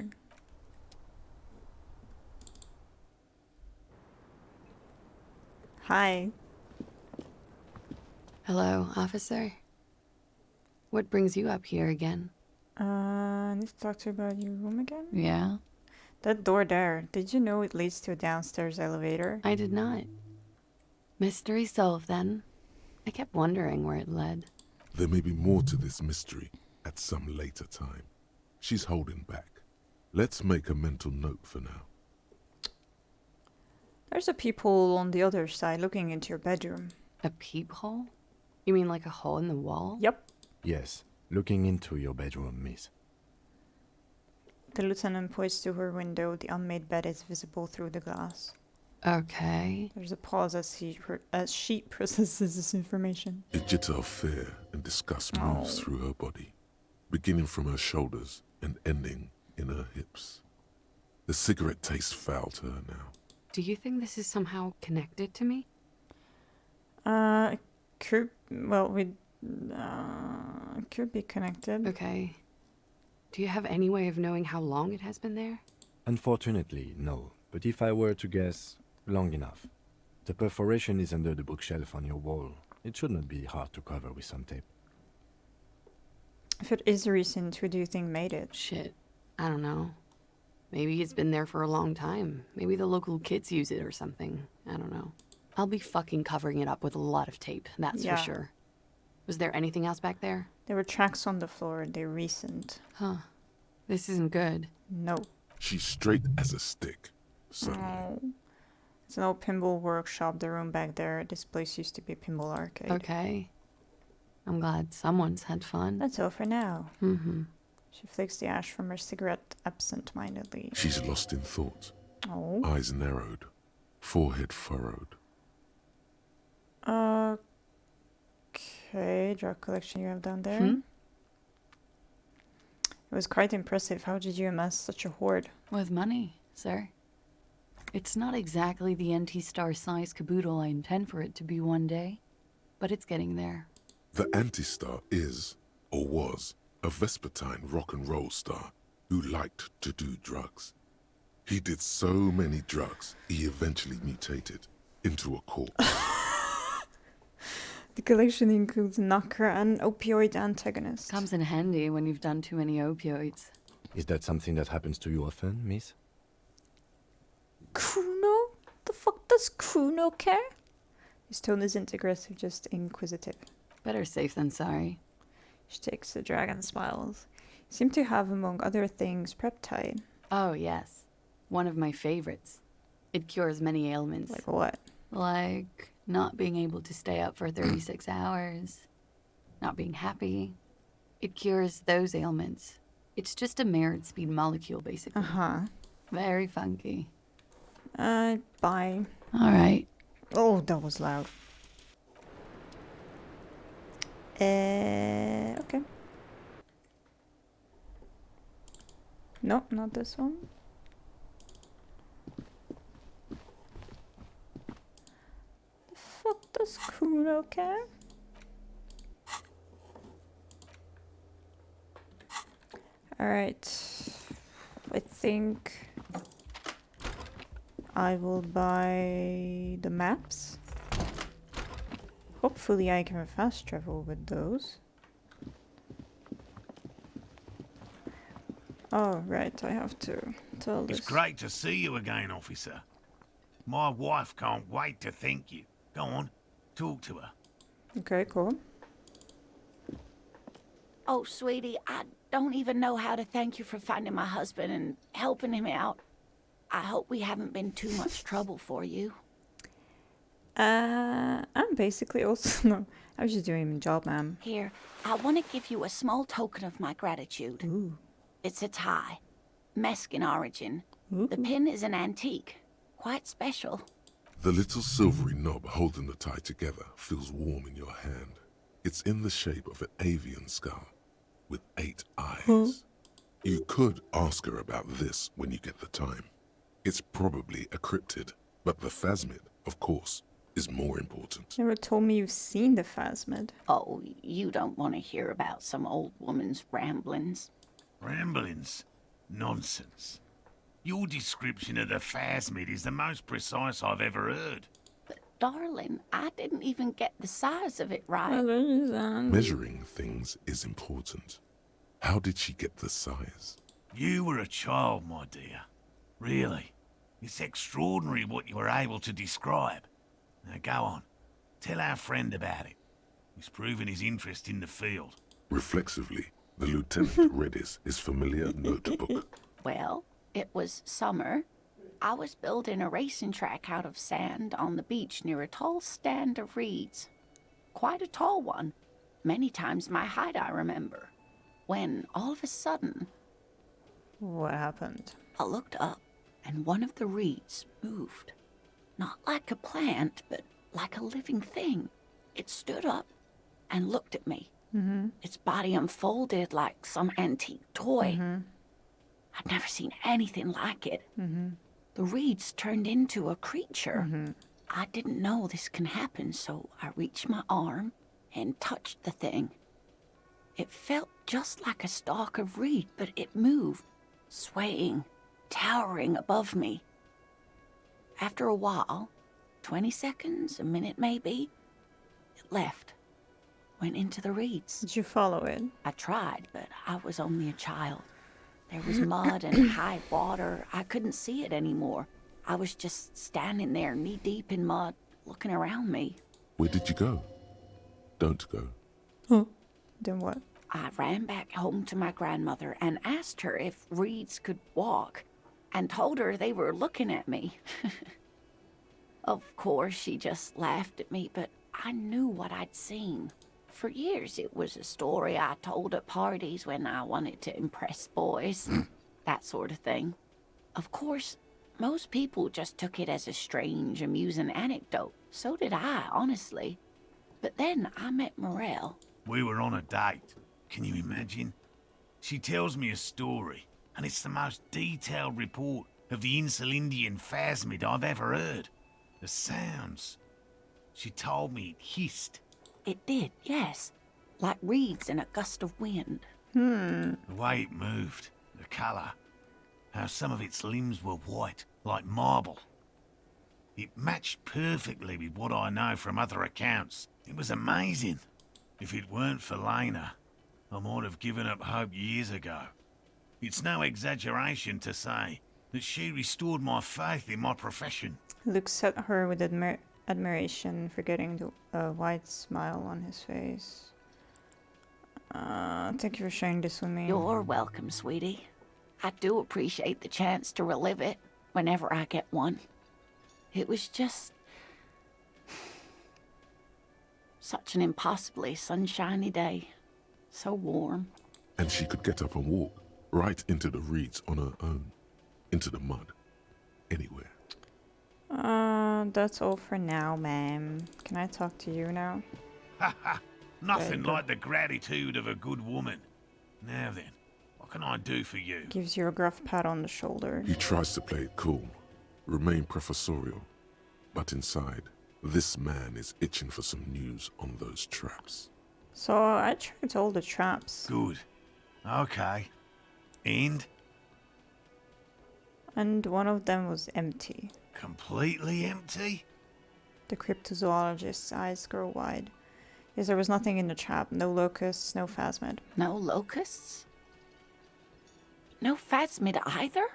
Hi. Hello, officer. What brings you up here again? I need to talk to you about your room again? Yeah? That door there, did you know it leads to a downstairs elevator? I did not. Mystery solved then. I kept wondering where it led. There may be more to this mystery at some later time. She's holding back. Let's make a mental note for now. There's a peephole on the other side looking into your bedroom. A peephole? You mean like a hole in the wall? Yep. Yes, looking into your bedroom, miss. The lieutenant points to her window. The unmade bed is visible through the glass. Okay. There's a pause as she processes this information. A jitter of fear and disgust moves through her body, beginning from her shoulders and ending in her hips. The cigarette tastes foul to her now. Do you think this is somehow connected to me? Could be connected. Okay. Do you have any way of knowing how long it has been there? Unfortunately, no. But if I were to guess, long enough. The perforation is under the bookshelf on your wall. It should not be hard to cover with some tape. If it is recent, who do you think made it? Shit. I don't know. Maybe it's been there for a long time. Maybe the local kids use it or something. I don't know. I'll be fucking covering it up with a lot of tape, that's for sure. Was there anything else back there? There were tracks on the floor. They're recent. Huh. This isn't good. No. She's straight as a stick. Suddenly. Oh. It's an old pinball workshop. The room back there. This place used to be a pinball arcade. Okay. I'm glad someone's had fun. That's all for now. Mm-hmm. She flicks the ash from her cigarette absent-mindedly. She's lost in thought. Oh. Eyes narrowed. Forehead furrowed. Okay, drug collection you have down there. Hmm? It was quite impressive. How did you amass such a hoard? With money, sir. It's not exactly the anti-star size caboodle I intend for it to be one day, but it's getting there. The anti-star is, or was, a Vespertine rock and roll star who liked to do drugs. He did so many drugs, he eventually mutated into a corpse. The collection includes knocker and opioid antagonist. Comes in handy when you've done too many opioids. Is that something that happens to you often, miss? CUNO? The fuck does CUNO care? His tone isn't aggressive, just inquisitive. Better safe than sorry. She takes a drag and smiles. You seem to have, among other things, peptide. Oh, yes. One of my favorites. It cures many ailments. Like what? Like not being able to stay up for 36 hours. Not being happy. It cures those ailments. It's just a merit speed molecule, basically. Uh-huh. Very funky. Bye. Alright. Oh, that was loud. Okay. No, not this one. The fuck does CUNO care? Alright. I think I will buy the maps. Hopefully I can fast travel with those. Oh, right, I have to tell this. It's great to see you again, officer. My wife can't wait to thank you. Go on, talk to her. Okay, cool. Oh, sweetie, I don't even know how to thank you for finding my husband and helping him out. I hope we haven't been too much trouble for you. I'm basically also... No, I was just doing my job, ma'am. Here, I want to give you a small token of my gratitude. Ooh. It's a tie. Mexican origin. Ooh. The pin is an antique. Quite special. The little silvery knob holding the tie together feels warm in your hand. It's in the shape of an avian skull with 8 eyes. Huh? You could ask her about this when you get the time. It's probably a cryptid, but the phasmid, of course, is more important. Never told me you've seen the phasmid. Oh, you don't want to hear about some old woman's ramblings. Ramblings? Nonsense. Your description of the phasmid is the most precise I've ever heard. But, darling, I didn't even get the size of it right. Measuring things is important. How did she get the size? You were a child, my dear. Really. It's extraordinary what you were able to describe. Now go on. Tell our friend about it. He's proven his interest in the field. Reflexively, the lieutenant read his familiar notebook. Well, it was summer. I was building a racing track out of sand on the beach near a tall stand of reeds. Quite a tall one. Many times my height, I remember. When, all of a sudden... What happened? I looked up, and one of the reeds moved. Not like a plant, but like a living thing. It stood up and looked at me. Its body unfolded like some antique toy. I'd never seen anything like it. The reeds turned into a creature. I didn't know this can happen, so I reached my arm and touched the thing. It felt just like a stalk of reed, but it moved, swaying, towering above me. After a while, 20 seconds, a minute maybe, it left, went into the reeds. Did you follow it? I tried, but I was only a child. There was mud and high water. I couldn't see it anymore. I was just standing there, knee-deep in mud, looking around me. Where did you go? Don't go. Huh. Then what? I ran back home to my grandmother and asked her if reeds could walk, and told her they were looking at me. Of course, she just laughed at me, but I knew what I'd seen. For years, it was a story I told at parties when I wanted to impress boys, that sort of thing. Of course, most people just took it as a strange, amusing anecdote. So did I, honestly. But then I met Morel. We were on a date. Can you imagine? She tells me a story, and it's the most detailed report of the Insulindian phasmid I've ever heard. The sounds. She told me it hissed. It did, yes. Like reeds in a gust of wind. The way it moved, the colour, how some of its limbs were white, like marble. It matched perfectly with what I know from other accounts. It was amazing. If it weren't for Lena, I might have given up hope years ago. It's no exaggeration to say that she restored my faith in my profession. Looks at her with admiration, forgetting the wide smile on his face. Thank you for sharing this with me. You're welcome, sweetie. I do appreciate the chance to relive it whenever I get one. It was just such an impossibly sunshiny day. So warm. And she could get up and walk right into the reeds on her own. Into the mud. Anywhere. That's all for now, ma'am. Can I talk to you now? Ha ha! Nothing like the gratitude of a good woman. Now then, what can I do for you? Gives you a gruff pat on the shoulder. He tries to play it cool, remain professorial, but inside, this man is itching for some news on those traps. So I checked all the traps. Good. Okay. And one of them was empty. Completely empty? The cryptozoologist's eyes grow wide. Yes, there was nothing in the trap. No locusts, no phasmid. No locusts? No phasmid either?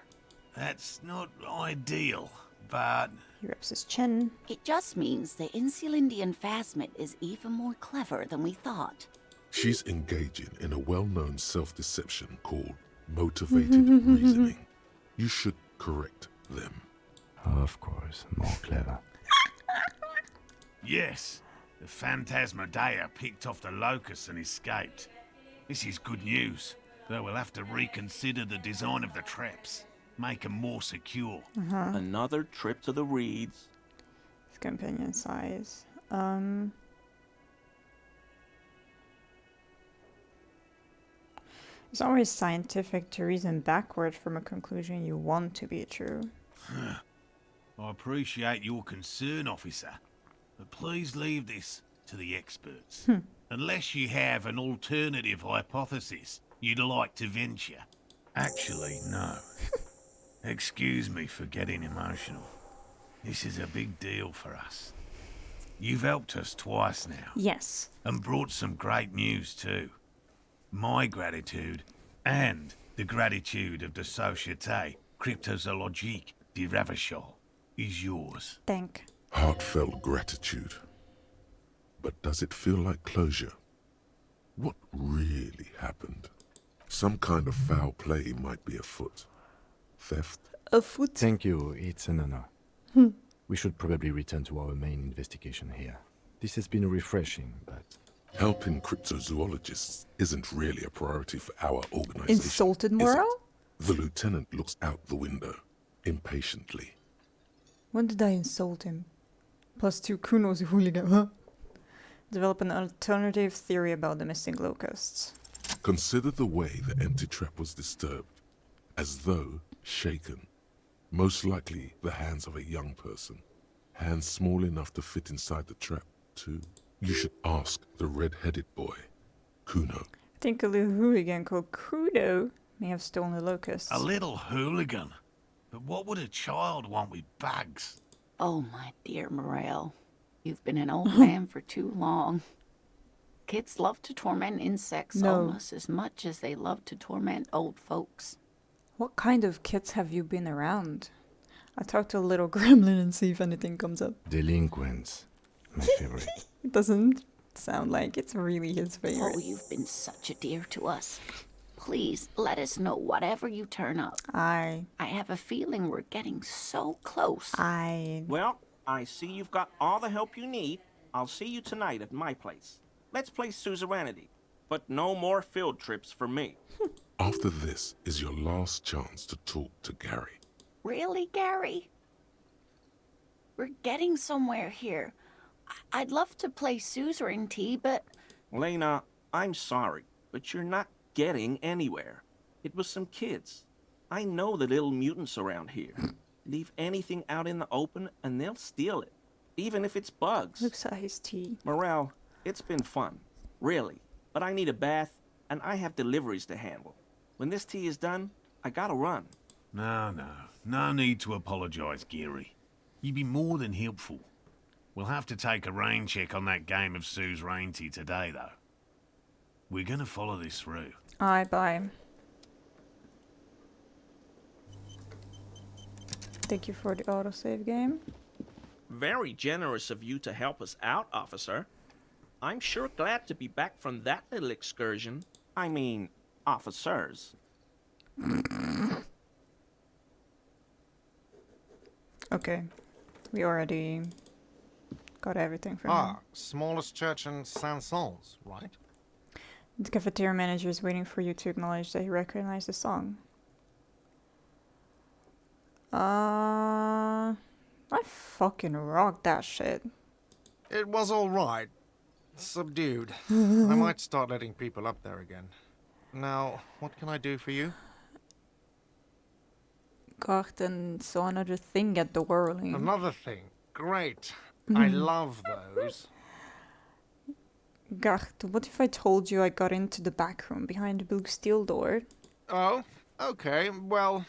That's not ideal, but... He rips his chin. It just means the Insulindian phasmid is even more clever than we thought. She's engaging in a well-known self-deception called motivated reasoning. You should correct them. Of course, more clever. Yes, the Phantasmadeia picked off the locusts and escaped. This is good news, though we'll have to reconsider the design of the traps. Make them more secure. Another trip to the reeds. His companion sighs. It's always scientific to reason backward from a conclusion you want to be true. I appreciate your concern, officer, but please leave this to the experts. Unless you have an alternative hypothesis you'd like to venture. Actually, no. Excuse me for getting emotional. This is a big deal for us. You've helped us twice now. Yes. And brought some great news too. My gratitude, and the gratitude of the Société Cryptozoologique de Ravachol, is yours. Thank. Heartfelt gratitude. But does it feel like closure? What really happened? Some kind of foul play might be afoot. Theft? Afoot? Thank you, it's an honor. We should probably return to our main investigation here. This has been refreshing, but... Helping cryptozoologists isn't really a priority for our organization. Insulted Morel? The lieutenant looks out the window, impatiently. When did I insult him? +2 CUNO's hooligan, huh? Develop an alternative theory about the missing locusts. Consider the way the empty trap was disturbed, as though shaken. Most likely the hands of a young person. Hands small enough to fit inside the trap, too. You should ask the red-headed boy, CUNO. I think a little hooligan called CUNO may have stolen the locusts. A little hooligan? But what would a child want with bags? Oh, my dear Morel. You've been an old man for too long. Kids love to torment insects almost as much as they love to torment old folks. What kind of kids have you been around? I talk to a little gremlin and see if anything comes up. Delinquents. My favorite. It doesn't sound like it's really his favorite. Oh, you've been such a dear to us. Please, let us know whatever you turn up. I have a feeling we're getting so close. Well, I see you've got all the help you need. I'll see you tonight at my place. Let's play suzerainty, but no more field trips for me. After this is your last chance to talk to Gary. Really, Gary? We're getting somewhere here. I'd love to play suzerainty, but... Lena, I'm sorry, but you're not getting anywhere. It was some kids. I know the little mutants around here. Leave anything out in the open and they'll steal it, even if it's bugs. Looks at his tea. Morel, it's been fun, really. But I need a bath, and I have deliveries to handle. When this tea is done, I gotta run. No need to apologize, Geary. You'd be more than helpful. We'll have to take a rain check on that game of suzerainty today, though. We're gonna follow this through. Aye, bye. Thank you for the autosave game. Very generous of you to help us out, officer. I'm sure glad to be back from that little excursion. I mean, officers. Okay. We already got everything from him. Smallest church in Saint-Saëns, right? The cafeteria manager is waiting for you to acknowledge that he recognized the song. I fucking rocked that shit. It was alright. Subdued. I might start letting people up there again. Now, what can I do for you? God, and so another thing at the whirling. Another thing. Great. I love those. Gart, what if I told you I got into the back room behind the blue steel door? Oh, okay. Well,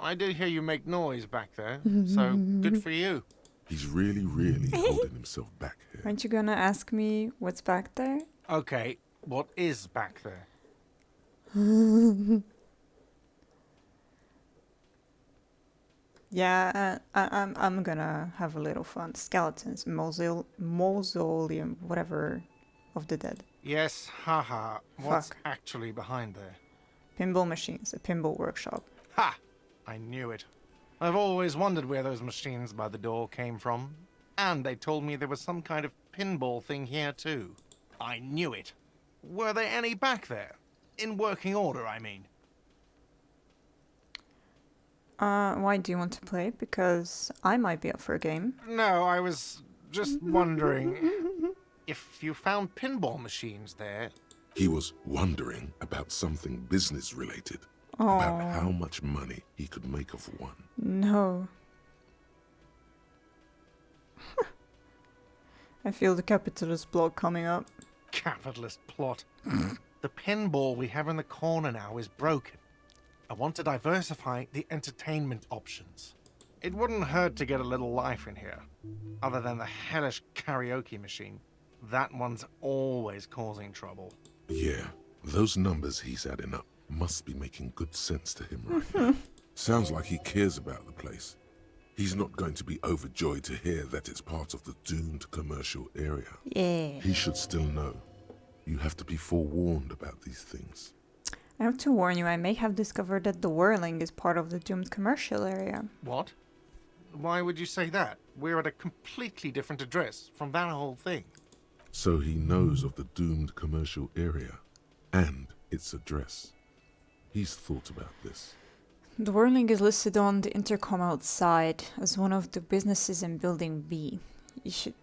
I did hear you make noise back there, so good for you. He's really holding himself back here. Aren't you gonna ask me what's back there? Okay, what is back there? Yeah, I'm gonna have a little fun. Skeletons, mausoleum, whatever, of the dead. Yes, haha. What's actually behind there? Pinball machines, a pinball workshop. Ha! I knew it. I've always wondered where those machines by the door came from. And they told me there was some kind of pinball thing here too. I knew it. Were there any back there? In working order, I mean. Why do you want to play? Because I might be up for a game. No, I was just wondering if you found pinball machines there. He was wondering about something business related. About how much money he could make of one. No. I feel the capitalist plot coming up. Capitalist plot. The pinball we have in the corner now is broken. I want to diversify the entertainment options. It wouldn't hurt to get a little life in here. Other than the hellish karaoke machine. That one's always causing trouble. Yeah, those numbers he's adding up must be making good sense to him right now. Sounds like he cares about the place. He's not going to be overjoyed to hear that it's part of the doomed commercial area. Yeah. He should still know. You have to be forewarned about these things. I have to warn you, I may have discovered that the whirling is part of the doomed commercial area. What? Why would you say that? We're at a completely different address from that whole thing. So he knows of the doomed commercial area and its address. He's thought about this. The whirling is listed on the intercom outside as one of the businesses in Building B. You should...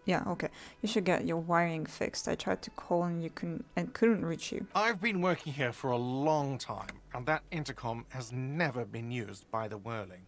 Yeah, okay. You should get your wiring fixed. I tried to call and couldn't reach you. I've been working here for a long time, and that intercom has never been used by the whirling.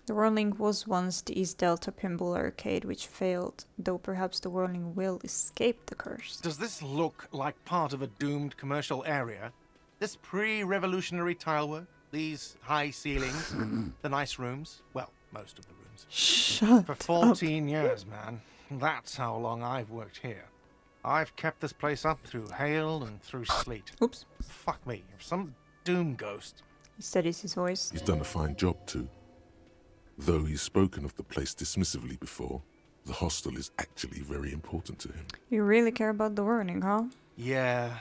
The whirling was once the East Delta Pinball Arcade, which failed, though perhaps the whirling will escape the curse. Does this look like part of a doomed commercial area? This pre-revolutionary tilework? These high ceilings? The nice rooms? Well, most of the rooms. Shut For 14 years, man. That's how long I've worked here. I've kept this place up through hail and through sleet. Oops. Fuck me, if some doom ghost... He steadies his voice. He's done a fine job too. Though he's spoken of the place dismissively before, the hostel is actually very important to him. You really care about the whirling, huh? Yeah.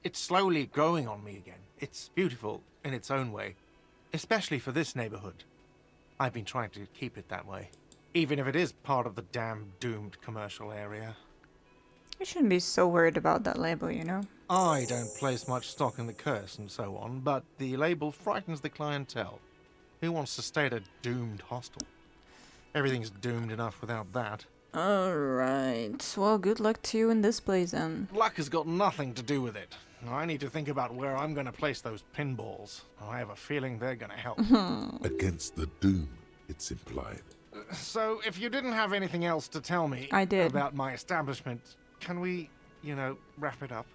It's slowly growing on me again. It's beautiful in its own way. Especially for this neighborhood. I've been trying to keep it that way. Even if it is part of the damn doomed commercial area. You shouldn't be so worried about that label, you know? I don't place much stock in the curse and so on, but the label frightens the clientele. Who wants to stay at a doomed hostel? Everything's doomed enough without that. Alright. Well, good luck to you in this place then. Luck has got nothing to do with it. I need to think about where I'm going to place those pinballs. I have a feeling they're going to help. Against the doom, it's implied. So, if you didn't have anything else to tell me I did. about my establishment, can we, wrap it up?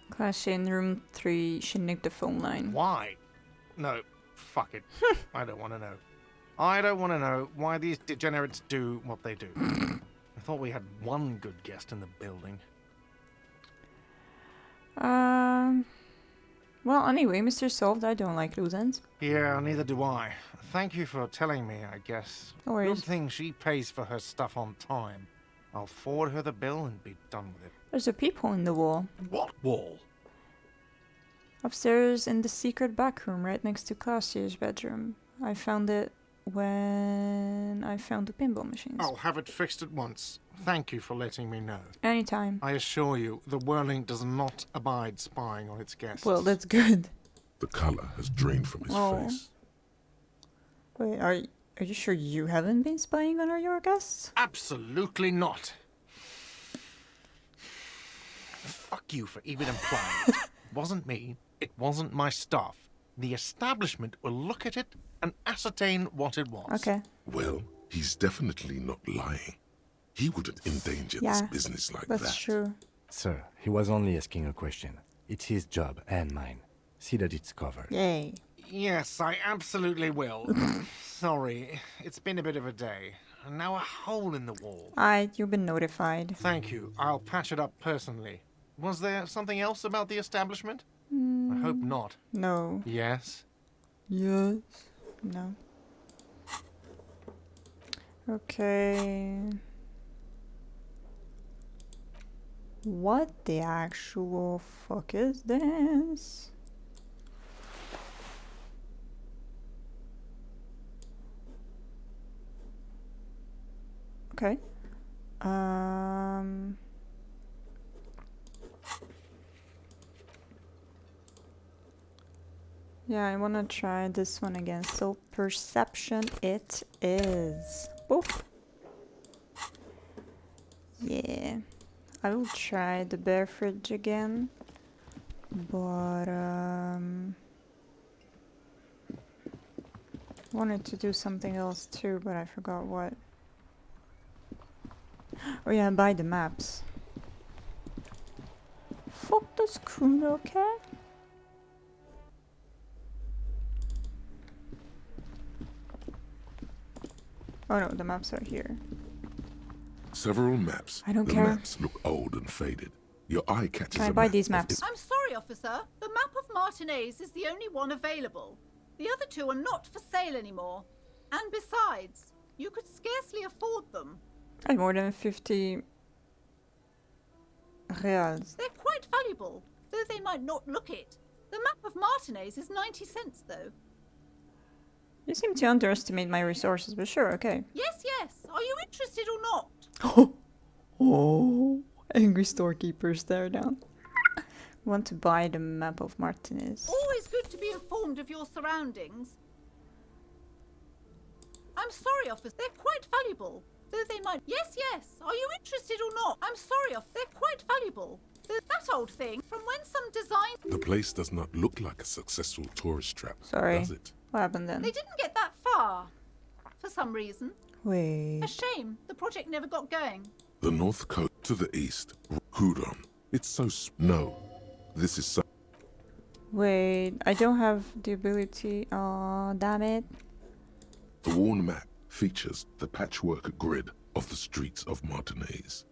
Clash in room 3, she nicked the phone line. Why? No, fuck it. I don't want to know. I don't want to know why these degenerates do what they do. I thought we had one good guest in the building. Well, anyway, Mr. Solved, I don't like loose ends. Yeah, neither do I. Thank you for telling me, I guess. No worries. Good thing she pays for her stuff on time. I'll forward her the bill and be done with it. There's a peephole in the wall. What wall? Upstairs in the secret back room, right next to Classier's bedroom. I found it when I found the pinball machines. I'll have it fixed at once. Thank you for letting me know. Anytime. I assure you, the whirling does not abide spying on its guests. Well, that's good. The colour has drained from his face. Wait, are you sure you haven't been spying on your guests? Absolutely not. Fuck you for even implying it. It wasn't me. It wasn't my staff. The establishment will look at it and ascertain what it was. Okay. Well, he's definitely not lying. He wouldn't endanger this business like that. That's true. Sir, he was only asking a question. It's his job and mine. See that it's covered. Yay. Yes, I absolutely will. Sorry, it's been a bit of a day. And now a hole in the wall. You've been notified. Thank you. I'll patch it up personally. Was there something else about the establishment? I hope not. No. Yes? Yes. No. Okay. What the actual fuck is this? Okay. Yeah, I wanna try this one again. So perception it is. Boop. Yeah. I will try the bear fridge again. But wanted to do something else too, but I forgot what. Oh yeah, buy the maps. Fuck this CUNO cat. Oh no, the maps are here. Several maps. I don't the care. maps look old and faded. Your eye catches Can I a buy map these of maps? I'm sorry, officer. The map of Martinez is the only one available. The other two are not for sale anymore. And besides, you could scarcely afford them. And more than 50 reals. They're quite valuable, though they might not look it. The map of Martinez is 90 cents, though. You seem to underestimate my resources, but sure, okay. Yes, yes. Are you interested or not? Oh, angry storekeeper stare down. Want to buy the map of Martinez. Always good to be informed of your surroundings. I'm sorry, officer. They're quite valuable. Though they might... Yes, yes. Are you interested or not? I'm sorry, officer. They're quite valuable. That old thing, from when some design... The place does not look like a successful tourist trap, Sorry. does it? What happened then? They didn't get that far. For some reason. Wait. A shame. The project never got going. The north coast to the east, Hudon. It's so... No. This is so... Wait, I don't have the ability. Oh, damn it. The worn map features the patchwork grid of the streets of Martinez,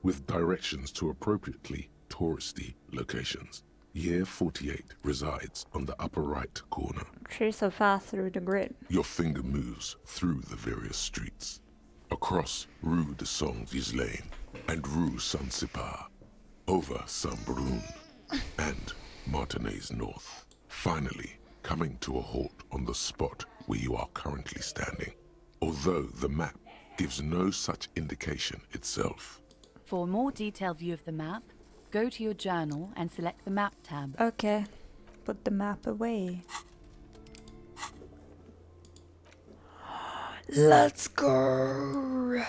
with directions to appropriately touristy locations. Year 48 resides on the upper right corner. Trace so fast through the grid. Your finger moves through the various streets, across Rue de Saint-Ghislain and Rue Saint-Sipar, over Saint-Brun and Martinez North, finally coming to a halt on the spot where you are currently standing, although the map gives no such indication itself. For a more detailed view of the map, go to your journal and select the map tab. Okay, put the map away. Let's go.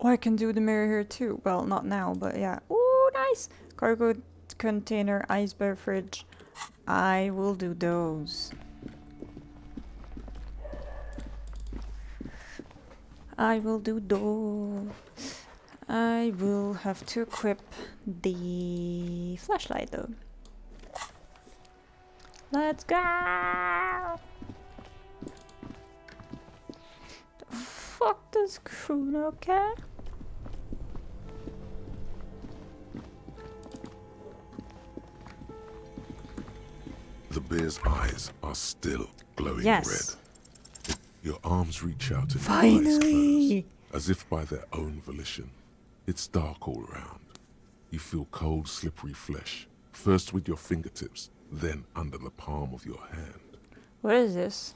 Oh, I can do the mirror here too. Well, not now, but yeah. Ooh, nice. Cargo container, iceberg fridge. I will do those. I will do those. I will have to equip the flashlight though. Let's go! The fuck does CUNO care? The bear's eyes are still glowing yes. red. Your arms reach out and finally, your eyes close, as if by their own volition. It's dark all around. You feel cold, slippery flesh, first with your fingertips, then under the palm of your hand. What is this?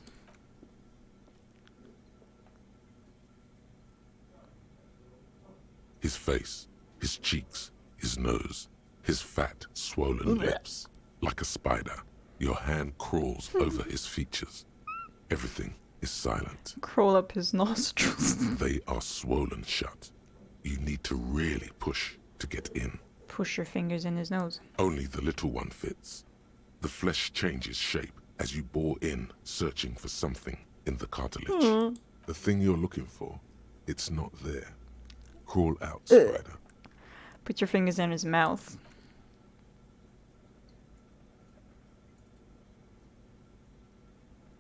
His face, his cheeks, his nose, his fat, swollen lips. Like a spider, your hand crawls over his features. Everything is silent. Crawl up his nostrils. They are swollen shut. You need to really push to get in. Push your fingers in his nose. Only the little one fits. The flesh changes shape as you bore in, searching for something in the cartilage. The thing you're looking for, it's not there. Crawl out, spider. Put your fingers in his mouth.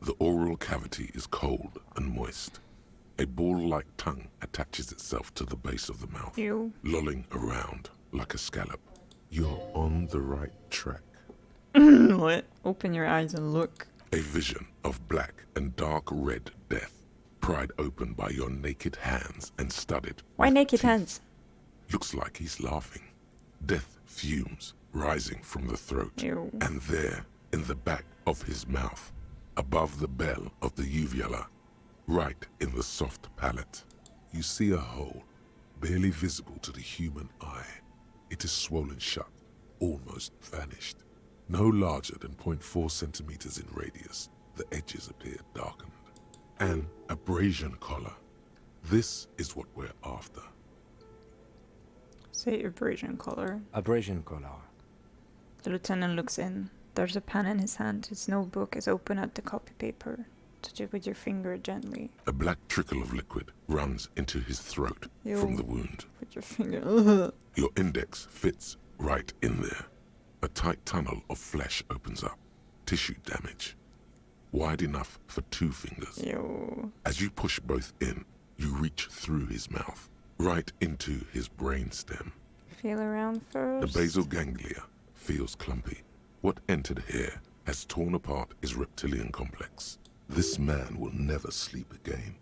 The oral cavity is cold and moist. A ball-like tongue attaches itself to the base of the mouth, lolling around like a scallop. You're on the right track. What? Open your eyes and look. A vision of black and dark red death, pried open by your naked hands and studded. Why naked hands? Looks like he's laughing. Death fumes rising from the throat. And there, in the back of his mouth, above the bell of the uvula, right in the soft palate, you see a hole, barely visible to the human eye. It is swollen shut, almost vanished. No larger than 0.4 centimeters in radius, the edges appear darkened. An abrasion collar. This is what we're after. Say abrasion collar. Abrasion collar. The lieutenant looks in. There's a pen in his hand. His notebook is open at the copy paper. Touch it with your finger gently. A black trickle of liquid runs into his throat from the wound. Put your finger. Your index fits right in there. A tight tunnel of flesh opens up. Tissue damage. Wide enough for 2 fingers. As you push both in, you reach through his mouth, right into his brainstem. Feel around first. The basal ganglia feels clumpy. What entered here has torn apart his reptilian complex. This man will never sleep again.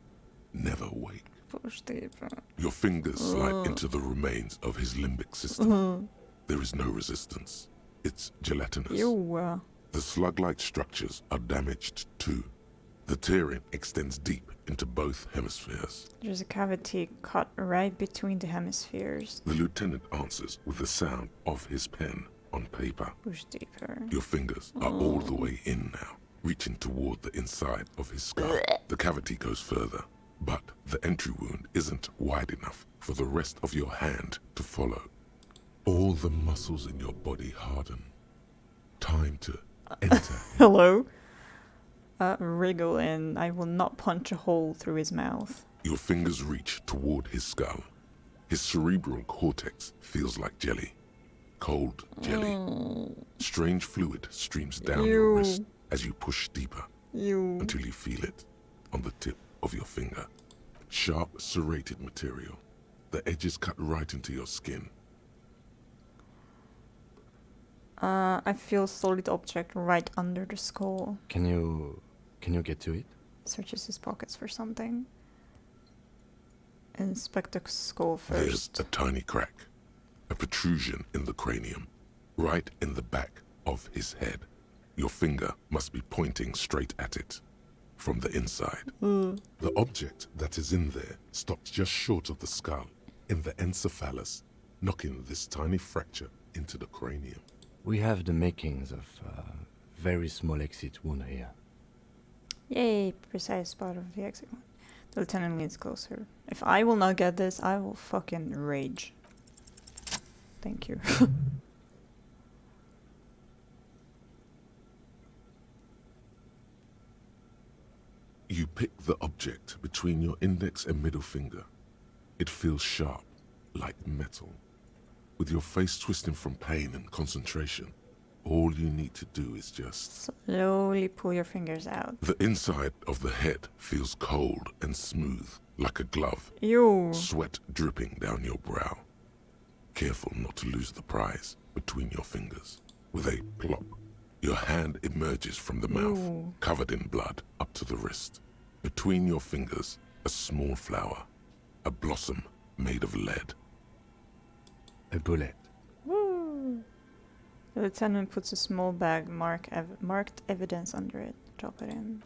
Never wake. Push deeper. Your fingers slide into the remains of his limbic system. There is no resistance. It's gelatinous. The slug-like structures are damaged too. The tearing extends deep into both hemispheres. There's a cavity cut right between the hemispheres. The lieutenant answers with the sound of his pen on paper. Push deeper. Your fingers are all the way in now, reaching toward the inside of his skull. The cavity goes further, but the entry wound isn't wide enough for the rest of your hand to follow. All the muscles in your body harden. Time to enter. Hello? Wriggle in. I will not punch a hole through his mouth. Your fingers reach toward his skull. His cerebral cortex feels like jelly. Cold jelly. Strange fluid streams down your wrist as you push deeper until you feel it on the tip of your finger. Sharp, serrated material. The edges cut right into your skin. I feel solid object right under the skull. Can you get to it? Searches his pockets for something. Inspect the skull There's first. a tiny crack. A protrusion in the cranium. Right in the back of his head. Your finger must be pointing straight at it. From the inside. The object that is in there stops just short of the skull. In the encephalus. Knocking this tiny fracture into the cranium. We have the makings of a very small exit wound here. Yay, precise spot of the exit. The lieutenant leans closer. If I will not get this, I will fucking rage. Thank you. You pick the object between your index and middle finger. It feels sharp, like metal. With your face twisting from pain and concentration, all you need to do is just... Slowly pull your fingers out. The inside of the head feels cold and smooth, like a glove. Ew. Sweat dripping down your brow. Careful not to lose the prize between your fingers. With a plop, your hand emerges from the mouth, covered in blood up to the wrist. Between your fingers, a small flower, a blossom made of lead. A bullet. Woo. The lieutenant puts a small bag marked evidence under it. Drop it in.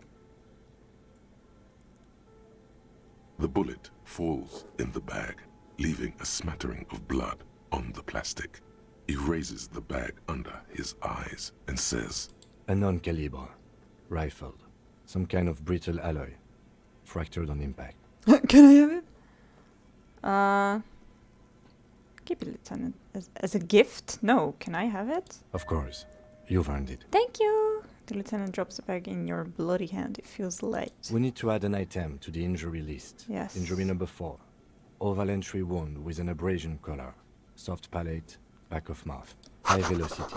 The bullet falls in the bag, leaving a smattering of blood on the plastic. He raises the bag under his eyes and says, A non-caliber. Rifled. Some kind of brittle alloy. Fractured on impact. Can I have it? Keep it, Lieutenant. As a gift? No, can I have it? Of course. You've earned it. Thank you! The lieutenant drops the bag in your bloody hand. It feels light. We need to add an item to the injury list. Yes. Injury number 4. Oval entry wound with an abrasion color. Soft palate, back of mouth. High velocity.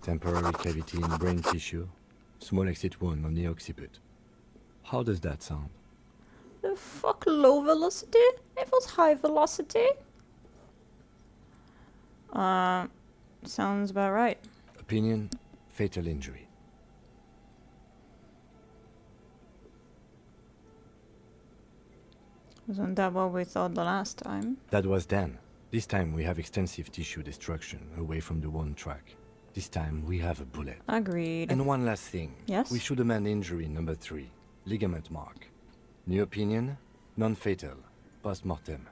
Temporary cavity in brain tissue. Small exit wound on the occiput. How does that sound? The fuck low velocity? It was high velocity. Sounds about right. Opinion, fatal injury. Wasn't that what we thought the last time? That was then. This time we have extensive tissue destruction away from the wound track. This time we have a bullet. Agreed. And one last thing. Yes? We should amend injury number 3. Ligament mark. New opinion, non-fatal. Post-mortem.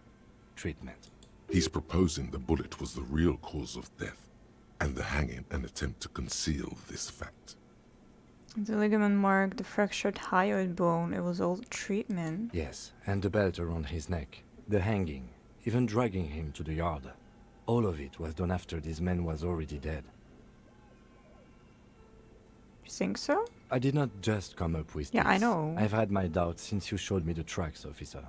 Treatment. He's proposing the bullet was the real cause of death, and the hanging an attempt to conceal this fact. The ligament mark, the fractured hyoid bone, it was all treatment. Yes, and the belt around his neck. The hanging. Even dragging him to the yard. All of it was done after this man was already dead. You think so? I did not just come up with this. Yeah, I know. I've had my doubts since you showed me the tracks, officer.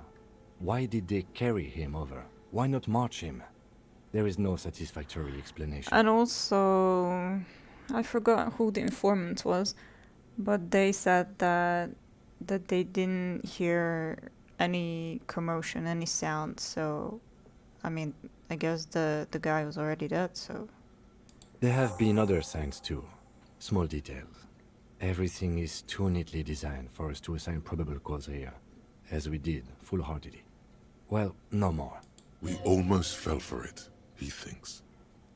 Why did they carry him over? Why not march him? There is no satisfactory explanation. And also, I forgot who the informant was, but they said that they didn't hear any commotion, any sound, so, I mean, I guess the guy was already dead, so... There have been other signs too. Small details. Everything is too neatly designed for us to assign probable cause here, as we did, full-heartedly. Well, no more. We almost fell for it, he thinks.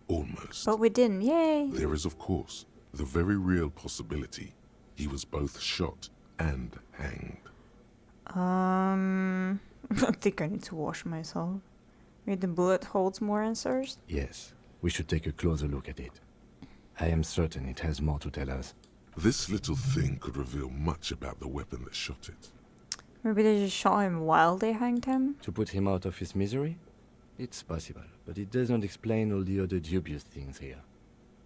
Almost. But we didn't, yay! There is, of course, the very real possibility he was both shot and hanged. I think I need to wash myself. Maybe the bullet holds more answers? Yes, we should take a closer look at it. I am certain it has more to tell us. This little thing could reveal much about the weapon that shot it. Maybe they just shot him while they hanged him? To put him out of his misery? It's possible, but it does not explain all the other dubious things here.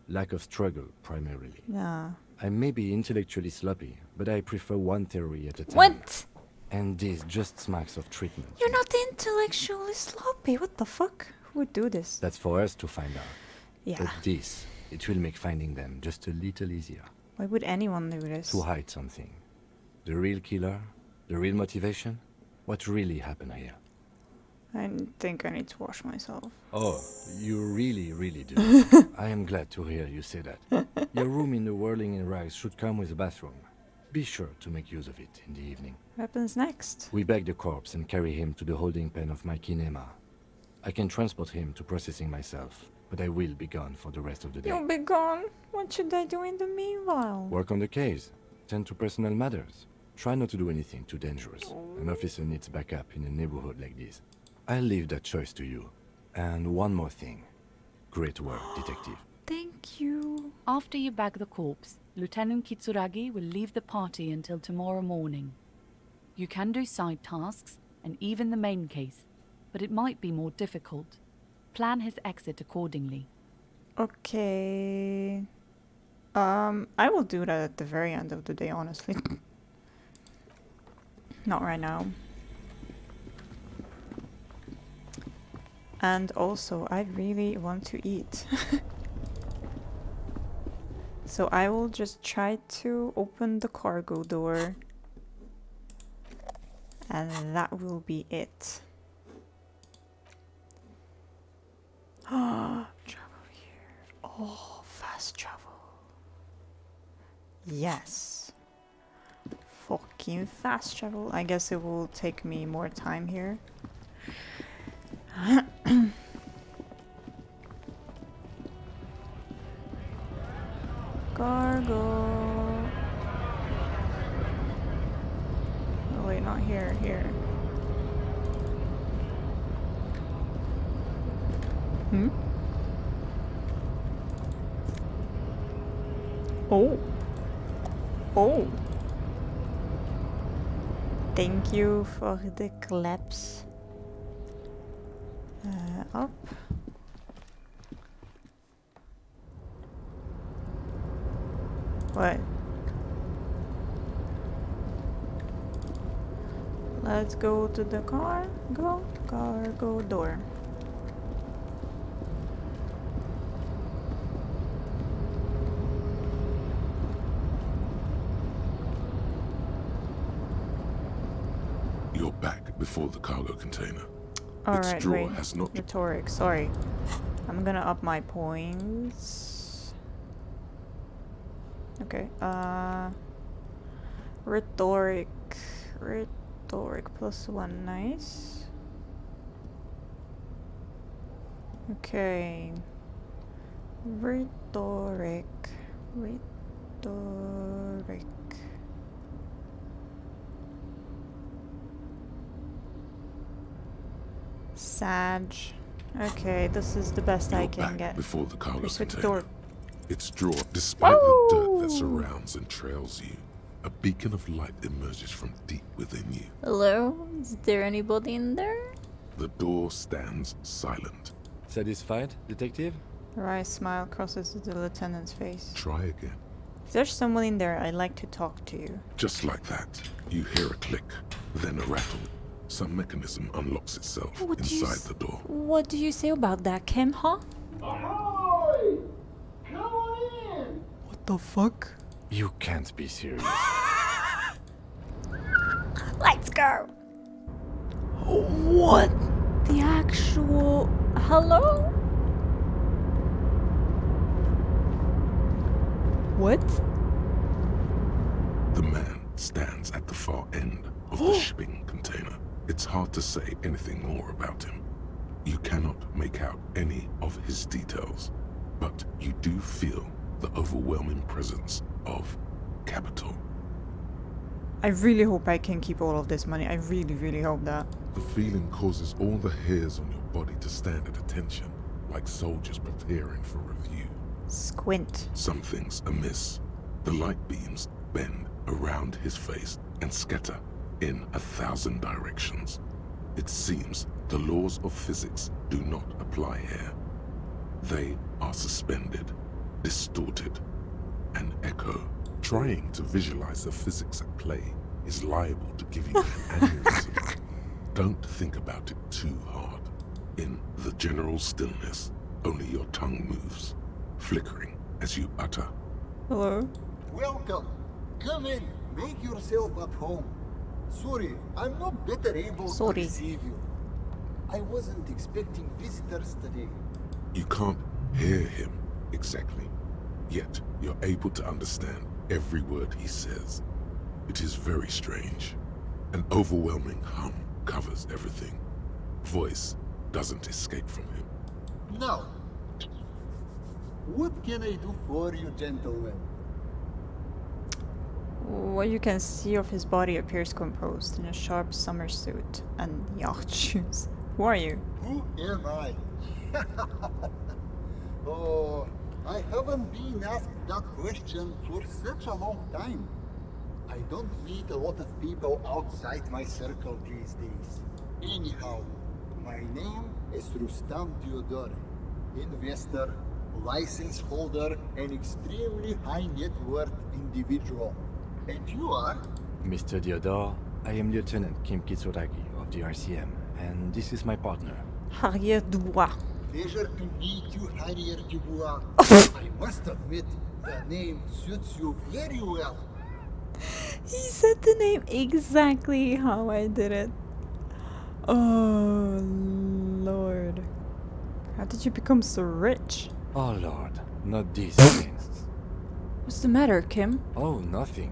Lack of struggle, primarily. Yeah. I may be intellectually sloppy, but I prefer one theory at a time. What? And this just smacks of treatment. You're not intellectually sloppy. What the fuck? Who would do this? That's for us to find out. Yeah. But this, it will make finding them just a little easier. Why would anyone do this? To hide something. The real killer? The real motivation? What really happened here? I think I need to wash myself. Oh, you really, really do. I am glad to hear you say that. Your room in the Whirling in Rags should come with a bathroom. Be sure to make use of it in the evening. What happens next? We bag the corpse and carry him to the holding pen of my kinema. I can transport him to processing myself, but I will be gone for the rest of the day. You'll be gone. What should I do in the meanwhile? Work on the case. Tend to personal matters. Try not to do anything too dangerous. An officer needs backup in a neighborhood like this. I'll leave that choice to you. And one more thing. Great work, detective. Thank you. After you bag the corpse, Lieutenant Kitsuragi will leave the party until tomorrow morning. You can do side tasks, and even the main case, but it might be more difficult. Plan his exit accordingly. Okay. I will do that at the very end of the day, honestly. Not right now. And also, I really want to eat. So I will just try to open the cargo door. And that will be it. Travel here. Oh, fast travel. Yes. Fucking fast travel. I guess it will take me more time here. Cargo. Oh wait, not here, here. Hmm? Oh. Oh. Thank you for the claps. Up. What? Let's go to the cargo door. You're back before the cargo container. Alright, drawer wait. has not. Rhetoric, sorry. I'm gonna up my points. Okay, Rhetoric. Rhetoric +1, nice. Okay. Rhetoric. Rhetoric. Sag. Okay, this is the best I can get. Before the cargo Push the container. door. Its drawer, despite the dirt that surrounds and trails you, a beacon of light emerges from deep within you. Hello? Is there anybody in there? The door stands silent. Satisfied, detective? A wry smile crosses the lieutenant's face. Try again. If there's someone in there, I'd like to talk to you. Just like that, you hear a click, then a rattle. Some mechanism unlocks itself inside the door. What do you say about that, Kim, huh? Ahoy! Come on in! What the fuck? You can't be serious. Let's go! What the actual... Hello? What? The man stands at the far end of the shipping container. It's hard to say anything more about him. You cannot make out any of his details, but you do feel the overwhelming presence of capital. I really hope I can keep all of this money. I really, really hope that. The feeling causes all the hairs on your body to stand at attention, like soldiers preparing for review. Squint. Something's amiss. The light beams bend around his face and scatter in 1,000 directions. It seems the laws of physics do not apply here. They are suspended, distorted, and echo. Trying to visualize the physics at play is liable to give you an aneurysm. Don't think about it too hard. In the general stillness, only your tongue moves, flickering as you utter. Hello? Welcome. Come in. Make yourself at home. Sorry, I'm not better able to receive you. I wasn't expecting visitors today. You can't hear him exactly, yet you're able to understand every word he says. It is very strange. An overwhelming hum covers everything. Voice doesn't escape from him. Now, what can I do for you, gentlemen? What you can see of his body appears composed in a sharp summer suit and yacht shoes. Who are you? Who am I? Oh, I haven't been asked that question for such a long time. I don't meet a lot of people outside my circle these days. Anyhow, my name is Rustam Theodore, investor, license holder, and extremely high net worth individual. And you are? Mr. Theodore, I am Lieutenant Kim Kitsuragi of the RCM, and this is my partner. Harrier Dubois. Pleasure to meet you, Harrier Dubois. I must admit, the name suits you very well. He said the name exactly how I did it. Oh, Lord. How did you become so rich? Oh, Lord, not this again. What's the matter, Kim? Oh, nothing.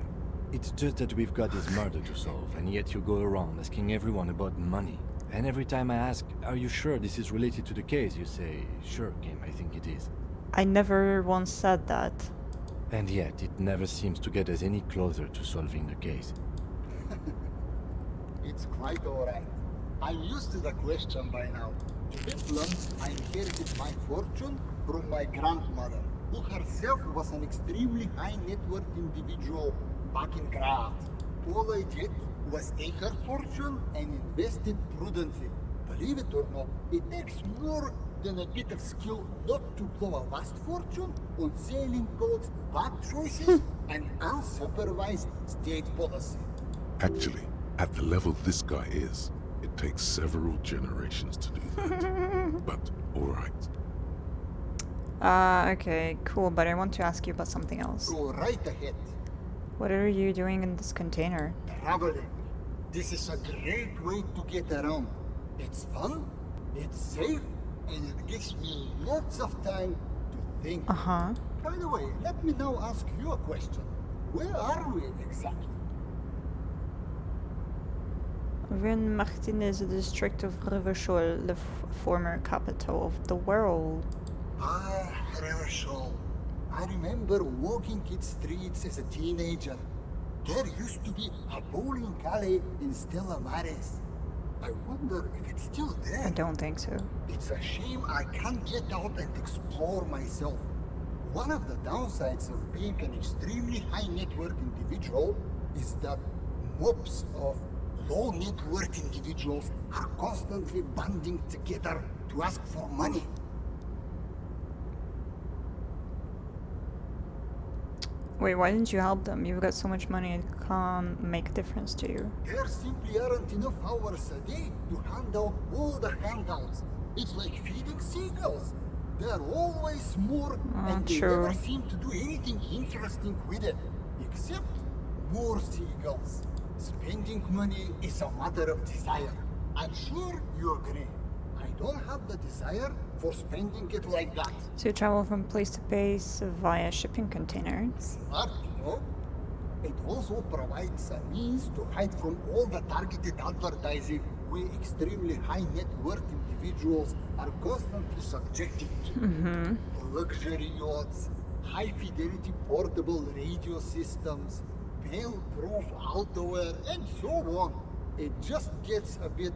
It's just that we've got this murder to solve, and yet you go around asking everyone about money. And every time I ask, are you sure this is related to the case, you say, sure, Kim, I think it is. I never once said that. And yet, it never seems to get us any closer to solving the case. It's quite alright. I'm used to the question by now. To be blunt, I inherited my fortune from my grandmother, who herself was an extremely high net worth individual back in Graz. All I did was take her fortune and invest it prudently. Believe it or not, it takes more than a bit of skill not to blow a vast fortune on sailing boats, bad choices, and unsupervised state policy. Actually, at the level this guy is, it takes several generations to do that. But, alright. Okay, cool, but I want to ask you about something else. Go right ahead. What are you doing in this container? Traveling. This is a great way to get around. It's fun, it's safe, and it gives me lots of time to think. Uh-huh. By the way, let me now ask you a question. Where are we exactly? We're in Martinez, the district of Revachol, the former capital of the world. Ah, Revachol. I remember walking its streets as a teenager. There used to be a bowling alley in Stella Maris. I wonder if it's still there. I don't think so. It's a shame I can't get out and explore myself. One of the downsides of being an extremely high net worth individual is that mobs of low net worth individuals are constantly banding together to ask for money. Wait, why didn't you help them? You've got so much money, it can't make a difference to you. There simply aren't enough hours a day to handle all the handouts. It's like feeding seagulls. There are always more, and they true. never seem to do anything interesting with it, except more seagulls. Spending money is a matter of desire. I'm sure you agree. I don't have the desire for spending it like that. So you travel from place to place via shipping containers. Smart, you know? It also provides a means to hide from all the targeted advertising we extremely high net worth individuals are constantly subjected to. Luxury yachts, high fidelity portable radio systems, fail-proof outerwear, and so on. It just gets a bit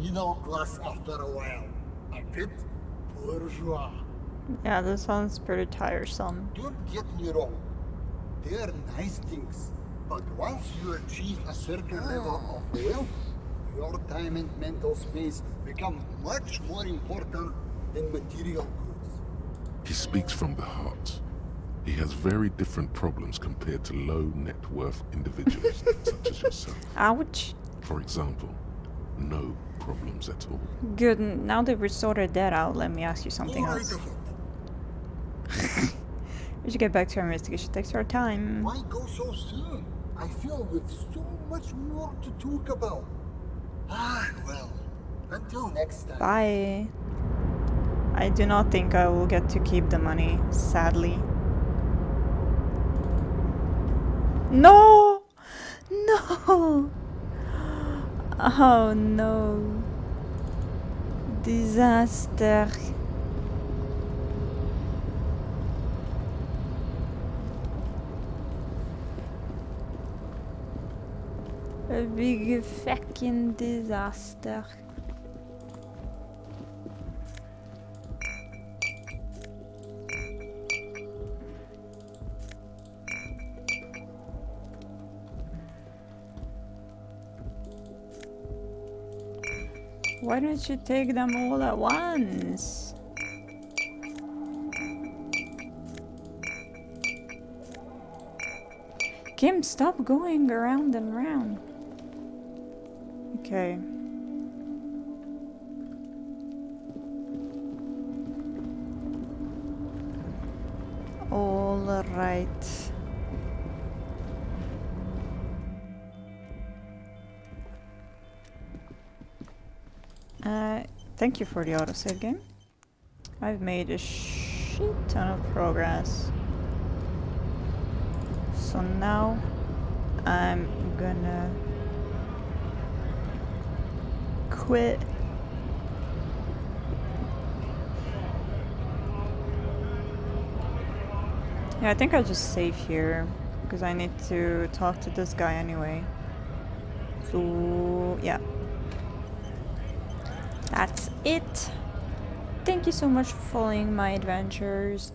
middle class after a while. A bit bourgeois. Yeah, this sounds pretty tiresome. Don't get me wrong. They're nice things. But once you achieve a certain level of wealth, your time and mental space become much more important than material goods. He speaks from the heart. He has very different problems compared to low net worth individuals such as yourself. Ouch. For example, no problems at all. Good, now that we sorted that out, let me ask you something else. We should get back to our investigation. Takes our time. Why go so soon? I feel with so much more to talk about. Well, until next time. Bye. I do not think I will get to keep the money, sadly. No! No! Oh no. Disaster. A big fucking disaster. Why don't you take them all at once? Kim, stop going around and round. Okay. All right. Thank you for the autosave game. I've made a shit ton of progress. So now I'm gonna quit. Yeah, I think I'll just save here because I need to talk to this guy anyway. So yeah. That's it. Thank you so much for following my adventures.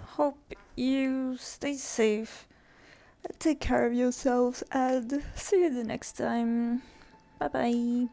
Hope you stay safe. Take care of yourselves and see you the next time. Bye bye.